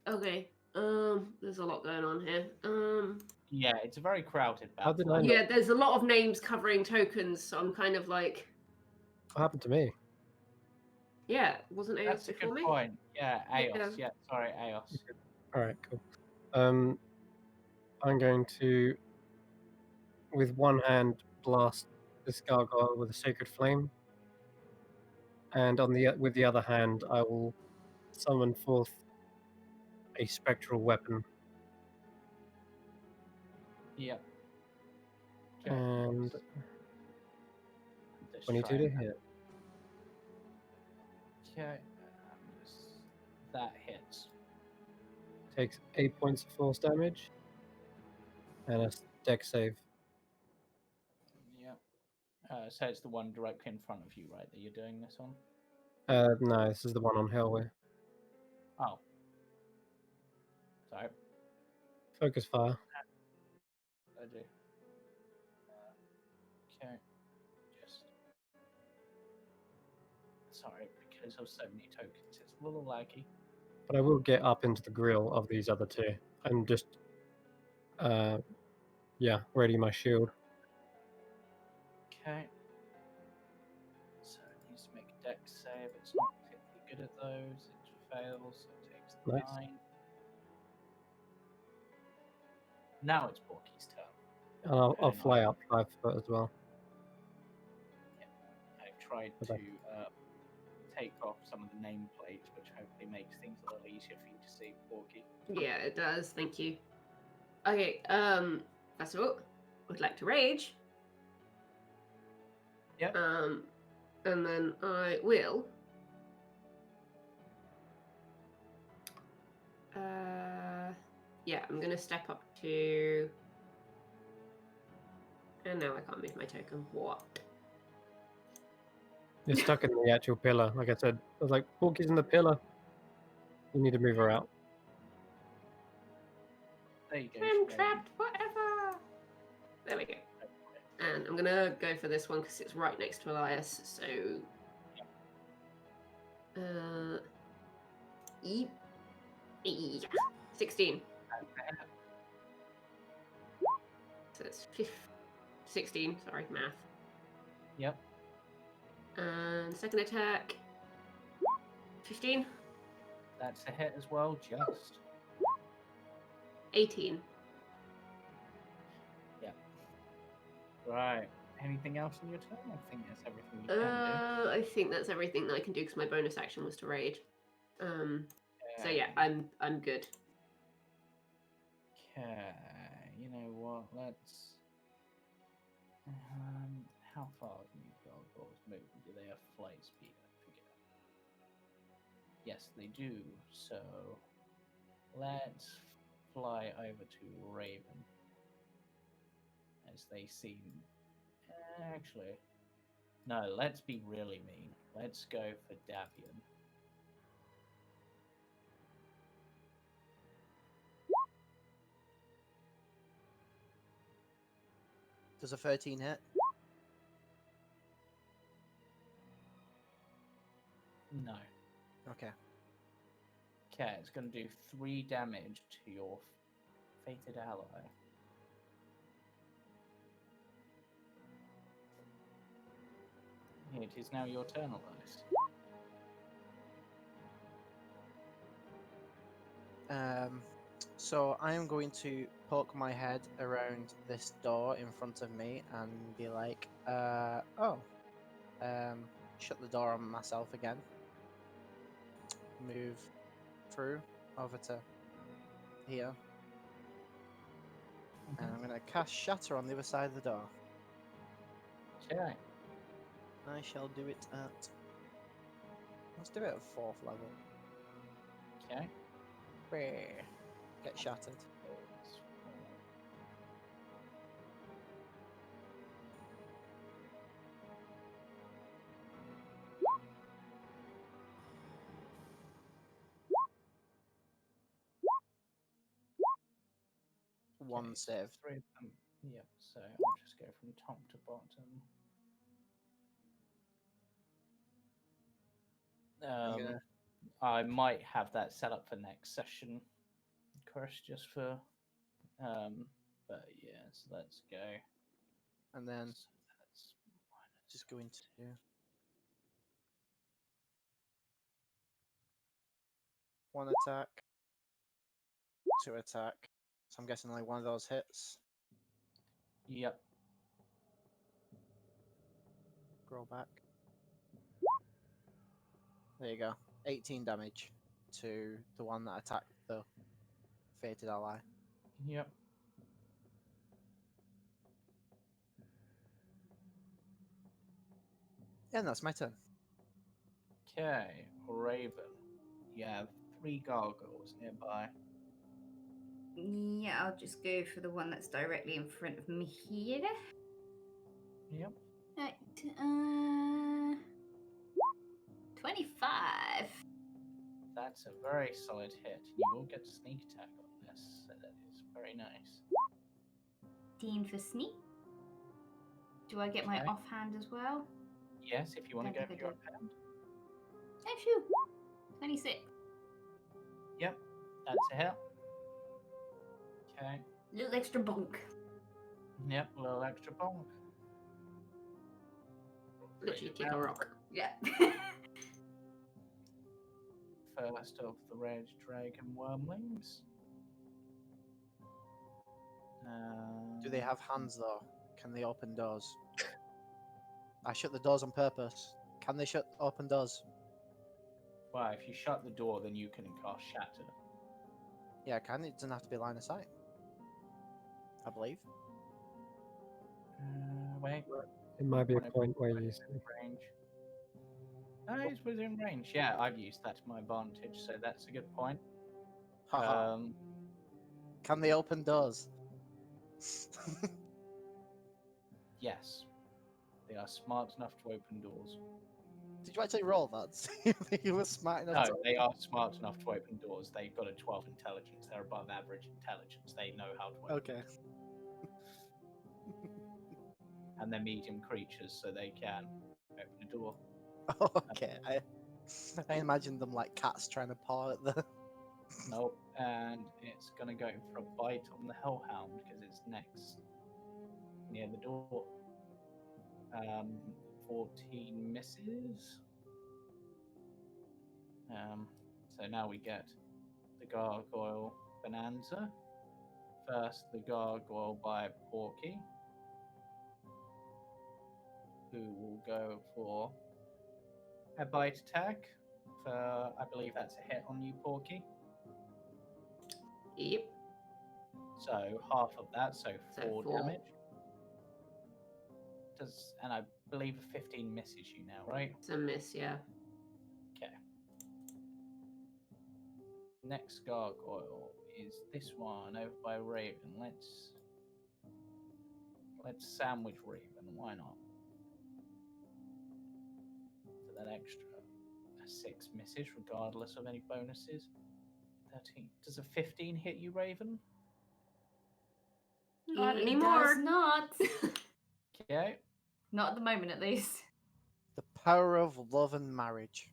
Okay. There's a lot going on here. Yeah, it's a very crowded How battle. did I know? Yeah, there's a lot of names covering tokens, so I'm kind of like, What happened to me? yeah, wasn't Aeos That's a before good me? point. Yeah, Aeos. Yeah. Yeah, sorry, Aeos. Alright, cool. I'm going to, with one hand, blast this gargoyle with a sacred flame. And with the other hand, I will summon forth a spectral weapon. Yep. And Just 22 try to and- hit. Okay. That hits. Takes 8 points of force damage. And a dex save. Yep. So it's the one directly in front of you, right, that you're doing this on? No, this is the one on Hellway. Oh. Sorry. Focus fire. I do. Okay. Just. Sorry, because of so many tokens, it's a little laggy. But I will get up into the grill of these other two. And just, ready my shield. Okay. So it needs to make a dex save. It's not particularly good at those. It fails, so it takes the Nice. 9. Now it's Porky's turn. And I'll fly up 5 foot as well. I've tried Okay. to take off some of the nameplates, which hopefully makes things a little easier for you to see, Porky. Yeah, it does. Thank you. Okay. First of all, I would like to rage. Yep. And then I will. Yeah, I'm gonna step up to. And now I can't move my token. What? You're stuck in the actual pillar. Like I said, I was like, Porky's in the pillar. You need to move her out. There you go. I'm trapped forever. There we go. And I'm gonna go for this one because it's right next to Elias. So, 16. So it's 16. Sorry, math. Yep. And second attack, 15. That's a hit as well, just. 18. Right. Anything else in your turn? I think that's everything you can do. I think that's everything that I can do because my bonus action was to rage. So yeah, I'm good. Okay. You know what? Let's. how far can these gargoyles move? Do they have flight speed? I forget. Yes, they do. So let's fly over to Raven, as they seem. Actually, no. Let's be really mean. Let's go for Davian. Does a 13 hit? No. Okay. Okay, it's going to do 3 damage to your fated ally. It is now your turn, Elias. So I am going to poke my head around this door in front of me and be like, shut the door on myself again. Move through over to here. And I'm going to cast Shatter on the other side of the door. Okay. I shall do it at... Let's do it at 4th level. Okay. Where? Get shattered. One save. 3 of them. Yep, so I'll just go from top to bottom. I might have that set up for next session, Chris, just for. But yeah, so let's go. And then So that's just going to... One attack. 2 attack. So I'm guessing like one of those hits. Yep. Scroll back. There you go. 18 damage to the one that attacked the fated ally. Yep. And that's my turn. Okay, Raven. You have 3 gargoyles nearby. Yeah, I'll just go for the one that's directly in front of me here. Yep. Right. 25. That's a very solid hit. You will get a sneak attack on this, so that is very nice. 15 for sneak. Do I get my Okay. offhand as well? Yes, if you want to go Don't for think your I hand. Oh, shoot. 26. Yep, that's a hit. Okay. Little extra bonk. Yep, a little extra bonk. Literally kick a rock. Yeah. First of the red dragon wormlings. Do they have hands though? Can they open doors? I shut the doors on purpose. Can they shut open doors? Well, if you shut the door, then you can cast Shatter. Yeah, can. It doesn't have to be line of sight. I believe. Wait. It might be a point where you see. Range. No, it's within range. Yeah, I've used that to my advantage, so that's a good point. Haha. Can they open doors? Yes. They are smart enough to open doors. Did you actually roll that? See if you were smart enough No, to... they are smart enough to open doors. They've got a 12 intelligence. They're above average intelligence. They know how to open Okay. and they're medium creatures, so they can open a door. Okay. I imagined them like cats trying to paw at the... Nope. And it's going to go for a bite on the Hellhound because it's next near the door. 14 misses. So now we get the Gargoyle Bonanza. First, the Gargoyle by Porky, who will go for a bite attack. For, I believe that's a hit on you, Porky. Yep. So half of that, so 4 damage. and I believe a 15 misses you now, right? It's a miss, yeah. Okay. Next gargoyle is this one over by Raven. Let's sandwich Raven. Why not? For that extra 6 misses, regardless of any bonuses. 13. Does a 15 hit you, Raven? Not It anymore. does not. Okay. Not at the moment, at least. The power of love and marriage.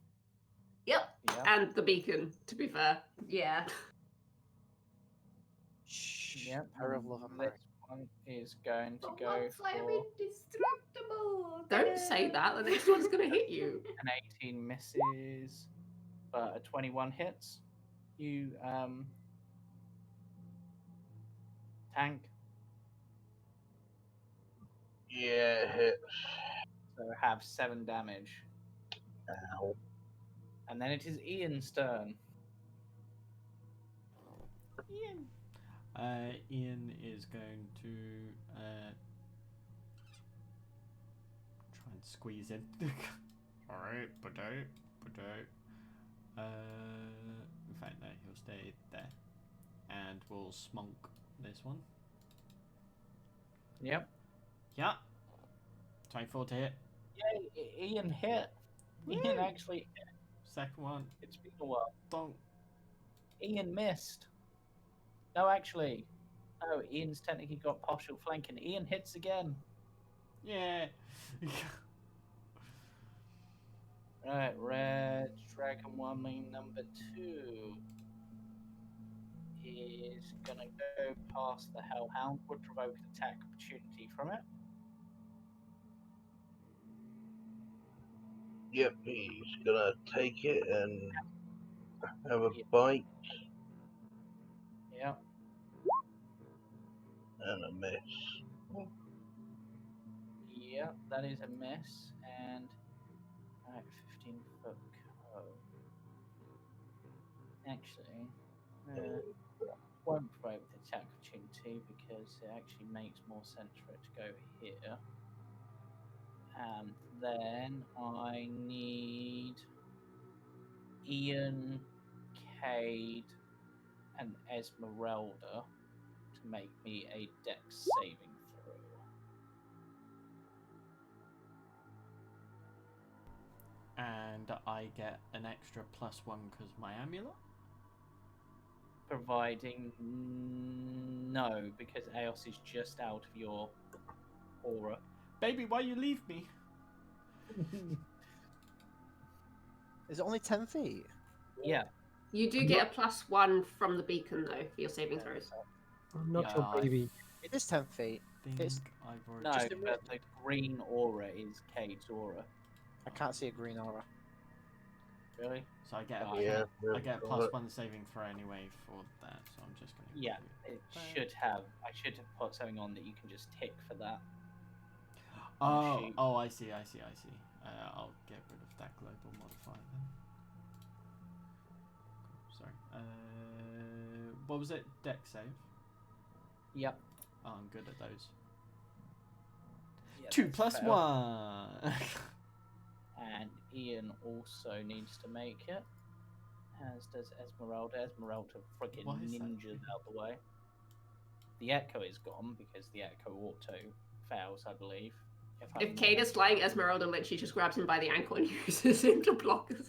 Yep. Yeah. And the beacon, to be fair. Yeah. Shh. Yeah. Power of love and marriage. This one is going to For go once I'm for indestructible. Don't say that. The next one's going to hit you. an 18 misses, but a 21 hits. You tank. Yeah, it hits. So have 7 damage. Ow. And then it is Ian's turn. Ian. Ian is going to try and squeeze in. Alright, but in fact, no, he'll stay there. And we'll smunk this one. Yep. Yeah. 24 to hit. Yay, Ian hit. Ian actually hit. Second one. It's been a while. Don't. Ian missed. No, actually. No, Ian's technically got partial flanking. Ian hits again. Yeah. Right, red dragon woman number 2 is gonna go past the Hellhound. Would provoke an attack opportunity from it. Yep, he's gonna take it and have a bite Yeah. and a miss. Yeah, that is a miss. And alright, 15 foot cone. Actually, won't provoke the attack opportunity because it actually makes more sense for it to go here. And then I need Ian, Cade, and Esmeralda to make me a dex saving throw. And I get an extra +1 because my amulet? Providing no, because Eos is just out of your aura. Baby, why you leave me? Is it only 10 feet? Yeah. You do get a +1 from the beacon, though, for your saving throws. I'm not Yeah, your baby. It is 10 feet. Think It's- I've already... No, Just a but the green aura is Cade's aura. I can't see a green aura. Really? So I get a, Yeah, I get a got it. +1 saving throw anyway for that, so I'm just going to... Yeah, it should have. I should have put something on that you can just tick for that. Oh, Shoot. oh, I see. I'll get rid of that global modifier then. Sorry. What was it? Deck save? Yep. Oh, I'm good at those. Yeah, 2 that's plus fair. 1! And Ian also needs to make it. As does Esmeralda. Esmeralda freaking Why is that? ninjas out the way. The echo is gone because the echo auto fails, I believe. If Cade is flying, Esmeralda literally just grabs him by the ankle and uses him to block us.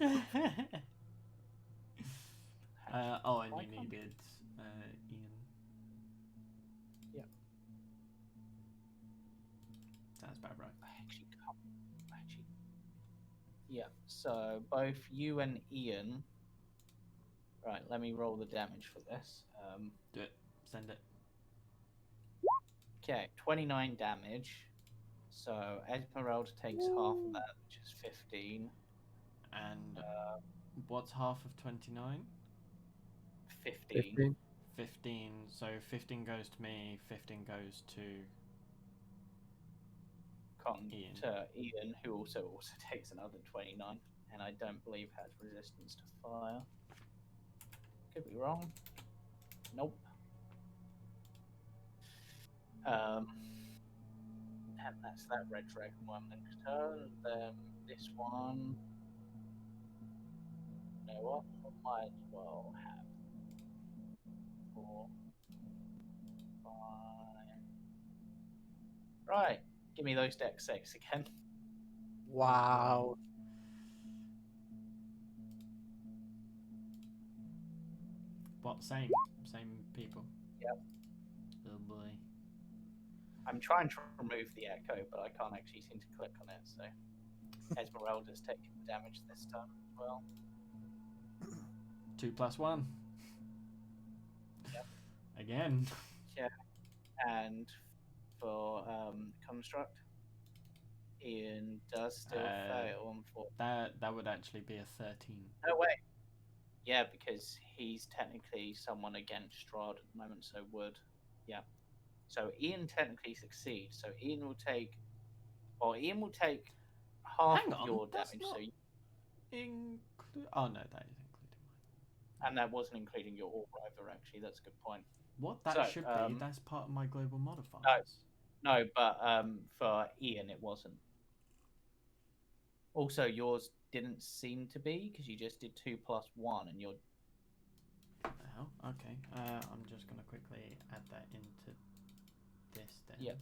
Oh, and Why you can't- needed Ian. Yeah. Sounds about right. Actually, yeah. So both you and Ian. Right. Let me roll the damage for this. Do it. Send it. Okay, 29 damage. So Esmeralda takes half of that, which is 15. And what's half of 29? 15. 15. 15. So 15 goes to me, 15 goes to Ian. To Ian, who also takes another 29, and I don't believe has resistance to fire. Could be wrong. Nope. And that's that red dragon one next turn. Then this one. You know what? I might as well have 4, 5. Right. Give me those deck saves again. Wow. What? Same people. Yep. Oh boy. I'm trying to remove the echo, but I can't actually seem to click on it, so Esmeralda's taking damage this time as well. 2+1. Yep. Again. Yeah. And for construct, Ian does still fail, unfortunately. That would actually be a 13. No way. Yeah, because he's technically someone against Strahd at the moment, so would. Yeah. So Ian technically succeeds. So Ian will take half Hang of on, your that's damage. not So oh no, that is including mine. and that wasn't including your orb either. Actually, that's a good point. What that So, should be? That's part of my global modifiers. No, but for Ian it wasn't. Also, yours didn't seem to be because you just did 2+1, and you're. What the hell? Okay. I'm just gonna quickly add that into this then. Yep.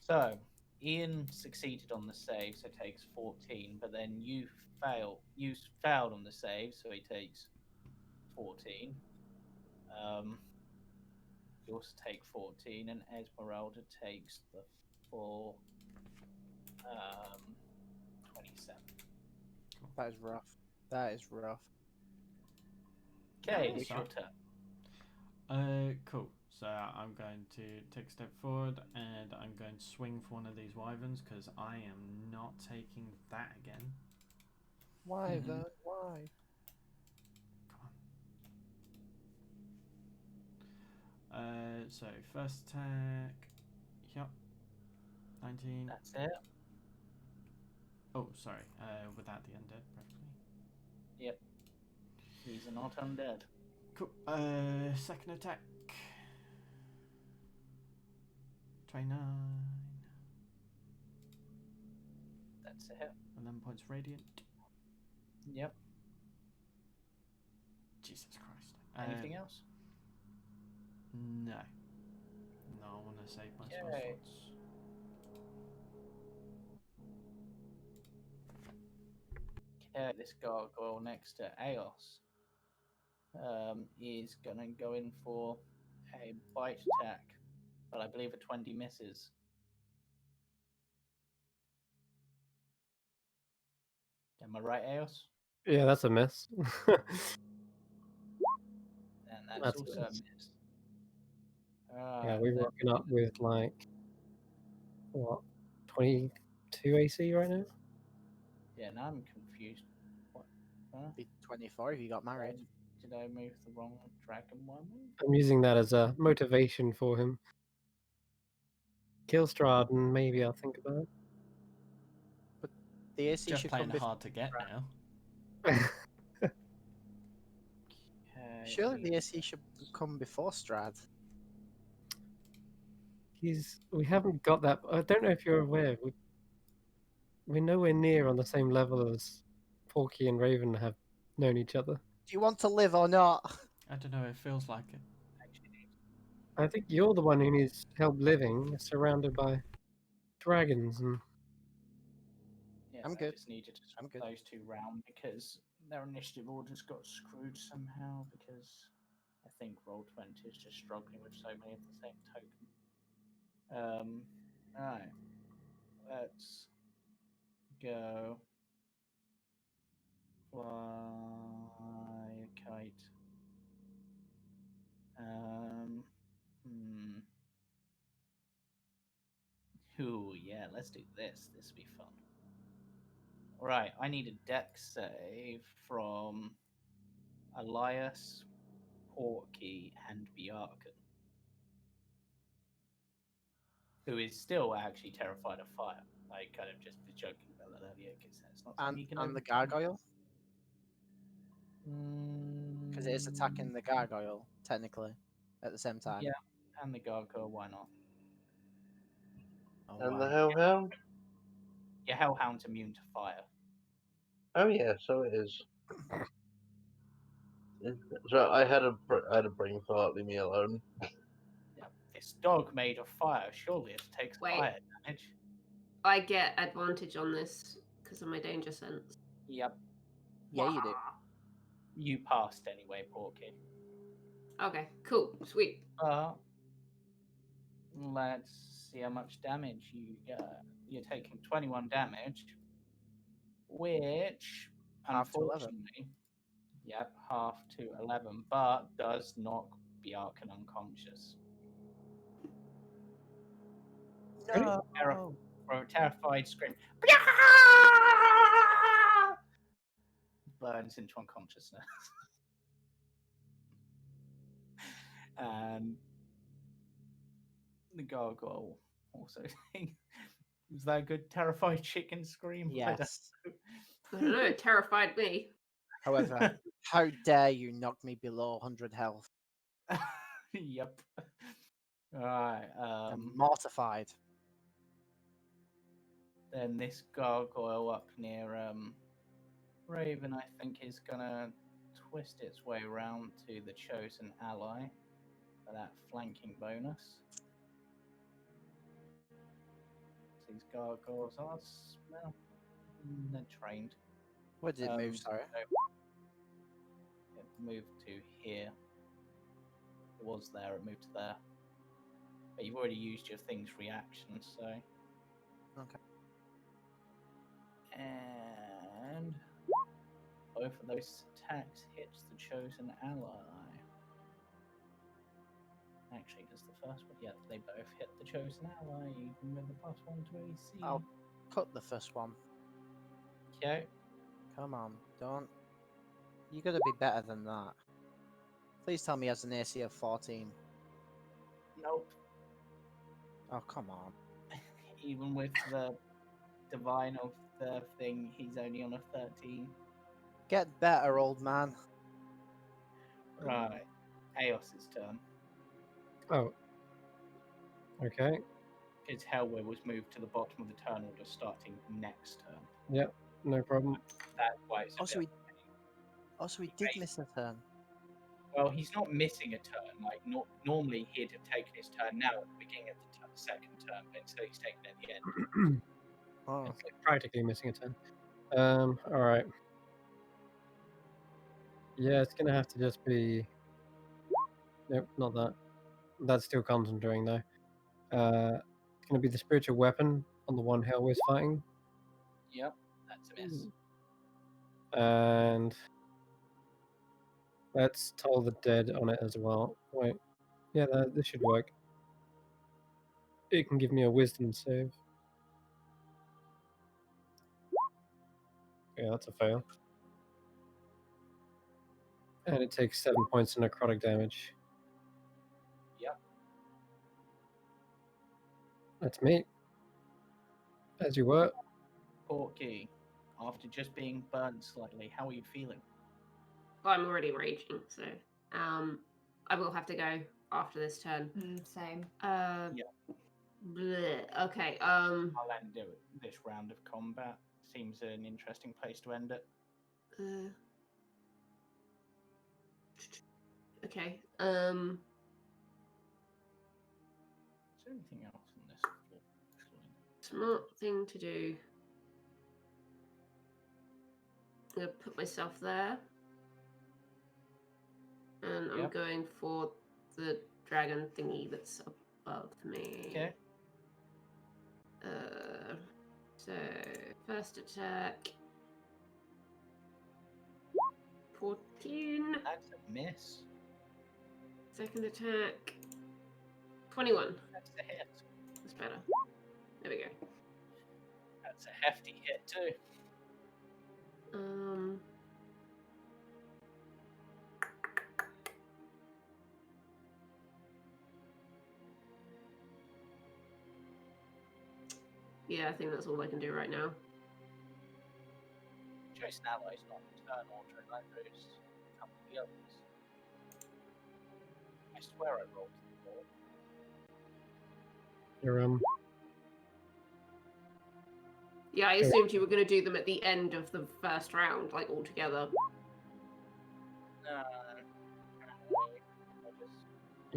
So Ian succeeded on the save, so takes 14. But then you failed on the save, so he takes 14. You also take 14, and Esmeralda takes the full 27. That is rough. That is rough. Okay, Yeah, it's your turn. Cool. So I'm going to take a step forward and I'm going to swing for one of these wyverns because I am not taking that again. Why though? Why? Come on. So first attack. Yep. 19. That's it. Oh, sorry. Without the undead, preferably. Yep. These are not undead. Cool. Second attack. 29. That's a hit. 11 points radiant. Yep. Jesus Christ. Anything else? No. No, I want to save my spell Okay. slots. Okay, this gargoyle next to Aos is going to go in for a bite attack, but I believe a 20 misses. Am I right, Aos? Yeah, that's a miss. And that's That's also a miss. Yeah, we're then- rocking up with like what 22 AC right now. Yeah, now I'm confused. What? Huh? Be 24 if you got married. Did I move the wrong dragon one? I'm using that as a motivation for him. Kill Strahd and maybe I'll think about But the AC Just should playing come before. hard to get now. it. Okay, Surely the AC should come before Strahd. We haven't got that. I don't know if you're aware. We're nowhere near on the same level as Porky and Raven have known each other. Do you want to live or not? I don't know, it feels like it. I think you're the one who needs help living, surrounded by dragons and. Yeah, I'm I good. just needed to I'm swap good. those two round because their initiative orders got screwed somehow because I think Roll20 is just struggling with so many of the same token. Alright. Let's go fly a kite. Ooh, yeah, let's do this. This will be fun. Right, I need a dex save from Elias, Porky, and Bjarkan, who is still actually terrified of fire. I kind of just was joking about that earlier because that's not something you can And the overcome. gargoyle? Because it is attacking the gargoyle, technically, at the same time. Yeah, and the gargoyle, why not? Oh, And wow. the Hellhound? Your Hellhound's immune to fire. Oh yeah, so it is. So I had a brain fart. Leave me alone. Yeah, this dog made of fire. Surely it takes Wait. fire damage. I get advantage on this because of my danger sense. Yep, Yeah, you do. you passed anyway, Porky. Okay, cool, sweet. Let's see how much damage you get. You're taking 21 damage, which, Half to 11. unfortunately, yep, half to 11, but does knock Bjarkan unconscious. No. For a terrified scream, burns into unconsciousness. And the gargoyle also was that a good terrified chicken scream? Yes. I don't know, it terrified me. However, how dare you knock me below 100 health? Yep. Alright, I'm mortified. then this gargoyle up near Raven, I think, is gonna twist its way around to the chosen ally for that flanking bonus. These gargoyles are, well, they're trained. Where did it move, sorry? So it moved to here. It was there, it moved to there. But you've already used your thing's reaction, so. Okay. And both of those attacks hits the chosen ally. Actually, does the first one? Yeah, they both hit the chosen ally, even with the +1 to AC. I'll cut the first one. Okay. Come on, don't. You gotta be better than that. Please tell me he has an AC of 14. Nope. Oh, come on. Even with the divine of the thing, he's only on a 13. Get better, old man. Right. Aos's turn. Oh. Okay. His Hellweir was moved to the bottom of the turn order starting next turn. Yep. No problem. That's why it's a Also, bit- he did miss a turn. Well, he's not missing a turn. Like, normally he'd have taken his turn now at the beginning of the second turn, but instead he's taken it at the end. Oh. It's like practically missing a turn. Alright. Yeah, it's gonna have to just be... Nope, not that. That's still concentrating though. It's gonna be the spiritual weapon on the one Hellweir's fighting. Yep, that's a miss. And let's toll the dead on it as well. Wait. Yeah, this should work. It can give me a wisdom save. Yeah, that's a fail. And it takes 7 points of necrotic damage. Yep. That's me. As you were. Porky, after just being burnt slightly, how are you feeling? Well, I'm already raging, so I will have to go after this turn. Same. Yeah. Bleh. Okay. I'll end this round of combat. Seems an interesting place to end it. Okay. Is there anything else on this floor? Smart thing to do. I'm gonna put myself there. And I'm going for the dragon thingy that's above me. Okay. So first attack. 14. That's a miss. Second attack. 21. That's a hit. That's better. There we go. That's a hefty hit too. Yeah, I think that's all I can do right now. Chosen allies not turn order like those couple of the others. I swear I rolled the ball. You're Yeah, I assumed you were going to do them at the end of the first round, like all together.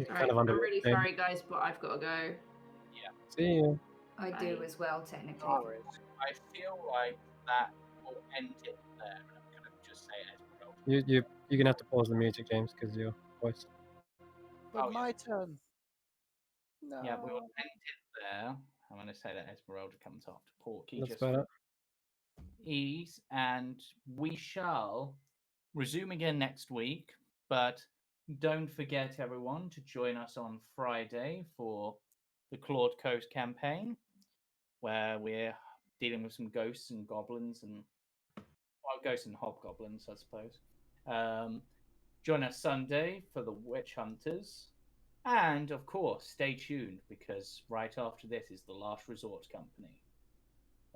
Alright, I'm really sorry, guys, but I've got to go. Yeah. See you. I do as well, technically. I feel like that will end it there. I'm going to just say Esmeralda. You're gonna have to pause the music, James, because your voice. But my turn. No. Yeah, we will end it there. I'm going to say that Esmeralda comes after Porky. That's just better. Ease, and we shall resume again next week. But don't forget, everyone, to join us on Friday for the Claude Coast campaign, where we're dealing with some ghosts and goblins and ghosts and hobgoblins, I suppose. Join us Sunday for the Witch Hunters. And, of course, stay tuned, because right after this is the Last Resort Company.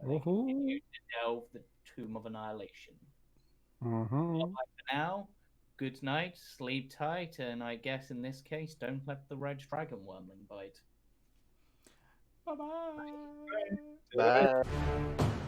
They continue to delve the Tomb of Annihilation. Bye for now. Good night, sleep tight, and I guess in this case, don't let the red dragon wormling bite. Bye-bye. Bye.